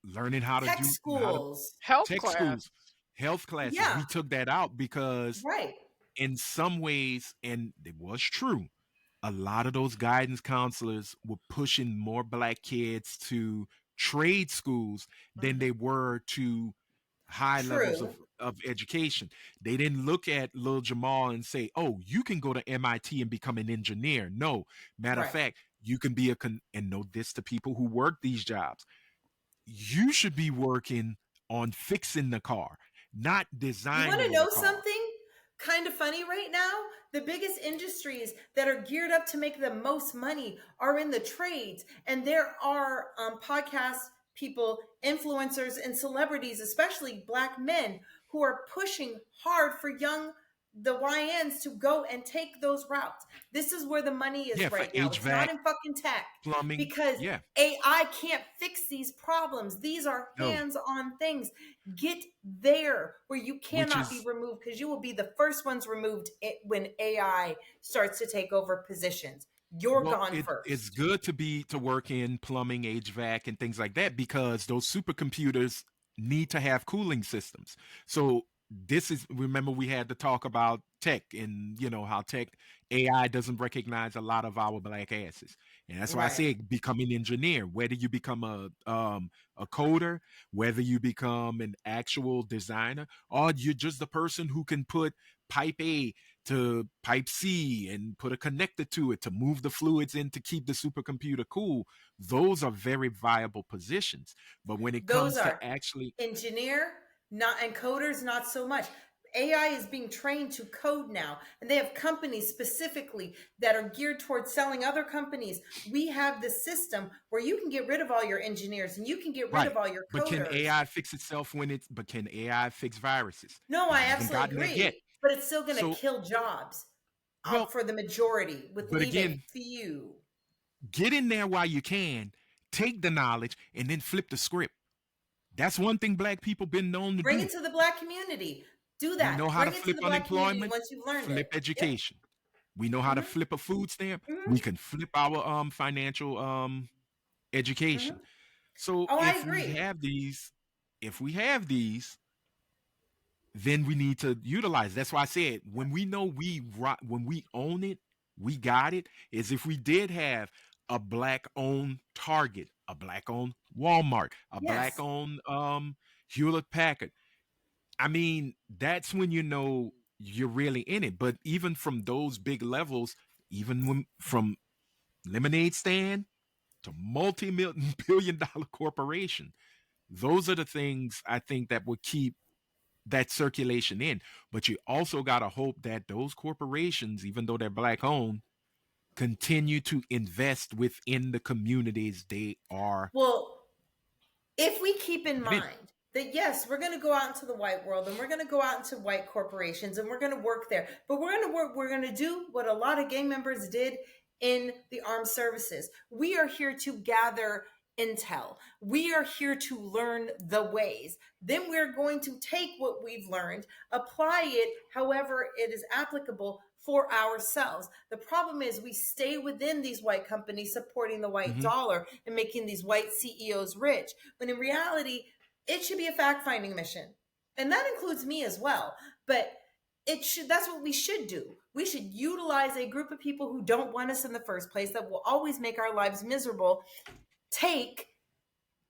learning how to Tech do how to schools. Health tech class. schools, health classes. Yeah. We took that out because Right. in some ways, and it was true, a lot of those guidance counselors were pushing more black kids to trade schools than Mhm. they were to high levels True. of education. They didn't look at Lil Jamal and say, oh, you can go to MIT and become an engineer. No, matter of Right. fact, you can be and know this to people who work these jobs. You should be working on fixing the car, not You want to designing the know car. something kind of funny right now? The biggest industries that are geared up to make the most money are in the trades. And there are podcast people, influencers, and celebrities, especially black men, who are pushing hard for the YNs to go and take those routes. This is where the money is Yeah, for right now. It's not HVAC, in fucking tech plumbing. because Yeah, AI can't fix these problems. These are no, hands-on things. Get there where you which cannot be is removed because you will be the first ones removed when AI starts to take over positions. You're well, gone it's first. good to work in plumbing, HVAC, and things like that because those supercomputers need to have cooling systems. So this is remember we had to talk about tech and how tech AI doesn't recognize a lot of our black asses. And that's why I Right. say become an engineer, whether you become a coder, whether you become an actual designer, or you're just the person who can put pipe A to pipe C and put a connector to it to move the fluids in to keep the supercomputer cool. Those are very viable positions. But when it Those comes to are actually, engineer, not and coders, not so much. AI is being trained to code now, and they have companies specifically that are geared towards selling other companies. We have the system where you can get rid of all your engineers and you can get rid right. of all your But can coders. AI fix itself but can AI fix viruses? No, We I haven't absolutely gotten that yet. agree, but it's still going to So, kill jobs well, for the majority, with but leave a again, few. get in there while you can, take the knowledge, and then flip the script. That's one thing black people been known to Bring do. it to the black community. Do We know that. how to Bring it to flip the black community unemployment, once you've learned it. flip Yep. education. We know how to Hmm. flip a food stamp. Hmm. We can flip our financial Hmm. education. So Oh, I agree. if we have these, then we need to utilize. That's why I said when we know when we own it, we got it. Is if we did have a black owned Target, a black owned Walmart, a black Yes. owned Hewlett Packard. I mean, that's when you know you're really in it. But even from those big levels, even from lemonade stand to multi-million billion dollar corporation, those are the things I think that would keep that circulation in. But you also got to hope that those corporations, even though they're black owned, continue to invest within the communities they are Well, if we keep in within. mind that yes, we're going to go out into the white world and we're going to go out into white corporations and we're going to work there, but we're going to do what a lot of gang members did in the armed services. We are here to gather intel. We are here to learn the ways. Then we're going to take what we've learned, apply it however it is applicable for ourselves. The problem is we stay within these white companies supporting the white Mm-hmm. dollar and making these white CEOs rich, when in reality, it should be a fact-finding mission. And that includes me as well. But that's what we should do. We should utilize a group of people who don't want us in the first place, that will always make our lives miserable, take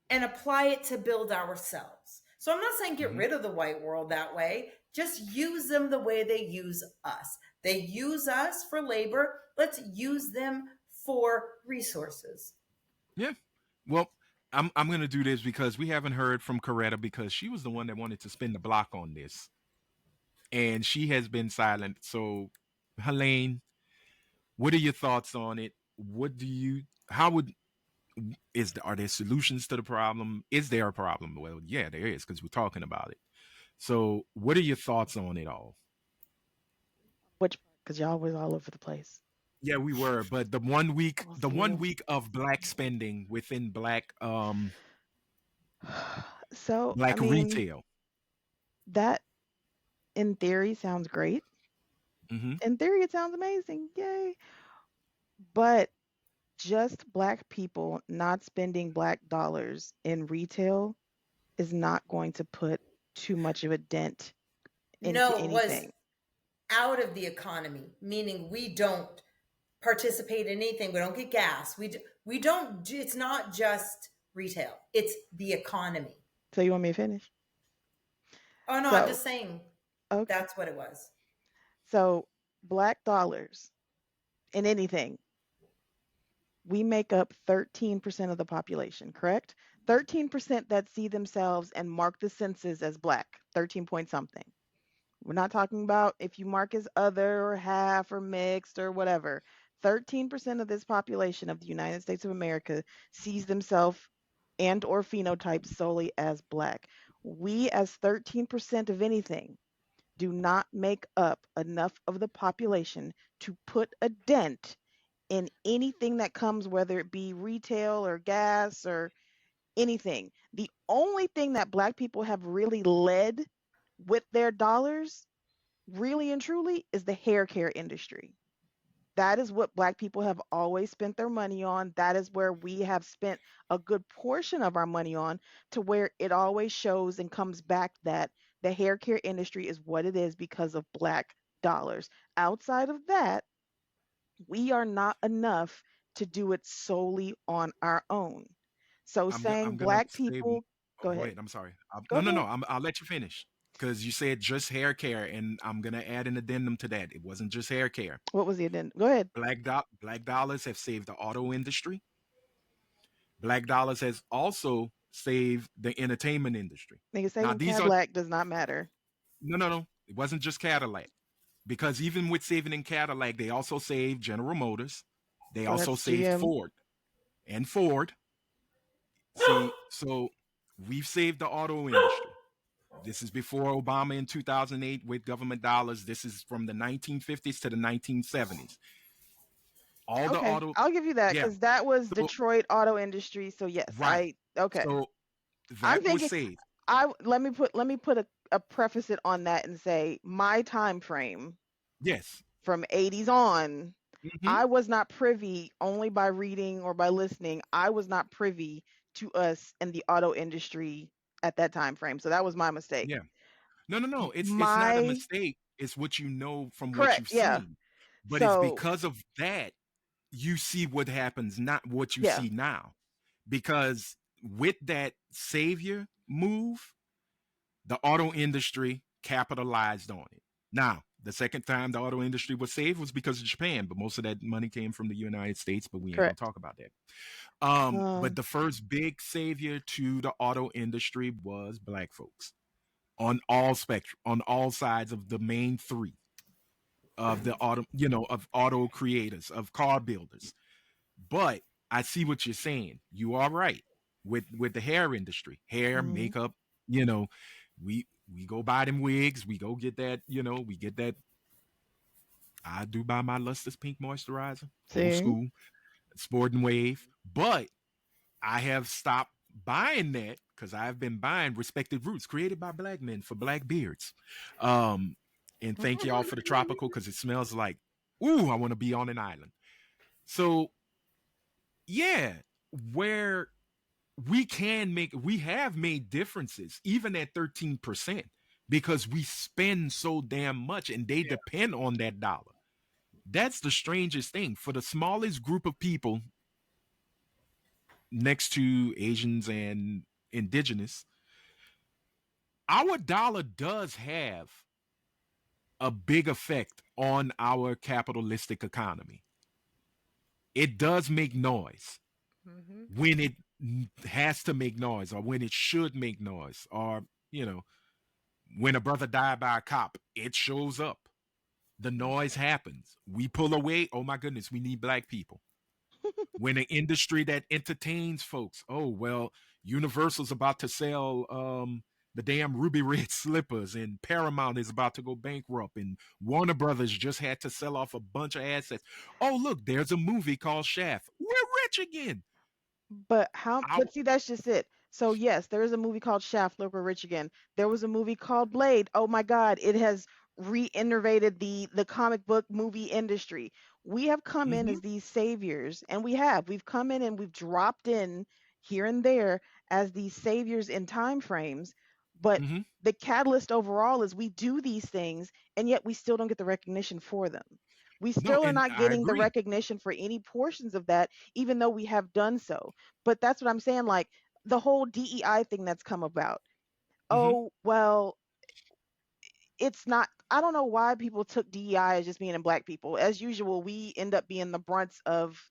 and apply it to build ourselves. So I'm not saying get Mhm. rid of the white world that way. Just use them the way they use us. They use us for labor. Let's use them for resources. Yeah. Well, I'm gonna do this because we haven't heard from Coretta because she was the one that wanted to spin the block on this, and she has been silent. So, Helene, what are your thoughts on it? What do you? How would are there solutions to the problem? Is there a problem? Well, yeah, there is because we're talking about it. So, what are your thoughts on it all? Which part? Because y'all was all over the place. Yeah, we were, but We'll the see. 1 week of black spending within So, I black mean, retail. that in theory sounds great. Hmm. In theory, it sounds amazing. Yay. But just black people not spending black dollars in retail is not going to put too much of a dent into No, it was anything. out of the economy, meaning we don't participate in anything. We don't get gas. We don't. It's not just retail. It's the economy. So, you want me to finish? Oh no, I'm So, just saying okay. that's what it was. So, black dollars in anything, we make up 13% of the population, correct? 13% that see themselves and mark the census as black, 13 point something. We're not talking about if you mark as other or half or mixed or whatever. 13% of this population of the United States of America sees themselves and or phenotypes solely as black. We as 13% of anything do not make up enough of the population to put a dent in anything that comes, whether it be retail or gas or anything. The only thing that black people have really led with their dollars, really and truly, is the hair care industry. That is what black people have always spent their money on. That is where we have spent a good portion of our money on, to where it always shows and comes back that the hair care industry is what it is because of black dollars. Outside of that, we are not enough to do it solely on our own. So saying I'm gonna black say. people, go Oh, go ahead. ahead. I'm sorry. Go No, no, no. ahead. I'll let you finish because you said just hair care, and I'm gonna add an addendum to that. It wasn't just hair care. What was the addendum? Go ahead. Black dollars have saved the auto industry. Black dollars has also saved the entertainment industry. Nigga, Now saving these are Cadillac does not matter. no. It wasn't just Cadillac because even with saving in Cadillac, they also saved General Motors. They So also that's saved GM. Ford and Ford. See, so we've saved the auto industry. This is before Obama in 2008 with government dollars. This is from the 1950s to the 1970s. All the Okay, auto, I'll give you that yeah. because that was So, Detroit auto industry. So yes, right. okay. So I'm that was thinking saved. let me put a preface it on that and say my time frame Yes. from 80s on, Hmm. I was not privy, only by reading or by listening. I was not privy to us in the auto industry at that time frame. So that was my mistake. Yeah. No, no, no. It's not a My mistake. It's what you know from what correct, you've yeah. seen. But it's So because of that you see what happens, not what you yeah, see now. Because with that savior move, the auto industry capitalized on it. Now, the second time the auto industry was saved was because of Japan, but most of that money came from the United States, but we ain't gonna correct. talk about that. But Um, the first big savior to the auto industry was black folks on all spectrum, on all sides of the main three of the auto, of auto creators, of car builders. But I see what you're saying. You are right with the hair industry, hair, mhm. makeup. You know, we go buy them wigs. We go get that. We get that. I do buy my Lustrous Pink moisturizer, old See, school, Sport and Wave. But I have stopped buying that because I've been buying Respected Roots, created by black men for black beards. Um, and thank y'all for the tropical because it smells like, ooh, I want to be on an island. So yeah, where we have made differences even at 13% because we spend so damn much and they depend on that dollar. That's the strangest thing for the smallest group of people next to Asians and indigenous. our dollar does have a big effect on our capitalistic economy. It does make noise Mm-hmm. when it has to make noise, or when it should make noise, or, you know, when a brother died by a cop, it shows up. The noise happens. We pull away. Oh my goodness, we need black people. When an industry that entertains folks, oh well, Universal's about to sell the damn ruby red slippers, and Paramount is about to go bankrupt, and Warner Brothers just had to sell off a bunch of assets. Oh look, there's a movie called Shaft. We're rich again. But how? I, But see, that's just it. So yes, there is a movie called Shaft, Look We're Rich Again. There was a movie called Blade. Oh my God, it has reinnovated the comic book movie industry. We have come in mm-hmm, as these saviors, and we've come in and we've dropped in here and there as these saviors in time frames. But mm-hmm. the catalyst overall is we do these things, and yet we still don't get the recognition for them. We No, still are and not I getting the agree. recognition for any portions of that, even though we have done so. But that's what I'm saying. Like the whole DEI thing that's come about. Mm-hmm. Oh, well, it's not, I don't know why people took DEI as just being in black people. As usual, we end up being the brunts of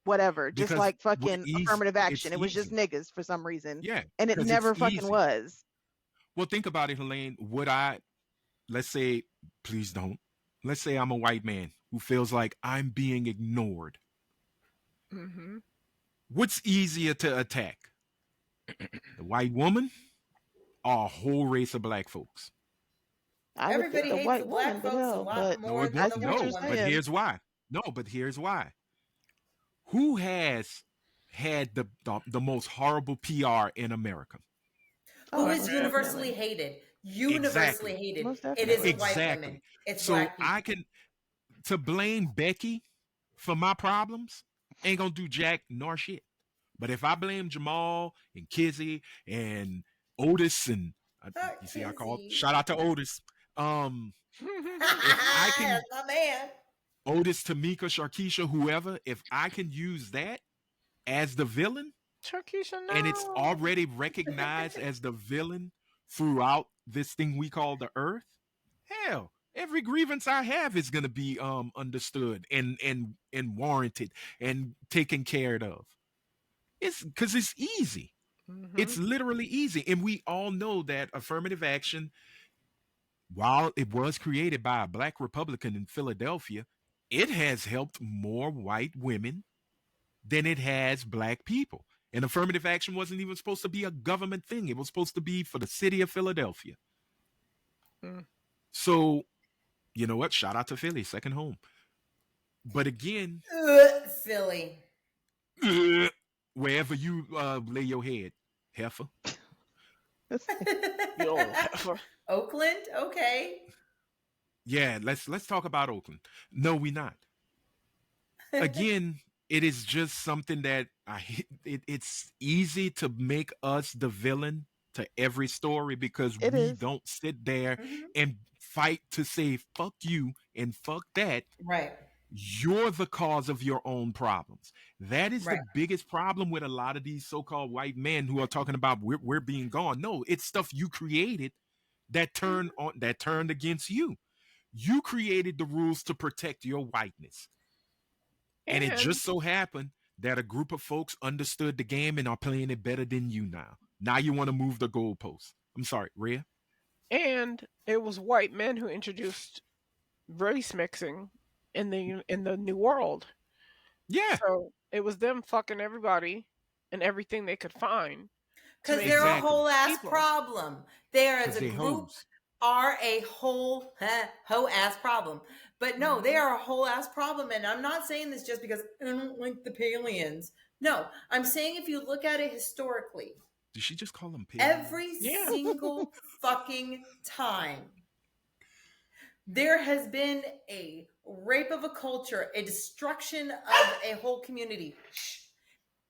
whatever, just Because like we're fucking easy. affirmative It's action. It was just easy. niggas for some reason. Yeah, And it because it's never fucking easy. was. Well, think about it, Helene. Would I, let's say, please don't. Let's say I'm a white man who feels like I'm being ignored. Mm-hmm. What's easier to attack? The white woman or a whole race of black folks? I would think Everybody the hates the white black woman, but folks a hell, lot but No, more it than I the won't. see what white you're No, but woman. saying. here's why. No, but here's why. Who has had the most horrible PR in America? Who Oh, is most universally definitely. hated? Universally Exactly. hated. Most It definitely. isn't white women. Exactly. It's So black I people. can, to blame Becky for my problems ain't gonna do jack nor shit. But if I blame Jamal and Kizzy and Otis and you see, I called Kizzy. shout out to Otis. If I That's can my man. Otis, Tamika, Sharkeisha, whoever, if I can use that as the villain, Charkeisha, and it's no. already recognized as the villain throughout this thing we call the Earth, hell, every grievance I have is gonna be understood and warranted and taken care of. It's because it's easy. Mm-hmm. It's literally easy. And we all know that affirmative action, while it was created by a black Republican in Philadelphia, it has helped more white women than it has black people. And affirmative action wasn't even supposed to be a government thing, it was supposed to be for the city of Philadelphia. Mm. So, you know what? Shout out to Philly, second home. But again, Philly. wherever you lay your head, heifer. You old heifer. Oakland? Okay. Yeah, let's talk about Oakland. No, we not. Again, it is just something that it's easy to make us the villain to every story because It we is. don't sit there Mhm. and fight to say fuck you and fuck that. Right. You're the cause of your own problems. That is the Right. biggest problem with a lot of these so-called white men who are talking about we're being gone. No, it's stuff you created that turned against you. You created the rules to protect your whiteness. And it And just so happened that a group of folks understood the game and are playing it better than you now. Now you want to move the goalposts. I'm sorry, Rhea. and it was white men who introduced race mixing in the new world. Yeah, So it was them fucking everybody and everything they could find to Because make they're a exactly. whole ass people. problem. They are, as Because a they group, hoes. are a whole ass problem. But no, they Mhm. are a whole ass problem. And I'm not saying this just because I don't like the Palians. No, I'm saying if you look at it historically, Did she just call them pigs? every Yeah. single fucking time there has been a rape of a culture, a destruction of a whole community.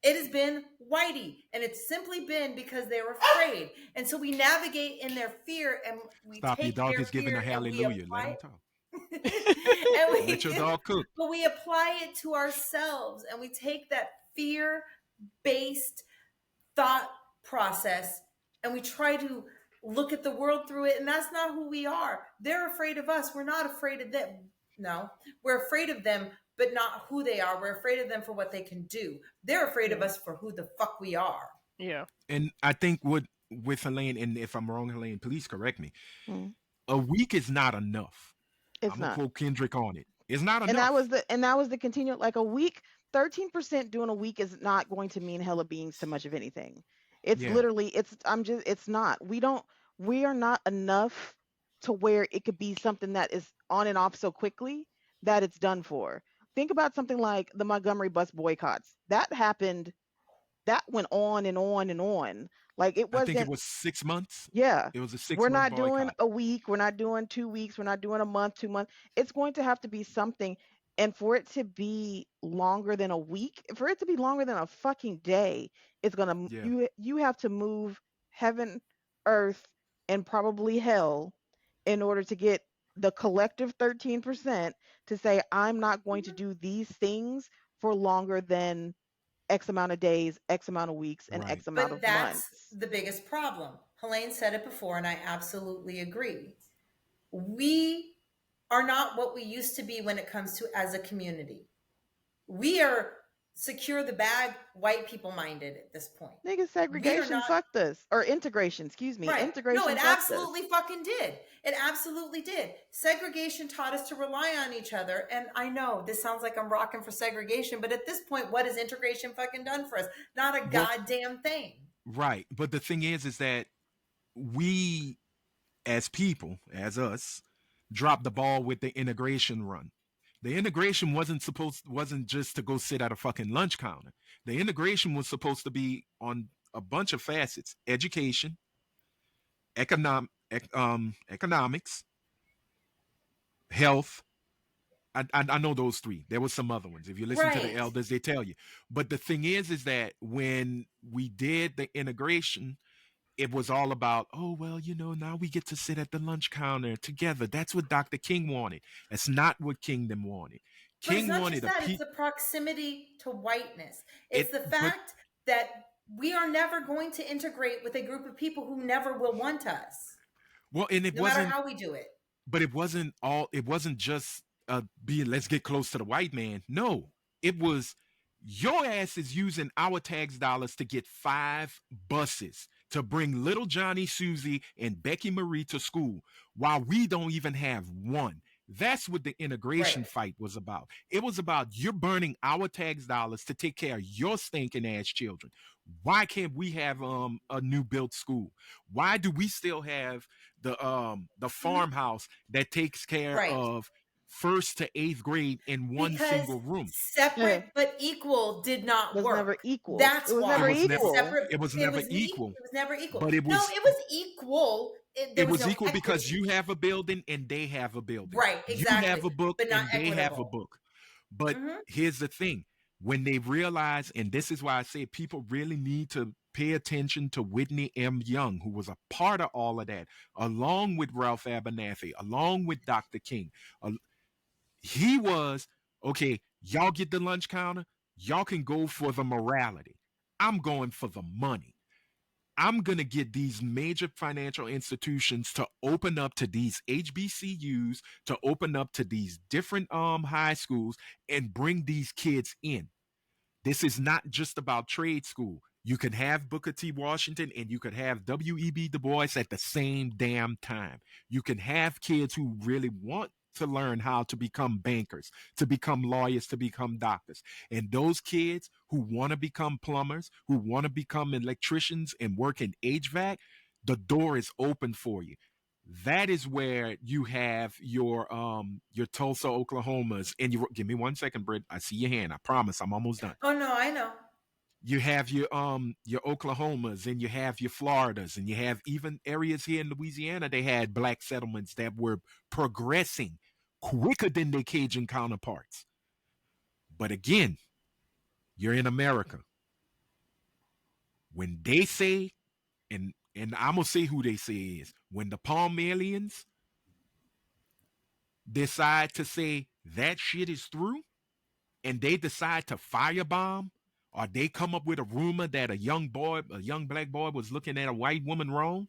It has been whitey, and it's simply been because they're afraid. And so we navigate in their fear, and we Stop, your take dog their is giving a fear and we hallelujah. Let apply him talk. it. and Let your we dog cook. but we apply it to ourselves, and we take that fear-based thought process and we try to look at the world through it, and that's not who we are. They're afraid of us. We're not afraid of them. No, we're afraid of them, but not who they are. We're afraid of them for what they can do. They're afraid of Yeah. us for who the fuck we are. Yeah. And I think with Helene, and if I'm wrong, Helene, please correct me. Mm. A week is not enough. It's I'm gonna not. quote Kendrick on it. It's not And that was enough. the continual, like, a week. 13% doing a week is not going to mean hella beans to much of anything. It's Yeah, literally, it's not. We are not enough to where it could be something that is on and off so quickly that it's done for. Think about something like the Montgomery bus boycotts. That happened, that went on and on and on. Like, it I think it wasn't, was 6 months. yeah. It was a We're 6 month not doing boycott. a week, we're not doing 2 weeks, we're not doing a month, 2 months. It's going to have to be something. And for it to be longer than a week, for it to be longer than a fucking day, it's gonna, Yeah, you have to move heaven, earth, and probably hell in order to get the collective 13% to say, I'm not going to do these things for longer than X amount of days, X amount of weeks, and right. X amount But of that's months. the biggest problem. Helene said it before, and I absolutely agree. We are not what we used to be when it comes to as a community. We are secure the bag, white people minded at this point. Nigga, We are segregation not. fucked us. Or integration, excuse me. Right. No, it Integration fucked us. absolutely fucking did. It absolutely did. Segregation taught us to rely on each other. And I know this sounds like I'm rocking for segregation, but at this point, what has integration fucking done for us? Not a Well, goddamn thing. right. But the thing is that we, as people, as us, dropped the ball with the integration run. The integration wasn't just to go sit at a fucking lunch counter. The integration was supposed to be on a bunch of facets: education, economics, health. I know those three. There was some other ones. If you listen to the Right. elders, they tell you. But the thing is that when we did the integration, it was all about, oh, well, now we get to sit at the lunch counter together. That's what Dr. King wanted. That's not what Kingdom wanted. But it's King not just wanted a that, it's pe- the proximity to whiteness. It's it, the but fact that we are never going to integrate with a group of people who never will want us, well, and it no matter wasn't, how we do it. but it wasn't all. It wasn't just being let's get close to the white man. No, it was your ass is using our tax dollars to get 5 buses to bring little Johnny, Susie, and Becky Marie to school, while we don't even have one. That's what the integration Right. fight was about. It was about you're burning our tax dollars to take care of your stinking ass children. Why can't we have a new built school? Why do we still have the Mhm. farmhouse that takes care Right. of first to eighth grade in one Because single room? Yeah, separate but equal did not was never work. equal. It That's was It never why was the never equal. separate it was it never was equal, it was never equal. but it No, was it was equal. There it was was no equal because equity. you have a building and they have a building. Right, You have exactly, a book but not and they have a equitable. book. But Hmm. here's the thing: when they realize, and this is why I say people really need to pay attention to Whitney M. Young, who was a part of all of that, along with Ralph Abernathy, along with Dr. King. Uh, he was okay. Y'all get the lunch counter. Y'all can go for the morality. I'm going for the money. I'm going to get these major financial institutions to open up to these HBCUs, to open up to these different high schools and bring these kids in. This is not just about trade school. You can have Booker T. Washington and you could have W.E.B. Du Bois at the same damn time. You can have kids who really want to learn how to become bankers, to become lawyers, to become doctors. And those kids who want to become plumbers, who want to become electricians and work in HVAC, the door is open for you. That is where you have your Tulsa, Oklahomas, and you give me 1 second, Britt. I see your hand. I promise I'm almost done. Oh no, I know. You have your Oklahomas and you have your Floridas and you have even areas here in Louisiana. They had black settlements that were progressing quicker than their Cajun counterparts. But again, you're in America. When they say, and I'm gonna say who they say is, when the Palm aliens decide to say that shit is through, and they decide to firebomb, or they come up with a rumor that a young black boy was looking at a white woman wrong,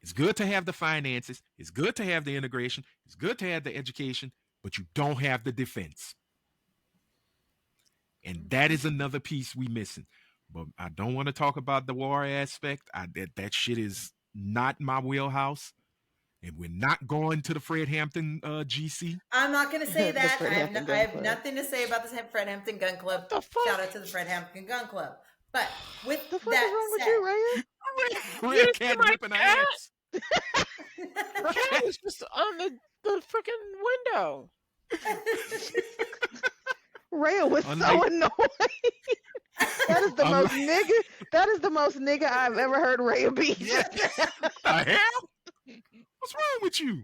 It's good to have the finances. It's good to have the integration. It's good to have the education, but you don't have the defense. And that is another piece we missing. But I don't want to talk about the war aspect. That shit is not my wheelhouse. And we're not going to the Fred Hampton GC. I'm not going to say The that. Fred I Hampton have Gun Club. nothing to say about the Fred Hampton Gun Club. The fuck? Shout out to the Fred Hampton Gun Club. But with The fuck that is wrong with said, you, Raya? Red didn't cat see my whipping her cat? ass. The cat was just on the freaking window. Raya was so Unlike- annoyed. That is the most nigga. That is the most nigga I've ever heard Raya be. Yeah. The hell? What's wrong with you?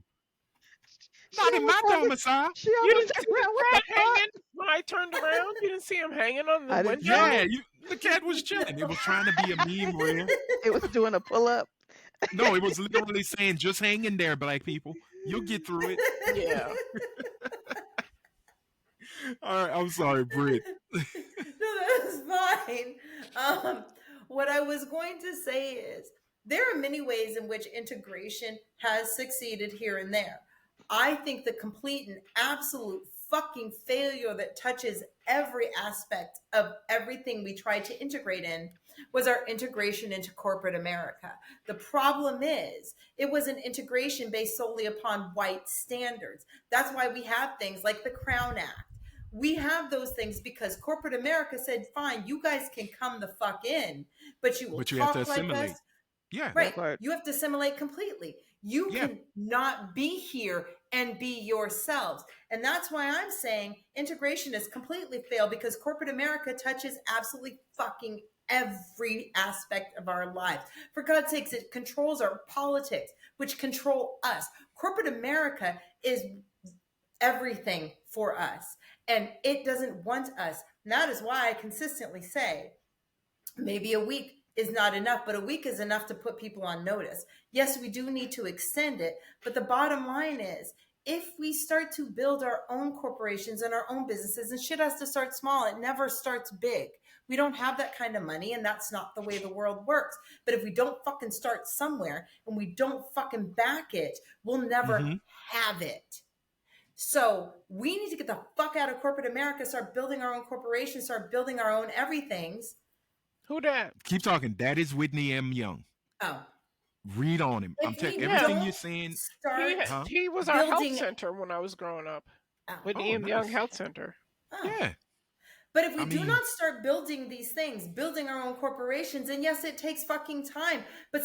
Not in my domicile. She You almost didn't turned see around. the What the cat fuck? hanging when I turned around? You didn't see him hanging on the I window? didn't Yeah, the cat was chilling. It was trying to be a meme, Rhea. It was doing a pull up. No, it was literally saying, just hang in there, black people. You'll get through it. Yeah. All right, I'm sorry, Britt. No, that's fine. What I was going to say is there are many ways in which integration has succeeded here and there. I think the complete and absolute fucking failure that touches every aspect of everything we tried to integrate in was our integration into corporate America. The problem is it was an integration based solely upon white standards. That's why we have things like the Crown Act. We have those things because corporate America said, fine, you guys can come the fuck in, but you will But you talk have to like assimilate. us. Yeah. Right. part. You have to assimilate completely. You Yeah. can not be here and be yourselves. And that's why I'm saying integration has completely failed because corporate America touches absolutely fucking every aspect of our lives. For God's sakes, it controls our politics, which control us. Corporate America is everything for us, and it doesn't want us. And that is why I consistently say maybe a week is not enough, but a week is enough to put people on notice. Yes, we do need to extend it, but the bottom line is if we start to build our own corporations and our own businesses, and shit has to start small, it never starts big. We don't have that kind of money, and that's not the way the world works. But if we don't fucking start somewhere and we don't fucking back it, we'll never have it. So we need to get the fuck out of corporate America, start building our own corporations, start building our own everythings. Who that? Keep talking. That is Whitney M. Young. Oh, Read on him. I'm if telling we everything don't you're saying. start, Huh? He was our health building- center when I was growing up. Oh. Whitney M. nice. Young Health Center. Oh. Yeah. But if we I do mean- not start building these things, building our own corporations, and yes, it takes fucking time, but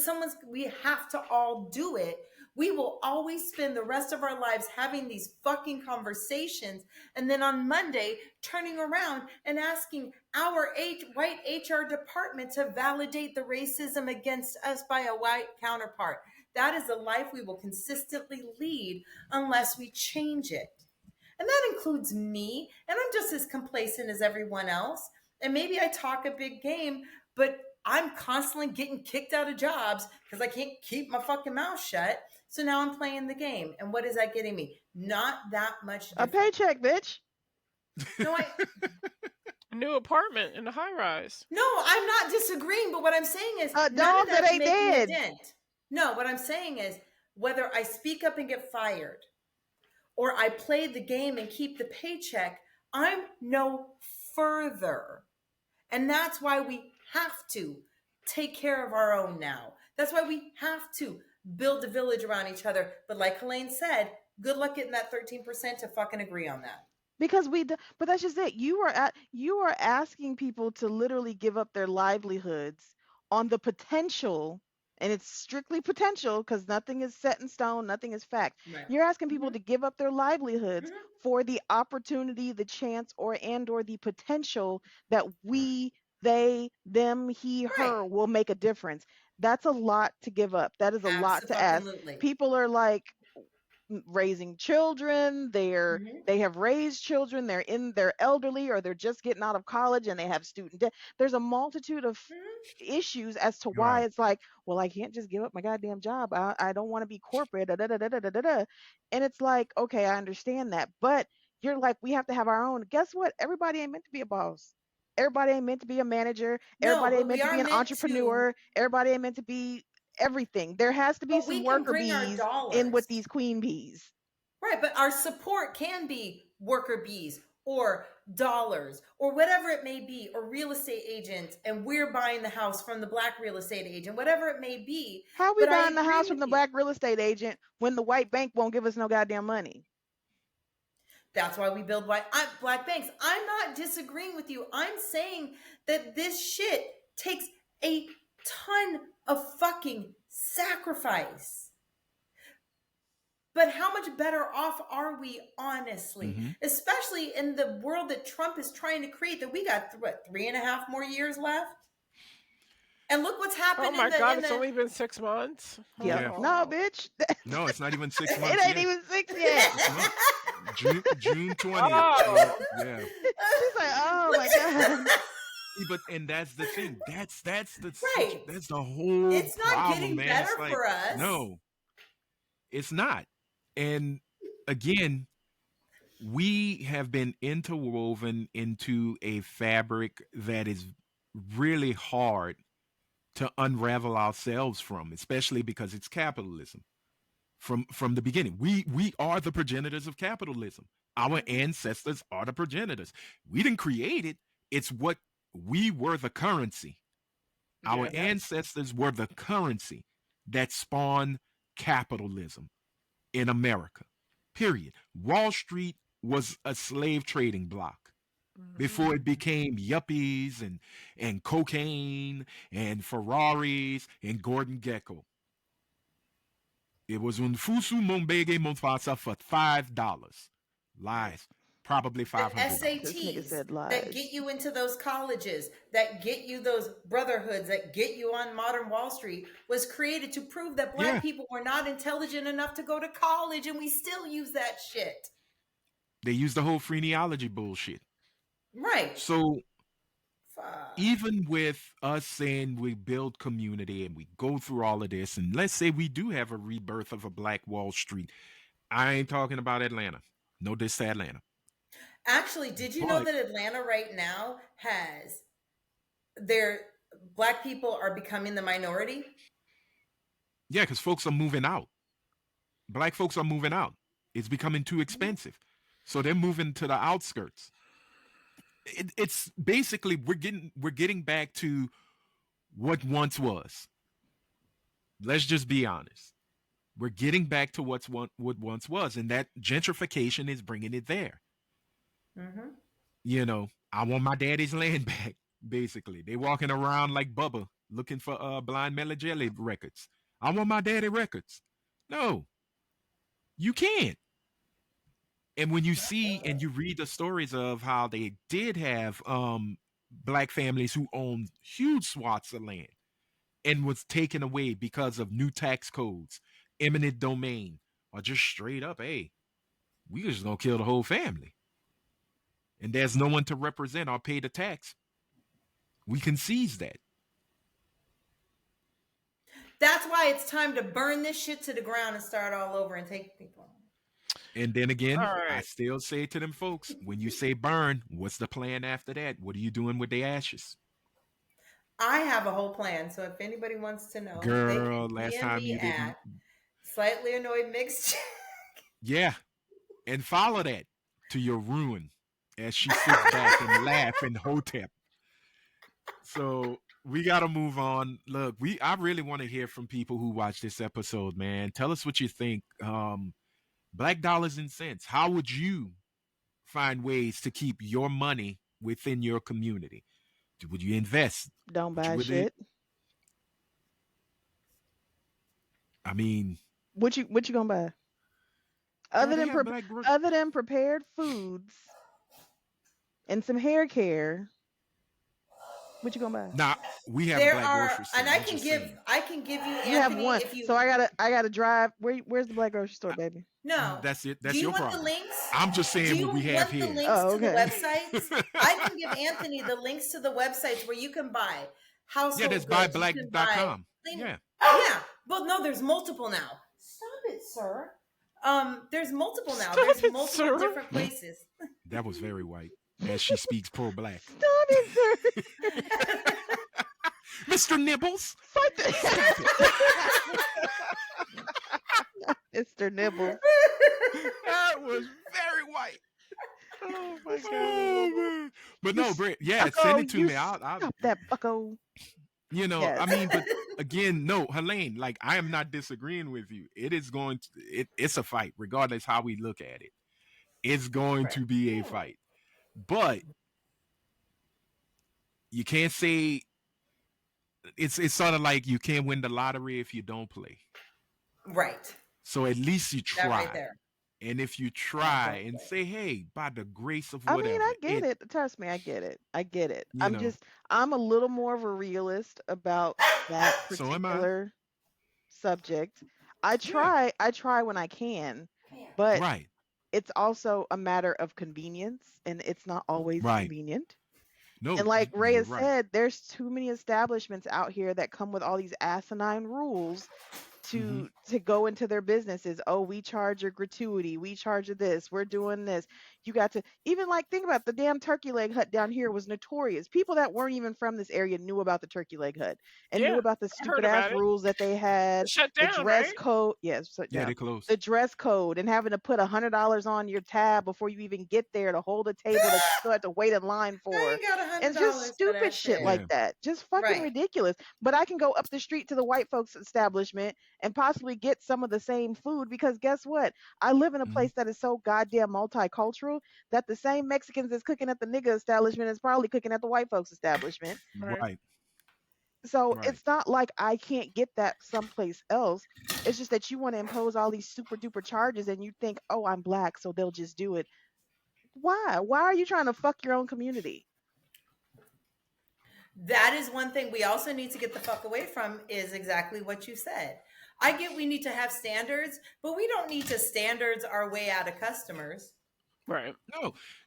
we have to all do it. We will always spend the rest of our lives having these fucking conversations, and then on Monday, turning around and asking our white HR department to validate the racism against us by a white counterpart. That is the life we will consistently lead unless we change it. And that includes me. And I'm just as complacent as everyone else. And maybe I talk a big game, but I'm constantly getting kicked out of jobs because I can't keep my fucking mouth shut. So now I'm playing the game. And what is that getting me? Not that much A different. paycheck, bitch. No, A new apartment in the high rise. no, I'm not disagreeing. But what I'm saying is A none dog of that that's ain't making dead. a dent. No, what I'm saying is whether I speak up and get fired or I play the game and keep the paycheck, I'm no further. And that's why we have to take care of our own now. That's why we have to build a village around each other. But like Helene said, good luck getting that 13% to fucking agree on that. Because but that's just it. You are asking people to literally give up their livelihoods on the potential, and it's strictly potential because nothing is set in stone, nothing is fact. Right. You're asking people to give up their livelihoods Mhm. for the opportunity, the chance, or the potential that we, they, them, he, her Right. will make a difference. That's a lot to give up. That is a lot to ask. Abso-fucking-lutely. People are like raising children, Mhm. they have raised children, they're elderly, or they're just getting out of college and they have student debt. There's a multitude of Mhm. issues as to why Right. it's like, well, I can't just give up my goddamn job. I don't want to be corporate. Da, da, da, da, da, da, da, da. And it's like, okay, I understand that, but you're like, we have to have our own. Guess what? Everybody ain't meant to be a boss. Everybody ain't meant to be a manager. No, Everybody but ain't we meant to are be an meant to. entrepreneur. Everybody ain't meant to be everything. There has to be But we some can worker bring our bees in with dollars. these queen bees. Right, but our support can be worker bees or dollars or whatever it may be, or real estate agents, and we're buying the house from the black real estate agent, whatever it may be. How we But I buying the agree house from with the you. black real estate agent when the white bank won't give us no goddamn money? That's why we build black banks. I'm not disagreeing with you. I'm saying that this shit takes a ton of fucking sacrifice. But how much better off are we, honestly? Mm-hmm. Especially in the world that Trump is trying to create, that we got, 3.5 more years left? And look what's happened. Oh my God, it's only been 6 months? Yep. Yeah. No, bitch. No, it's not even 6 months It ain't yet. even 6 yet. No. June 20th. Oh. Yeah. She's like, oh my God. But and that's the thing. That's the Right. that's the whole It's not problem, getting man. better It's like, for us. no, it's not. And again, we have been interwoven into a fabric that is really hard to unravel ourselves from, especially because it's capitalism. From the beginning, we are the progenitors of capitalism. Our ancestors are the progenitors. We didn't create it. It's what we were, the currency. Our Yeah. ancestors were the currency that spawned capitalism in America. Period. Wall Street was a slave trading block before it became yuppies and cocaine and Ferraris and Gordon Gekko. It was un fusu mombege monfasa for $5. Lies. Probably The $500. This nigga SATs said that lies. get you into those colleges, that get you those brotherhoods, that get you on modern Wall Street, was created to prove that black Yeah. people were not intelligent enough to go to college, and we still use that shit. They use the whole phrenology bullshit. Right. So Fuck. even with us saying we build community and we go through all of this, and let's say we do have a rebirth of a black Wall Street, I ain't talking about Atlanta. No diss to Atlanta. Actually, did you know But- that Atlanta right now has black people are becoming the minority? Yeah, because folks are moving out. Black folks are moving out. It's becoming too expensive. So they're moving to the outskirts. It's basically we're getting back to what once was. Let's just be honest. We're getting back to what once was, and that gentrification is bringing it there. Mm-hmm. You know, I want my daddy's land back. Basically, they walking around like Bubba looking for Blind Melody Jelly records. I want my daddy records. No, you can't. And when you see and you read the stories of how they did have black families who owned huge swaths of land and was taken away because of new tax codes, eminent domain, or just straight up, hey, we just gonna kill the whole family. And there's no one to represent or pay the tax. We can seize that. That's why it's time to burn this shit to the ground and start all over and take people. And then again, All I right. still say to them folks, when you say burn, what's the plan after that? What are you doing with the ashes? I have a whole plan, so if anybody wants to know, Girl, they last can time DM me you didn't. at Slightly Annoyed Mixed. Yeah. And follow that to your ruin as she sits back and laugh in Her-Tep. So we gotta move on. Look, I really want to hear from people who watch this episode, man. Tell us what you think. Black dollars and cents. How would you find ways to keep your money within your community? Would you invest? Don't Would you buy really- shit. I mean, What you gonna buy? girl, they have black Other than prepared foods and some hair care, what you gonna buy? Nah, we have There black are, grocery store. and I I'm can just give, saying. I can give you. Anthony, You have one, If you, so I gotta drive. Where's the black grocery store, baby? no, That's it. That's do you your want problem. the links? I'm just Do saying you what we want have the here. links Oh, to the okay. websites? I can give Anthony the links to the websites where you can buy household Yeah, that's goods. You can buy buyblack.com. things- Yeah. Yeah, but no, there's multiple now. Stop it, sir. There's multiple now. There's it, multiple sir. different places. That was very white as she speaks pro black. Stop it, sir. Mr. Nibbles, Fight the stop it. Mr. Nibbles. That was very white. Oh my god. Oh man. But no, You Brett, yeah, send Bucko, it to you me. I'll stop that, Bucko. I Yes. mean, but again, no, Helene, like I am not disagreeing with you. It is going to it's a fight, regardless how we look at it. It's going Right. to be a fight. But you can't say it's sort of like you can't win the lottery if you don't play. Right. So at least you That right try. there. And if you On try point. and say, hey, by the grace of I mean, whatever, I get it. Trust me, I get it. I get it. you know, I'm a little more of a realist about that so am I. particular subject. Yeah. I try when I can, but Right. it's also a matter of convenience, and it's not always Right. convenient. No, And like Ray you're has right. said, there's too many establishments out here that come with all these asinine rules Hmm. to go into their businesses. Oh, we charge a gratuity, we charge a this, we're doing this. You got to even like think about the damn turkey leg hut down here was notorious. People that weren't even from this area knew about the turkey leg hut and knew Yeah, about the I heard stupid ass about it. rules that they had, It shut the down, dress right? code. Yes, shut Yeah, down. they close. The dress code and having to put $100 on your tab before you even get there to hold a table that you still had to wait in line I for. ain't got And just $100 for stupid that shit shit. like Yeah. that. Just fucking Right. ridiculous. But I can go up the street to the white folks establishment and possibly get some of the same food because guess what? I live in a Hmm. place that is so goddamn multicultural that the same Mexicans that's cooking at the nigga establishment is probably cooking at the white folks establishment. Right. Right. So Right. it's not like I can't get that someplace else. It's just that you want to impose all these super duper charges and you think, oh, I'm black, so they'll just do it. Why? Why are you trying to fuck your own community? That is one thing we also need to get the fuck away from is exactly what you said. I get we need to have standards, but we don't need to standards our way out of customers. Right.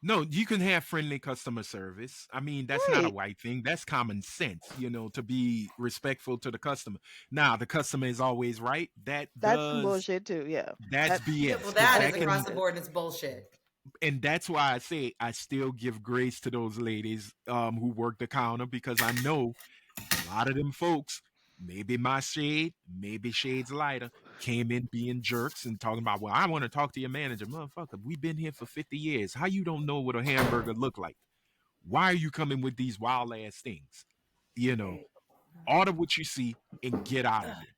No, you can have friendly customer service. I mean, that's not a Right. white thing. That's common sense, to be respectful to the customer. Now, the customer is always right. That's some bullshit too. Yeah. That's That Yeah, BS well, because that that's is that across can, the BS. board. It's bullshit. and that's why I say I still give grace to those ladies who work the counter because I know a lot of them folks, maybe my shade, maybe shades lighter, came in being jerks and talking about, well, I want to talk to your manager. Motherfucker, we've been here for 50 years. How you don't know what a hamburger look like? Why are you coming with these wild ass things? You know, order what you see and get out of here.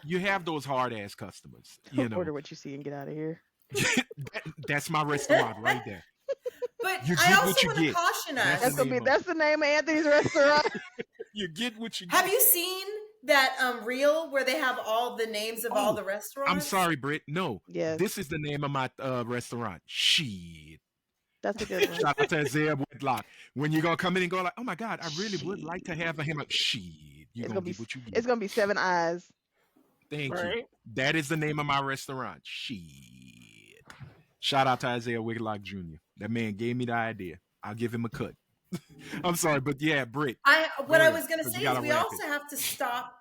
You have those hard ass customers, Order what you see and get out of here. That's my restaurant right there. But You I get also what you want to get. caution That's us. That's the gonna be name of that's the name of Anthony's restaurant. You get what you Have get. you seen that reel where they have all the names of all Oh, the restaurants? I'm sorry, Britt. No, Yes, this is the name of my restaurant. Shit. that's a good one. Shout out to Isaiah Whitlock. When you're gonna come in and go like, oh my God, I really would like to Shit. have a hamburger. Shit, you're It's gonna gonna be get what you it's get. gonna be seven eyes. Thank you. Right. That is the name of my restaurant. Shit. Shout out to Isaiah Whitlock Jr. That man gave me the idea. I'll give him a cut. I'm sorry, but yeah, Britt, What go I ahead. was gonna Because say you is gotta we wrap it. also have to stop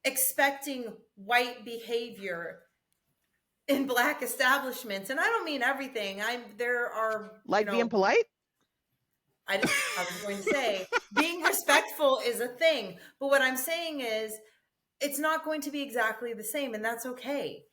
expecting white behavior in black establishments, and I don't mean everything. There are Like being polite? I was going to say being respectful is a thing, but what I'm saying is it's not going to be exactly the same, and that's okay.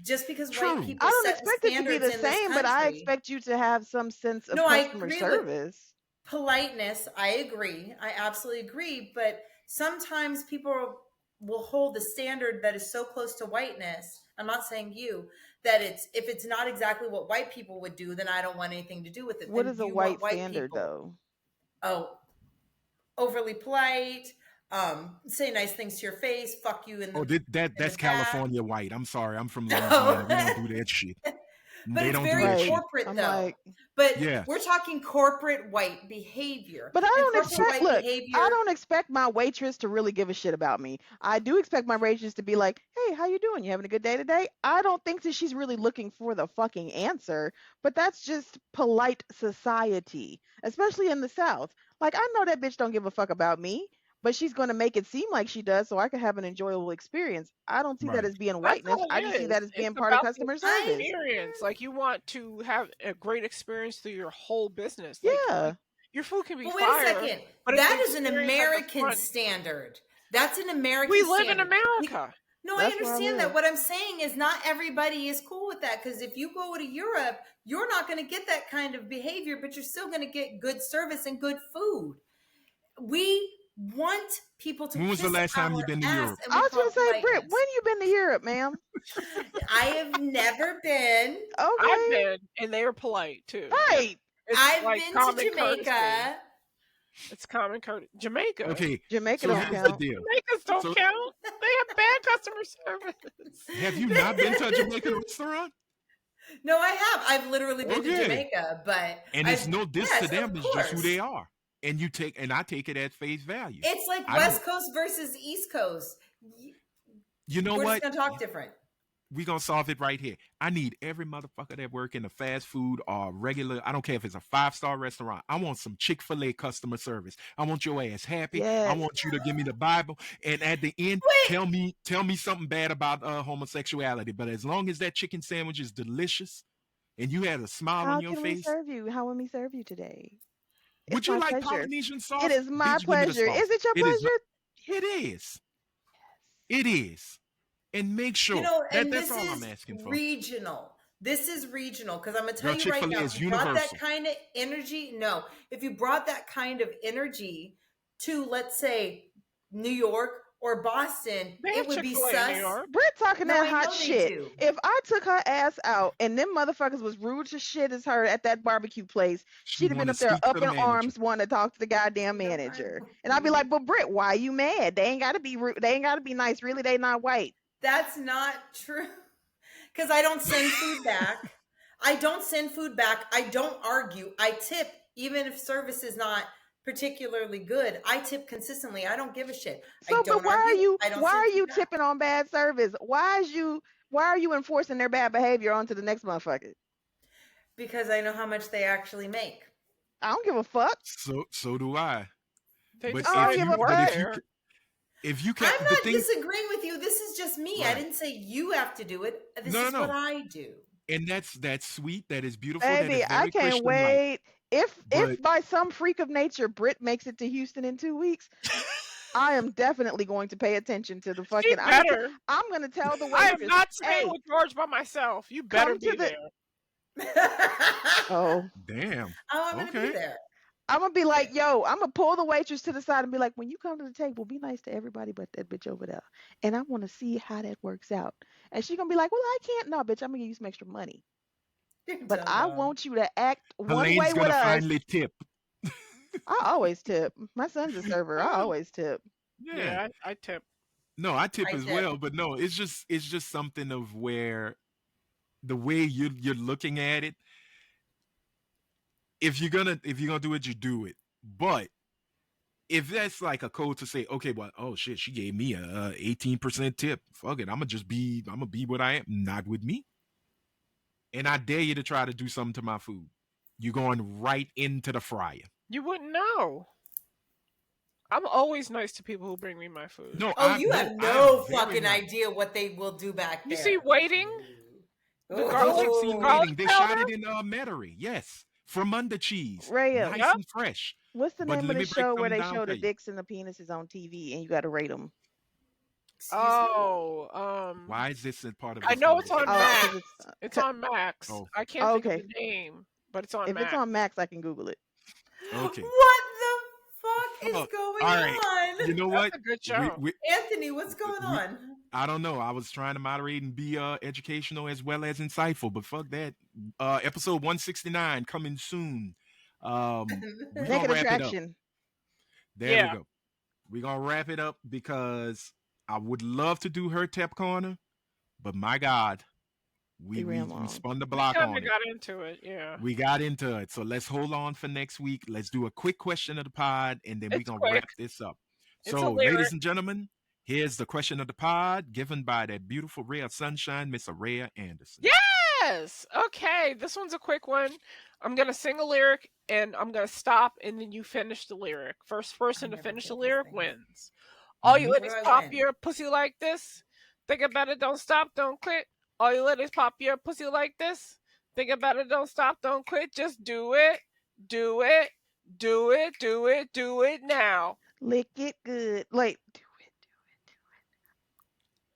Just because True. white people I don't set the expect it to be standards the in this same, but I country. expect you to have some sense of No, I customer agree with service. politeness. I agree. I absolutely agree. But sometimes people will hold the standard that is so close to whiteness. I'm not saying you, that if it's not exactly what white people would do, then I don't want anything to do with it. What Then is a you white want white standard people. though? Oh, overly polite, say nice things to your face, fuck you in the Oh, that's back. California white. I'm sorry. I'm from Louisiana. No. We don't do that shit. But They it's don't do very that Right. shit. corporate I'm though. like, But Yeah. we're talking corporate white behavior. but I And don't corporate expect. white Look, behavior. I don't expect my waitress to really give a shit about me. I do expect my waitress to be like, "Hey, how you doing? You having a good day today?" I don't think that she's really looking for the fucking answer, but that's just polite society, especially in the South. Like, I know that bitch don't give a fuck about me, but she's going to make it seem like she does so I can have an enjoyable experience. I don't see that Right. as being That's whiteness. all I it just see is. that as It's being part of about the customer I service. experience. Like you want to have a great experience through your whole business. Like Yeah. Your food can be But wait a fire. second. But it's That the is an experience at the American front. standard. That's an American We live in standard. America. No, I That's where I understand live. that. What I'm saying is not everybody is cool with that, because if you go to Europe, you're not going to get that kind of behavior, but you're still going to get good service and good food. We want people to When was the kiss last time our you been to ass, Europe? and I we was call gonna it say, Britt, politeness. when you been to Europe, ma'am? I have never been. I've Okay, been, and they are polite too. right. It's I've like been to common Jamaica. courtesy. It's common courtesy. Jamaica. Okay, Jamaica so don't here's the count. deal. Jamaicans don't So- count. They have bad customer service. Have you not been to a Jamaican restaurant? No, I have. I've literally been to Okay. Jamaica, but And it's I've- no diss yes, to them, of it's just who course. they are. And I take it at face value. It's like I West Coast versus East Coast. You know We're what? just gonna talk different. We're gonna solve it right here. I need every motherfucker that work in the fast food or regular, I don't care if it's a 5-star restaurant. I want some Chick-fil-A customer service. I want your ass happy. I Yes. want you to give me the Bible. And at the end, Wait. tell me something bad about homosexuality. But as long as that chicken sandwich is delicious and you had a smile How on your can we face, serve you? How will we serve you today? would It's you my like pleasure. Polynesian sauce? It is my Bitch, give me the pleasure. sauce. Is it your It is pleasure? It is. It is. And make sure You know, and that's this all is I'm asking for. regional. This is regional, because I'm gonna tell Girl, you right Chick-fil-A now, is if you brought that universal. kind of energy, no. If you brought that kind of energy to, let's say, New York or Boston, They it have would be Chick-fil-A sus. in New York. Britt talking No, that I hot know they shit. do. If I took her ass out and them motherfuckers was rude to shit as her at that barbecue place, She she'd have been wanna up there speak to up the in manager. arms wanting to talk to the goddamn No, I- manager. And I'd be like, but Britt, why you mad? They ain't gotta be rude. They ain't gotta be nice. Really, they not white. That's not true. Because I don't send food back. I don't send food back. I don't argue. I tip, even if service is not particularly good. I tip consistently. I don't give a shit. I So, don't but why are argue. you I don't why send are food you back. tipping on bad service? Why are you enforcing their bad behavior onto the next motherfucker? Because I know how much they actually make. I don't give a fuck. So do I. They But I don't decided give to a work fuck. there. If you I'm can't, the not thing, disagreeing with you. This is just me. I Right. didn't say you have to do it. This No, is no, what no. I do. and that's sweet, that is beautiful, that Baby, is I very can't Christian-like. wait. If But by some freak of nature Britt makes it to Houston in 2 weeks, I am definitely going to pay attention to the She fucking. better. I'm gonna tell the I am waitress, not staying hey, with George by myself. You better come to be the. there. Oh, damn, I'm going to okay. be there. I'm gonna be like, yo, I'm gonna pull the waitress to the side and be like, when you come to the table, be nice to everybody but that bitch over there, and I want to see how that works out. And she's gonna be like, well, I can't. No, bitch, I'm gonna give you some extra money, but I Dum-dum. want you to act one Helene's way with gonna us. finally tip. I always tip. My son's a server. I always tip. Yeah. I tip. No, I tip I as tip. well, but no, it's just something of where the way you're looking at it. If you're gonna do it, you do it. But if that's like a code to say, okay, well, oh shit, she gave me a 18% tip. Fuck it, I'm gonna be what I am. Not with me. And I dare you to try to do something to my food. You're going right into the fryer. You wouldn't know. I'm always nice to people who bring me my food. No, Oh, you have no I'm very fucking nice. idea what they will do back You there. see waiting? I've The Oh. garlic seen garlic waiting. They shot powder? it in Metairie. Yes, from under cheese, Raya, nice Yep. and fresh. what's the But name of let the me break show where something they down show for the you. dicks and the penises on TV and you got to rate them? Excuse me? Oh, Why is this a part of? I this know it's on conversation? Max. Because It's on Max. Oh. I can't think Okay. of the name, but it's on if Max. it's on Max, I can Google it. Okay. What the fuck is Oh, going all right. on? You know what? That's a good show. Anthony, what's going on? I don't know. I was trying to moderate and be educational as well as insightful, but fuck that. Episode 169 coming soon. We gonna Naked wrap it up. Attraction. There Yeah. we go. We're gonna wrap it up because I would love to do Her-Tep Corner, but my God, we We ran long. spun the We block kind on of it. got into it, yeah. We got into it. So let's hold on for next week. Let's do a quick question of the pod, and then we're It's going to quick. wrap this up. It's a So, lyric. ladies and gentlemen, here's the question of the pod given by that beautiful ray of sunshine, Miss Araya Anderson. Yes. Okay. This one's a quick one. I'm gonna sing a lyric and I'm gonna stop and then you finish the lyric. First person to never finish get the this lyric thing. wins. All you Mhm. ladies Where do I pop win? your pussy like this. Think about it, don't stop, don't quit. All you ladies pop your pussy like this. Think about it, don't stop, don't quit. Just do it. Do it. Do it, do it, do it now. Lick it good. Like, do it.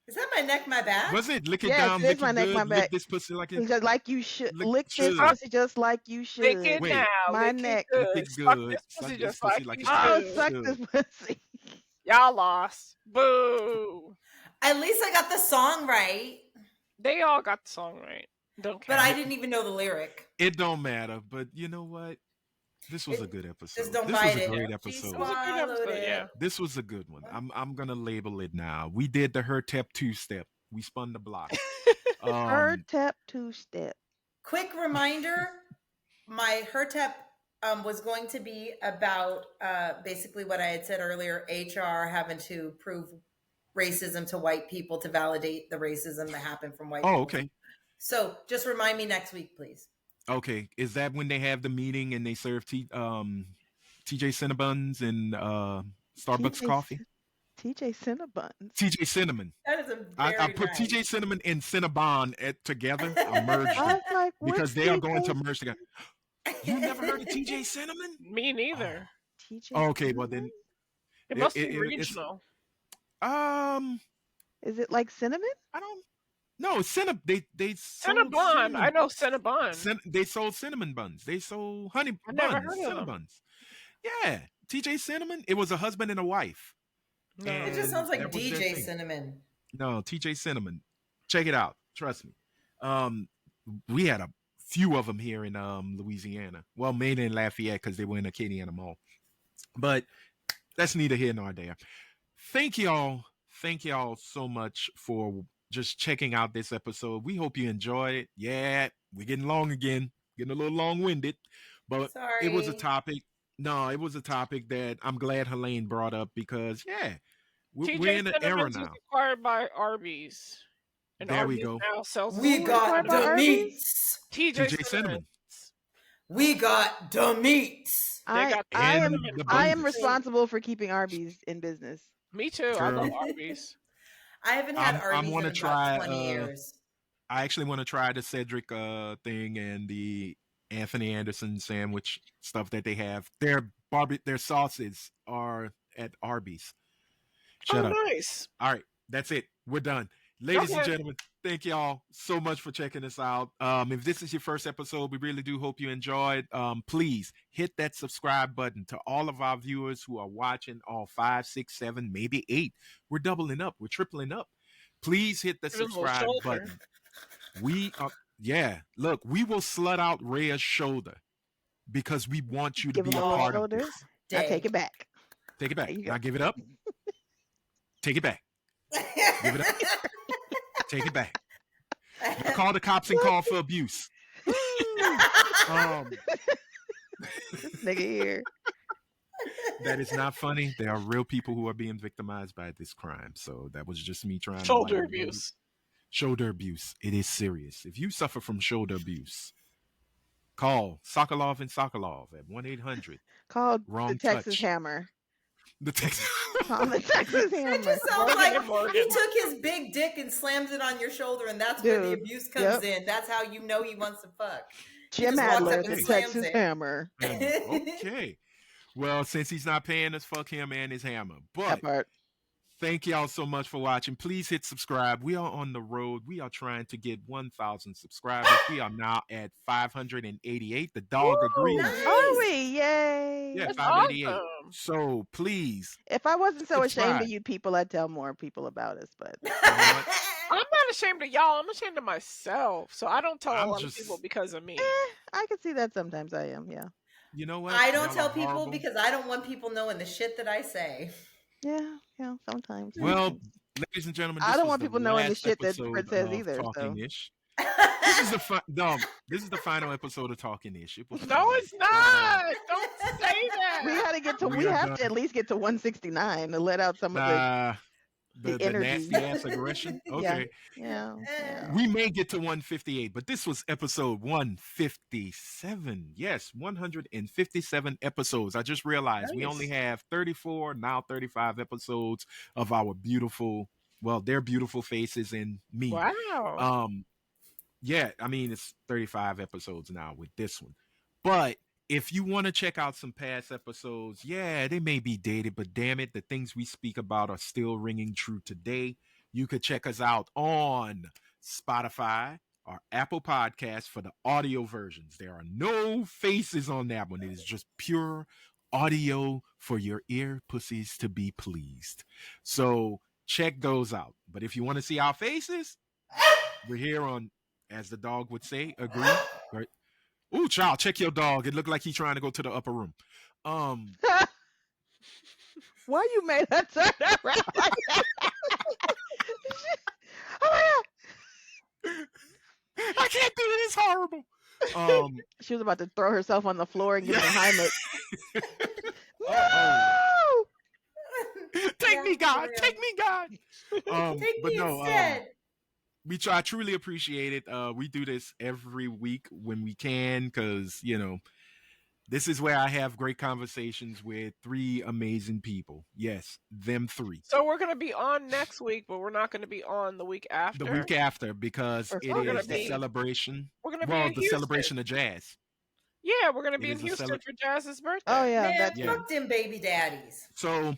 Is that my neck, my back? Was it lick it Yes, down, it is lick my it neck, my good, lick back. this pussy like it It's just like you should. lick Lick this should. pussy just like you Lick should. it Wait, now. My Lick neck. it lick good. it Suck good, this suck pussy this just pussy like like you it Oh, should. suck should. this pussy. Y'all lost. Boo. At least I got the song right, They all got the song right. Don't but care. I didn't even know the lyric. It don't matter, but you know what? This was a good episode. Just don't This was bite a it. great She episode. It was a good swallowed episode, it. yeah. This was a good one. I'm gonna label it now. We did the Her-Tep 2-step. We spun the block. Her-Tep 2-step. Quick reminder, my Her-Tep was going to be about basically what I had said earlier, HR having to prove racism to white people to validate the racism that happened from white people. Oh, okay. So just remind me next week, please. Okay. Is that when they have the meeting and they serve TJ Cinnabons and Starbucks TJ coffee? TJ Cinnabons. TJ Cinnamon. That is a very I put nice. TJ Cinnamon and Cinnabon together. I merged I them was like, because what's they are going to TJ merge together. You never heard of TJ Cinnamon? Me neither. TJ Oh, okay, well then, It must it- be it's- regional. Is it like cinnamon? I don't. No, they sold Cinnabon. I know Cinnabon. They sold cinnamon buns. They sold honey I never buns, heard of them. Cinnabuns. Yeah, TJ Cinnamon. It was a husband and a wife. No. And- It just sounds like that was their DJ thing. Cinnamon. No, TJ Cinnamon. Check it out. Trust me. We had a few of them here in Louisiana. Well, mainly in Lafayette because they were in Acadiana Mall. But that's neither here nor there. Thank y'all so much for just checking out this episode. We hope you enjoy it. Yeah, we're getting long again, getting a little long-winded, but Sorry. it was a topic. No, it was a topic that I'm glad Helene brought up because we're TJ in an era Cinnamons now. was acquired by Arby's. And There we Arby's go. now sells We food. got by the Arby's? meats. TJ TJ Cinnamon. We got the meats. I got the I am cinnamon I am buns. responsible for keeping Arby's in business. Me too. I love Girl. Arby's. I haven't had I'm Arby's gonna in try, about 20 years. I actually want to try the Cedric thing and the Anthony Anderson sandwich stuff that they have. Their sauces are at Arby's. Shut Oh, up. nice. All right, that's it. We're done. Ladies and Okay. gentlemen, thank y'all so much for checking us out. If this is your first episode, we really do hope you enjoyed. Please hit that subscribe button to all of our viewers who are watching, all 5, 6, 7, maybe 8. We're doubling up. We're tripling up. Please hit the Give it a little subscribe shoulder. button. We are, look, we will slut out Rhea's shoulder because we want you to Give be him a a part of shoulder. this. I take it back. Take it back. There you go. Now give it up. Take it back. Give it up. Take it back. Now call the cops and call for abuse. This nigga here. That is not funny. There are real people who are being victimized by this crime. So that was just me trying Shoulder to abuse. Shoulder abuse. It is serious. If you suffer from shoulder abuse, call Sokolov and Sokolov at 1-800. Called Wrong the Texas touch. Hammer. The Texas. Call the Texas It Hammer. just sounds Morgan like and Morgan. he took his big dick and slams it on your shoulder, and that's where the Dude, abuse comes in. That's how you know he wants to fuck. Jim just walks Adler, up and the slams Texas it. Hammer. Okay. Well, since he's not paying us, fuck him and his hammer. But That part. thank y'all so much for watching. Please hit subscribe. We are on the road. We are trying to get 1,000 subscribers. We are now at 588. The dog agrees. nice. Are we? Yay. Yeah, That's 588. awesome. So please, If I wasn't so ashamed Subscribe. of you people, I'd tell more people about us. But what? I'm not ashamed of y'all. I'm ashamed of myself. So I don't tell I'm a lot just- of people because of me. I can see that sometimes I am. Yeah. You know what? I don't Y'all tell are people horrible. because I don't want people knowing the shit that I say. Yeah. Yeah. Sometimes. Well, ladies and gentlemen, I this don't was want the people knowing the last shit that episode Fred says of either, so. Talking-ish. This is the this is the final episode of Talking-ish. It was No, fun. it's not. Don't say that. we had to get to. We We are have done. to at least get to 169 to let out some of the. Nah, the energy. nasty ass aggression. Okay. Yeah. Yeah. We may get to 158, but this was episode 157. Yes, 157 episodes. I just realized we only Nice. have 34, now 35 episodes of our beautiful, well, their beautiful faces and me. Wow. Yeah, I mean, it's 35 episodes now with this one. But if you want to check out some past episodes, yeah, they may be dated, but damn it, the things we speak about are still ringing true today. You could check us out on Spotify or Apple Podcasts for the audio versions. There are no faces on that one. It is just pure audio for your ear pussies to be pleased. So check those out. But if you want to see our faces, we're here on, as the dog would say, agree. Right? Ooh, child, check your dog. It looked like he's trying to go to the upper room. Why you made her turn around like that? Oh my god! I can't do it. It's horrible. She was about to throw herself on the floor and give Yeah. him a Heimlich. Uh-oh. No! Take Yeah, me, God. for real. Take me, God. Take But me no, instead. we try. I truly appreciate it. We do this every week when we can, because this is where I have great conversations with three amazing people. Yes, them three. So we're gonna be on next week, but we're not gonna be on the week after. The week after, because Or it Father's is gonna the be- celebration. We're gonna be Well, in the Houston. celebration of jazz. Yeah, we're gonna It be in is a Houston for Jazz's birthday. Oh yeah, Man, that's Yeah. fuck them baby daddies. So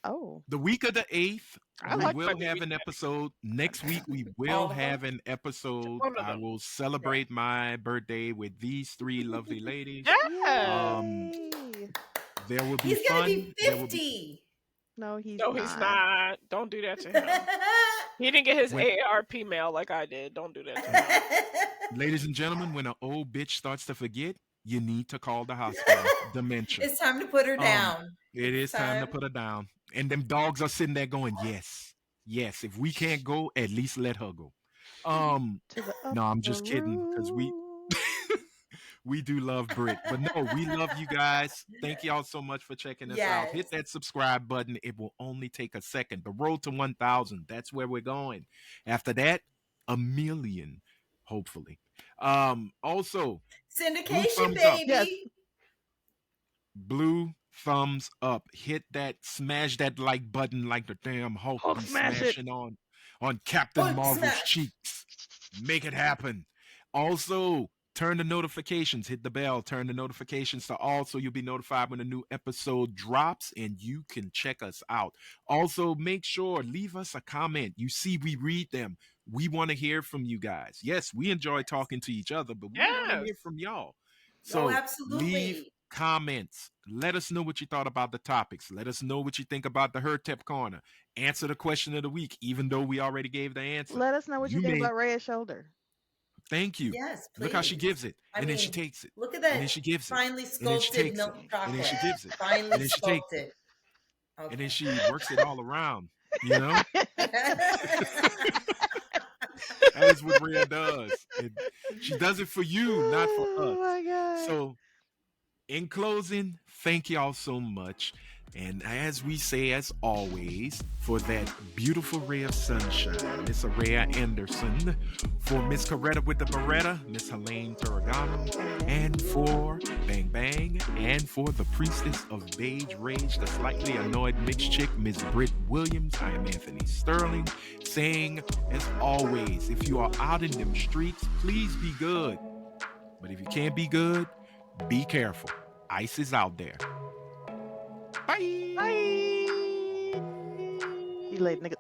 oh. the week of the 8th, I we like will my have baby an daddy. episode. Next week, we will All of have them? an episode. One of I them. will celebrate my birthday with these three lovely ladies. Yeah. Yay! There will be He's gonna fun. be There will 50. No, he's No, he's not. Don't do that to him. He didn't get his When- AARP mail like I did. Don't do that to him. Ladies and gentlemen, when an old bitch starts to forget, you need to call the hospital. Dementia. It's time to put her down. It is It's time to put her down. And them dogs are sitting there going, yes, yes. If we can't go, at least let her go. to the No, I'm just kidding, because room. we do love Brit. But no, we love you guys. Thank y'all so much for checking us out. Yes. Hit that subscribe button. It will only take a second. The road to 1,000. That's where we're going. After that, 1,000,000, hopefully. Also, Syndication, thumbs up. baby. Yes. blue thumbs up. Hit that, smash that like button like the damn Hulk Hulk be smash it. smashing on Captain Hulk Marvel's smash. cheeks. Make it happen. Also, turn the notifications, hit the bell, turn the notifications to all so you'll be notified when a new episode drops and you can check us out. Also, make sure, leave us a comment. You see, we read them. We want to hear from you guys. Yes, we enjoy talking to each other, but we want to hear Yes. from y'all. Oh, So leave absolutely. comments. Let us know what you thought about the topics. Let us know what you think about the Her-Tep Corner. Answer the question of the week, even though we already gave the answer. Let us know what you You think may- about Rhea's shoulder. Thank you. Yes, please. Look how she gives it. I And then she mean, takes it. Look at And then that she gives it. finely And then she sculpted takes milk it. chocolate. And then she gives it. Finely And then she takes sculpted. Okay. And then she works it all around. You know? That is what Rhea does. She does it for you, not for Oh us. my god. So, in closing, thank y'all so much. And as we say, as always, for that beautiful ray of sunshine, Miss Araya Anderson, for Miss Coretta with the Beretta, Miss Helene Turagano, and for Bang Bang, and for the priestess of beige rage, the slightly annoyed mixed chick, Miss Britt Williams, I am Anthony Sterling, saying, as always, if you are out in them streets, please be good. But if you can't be good, be careful. Ice is out there. Bye. You late nigga.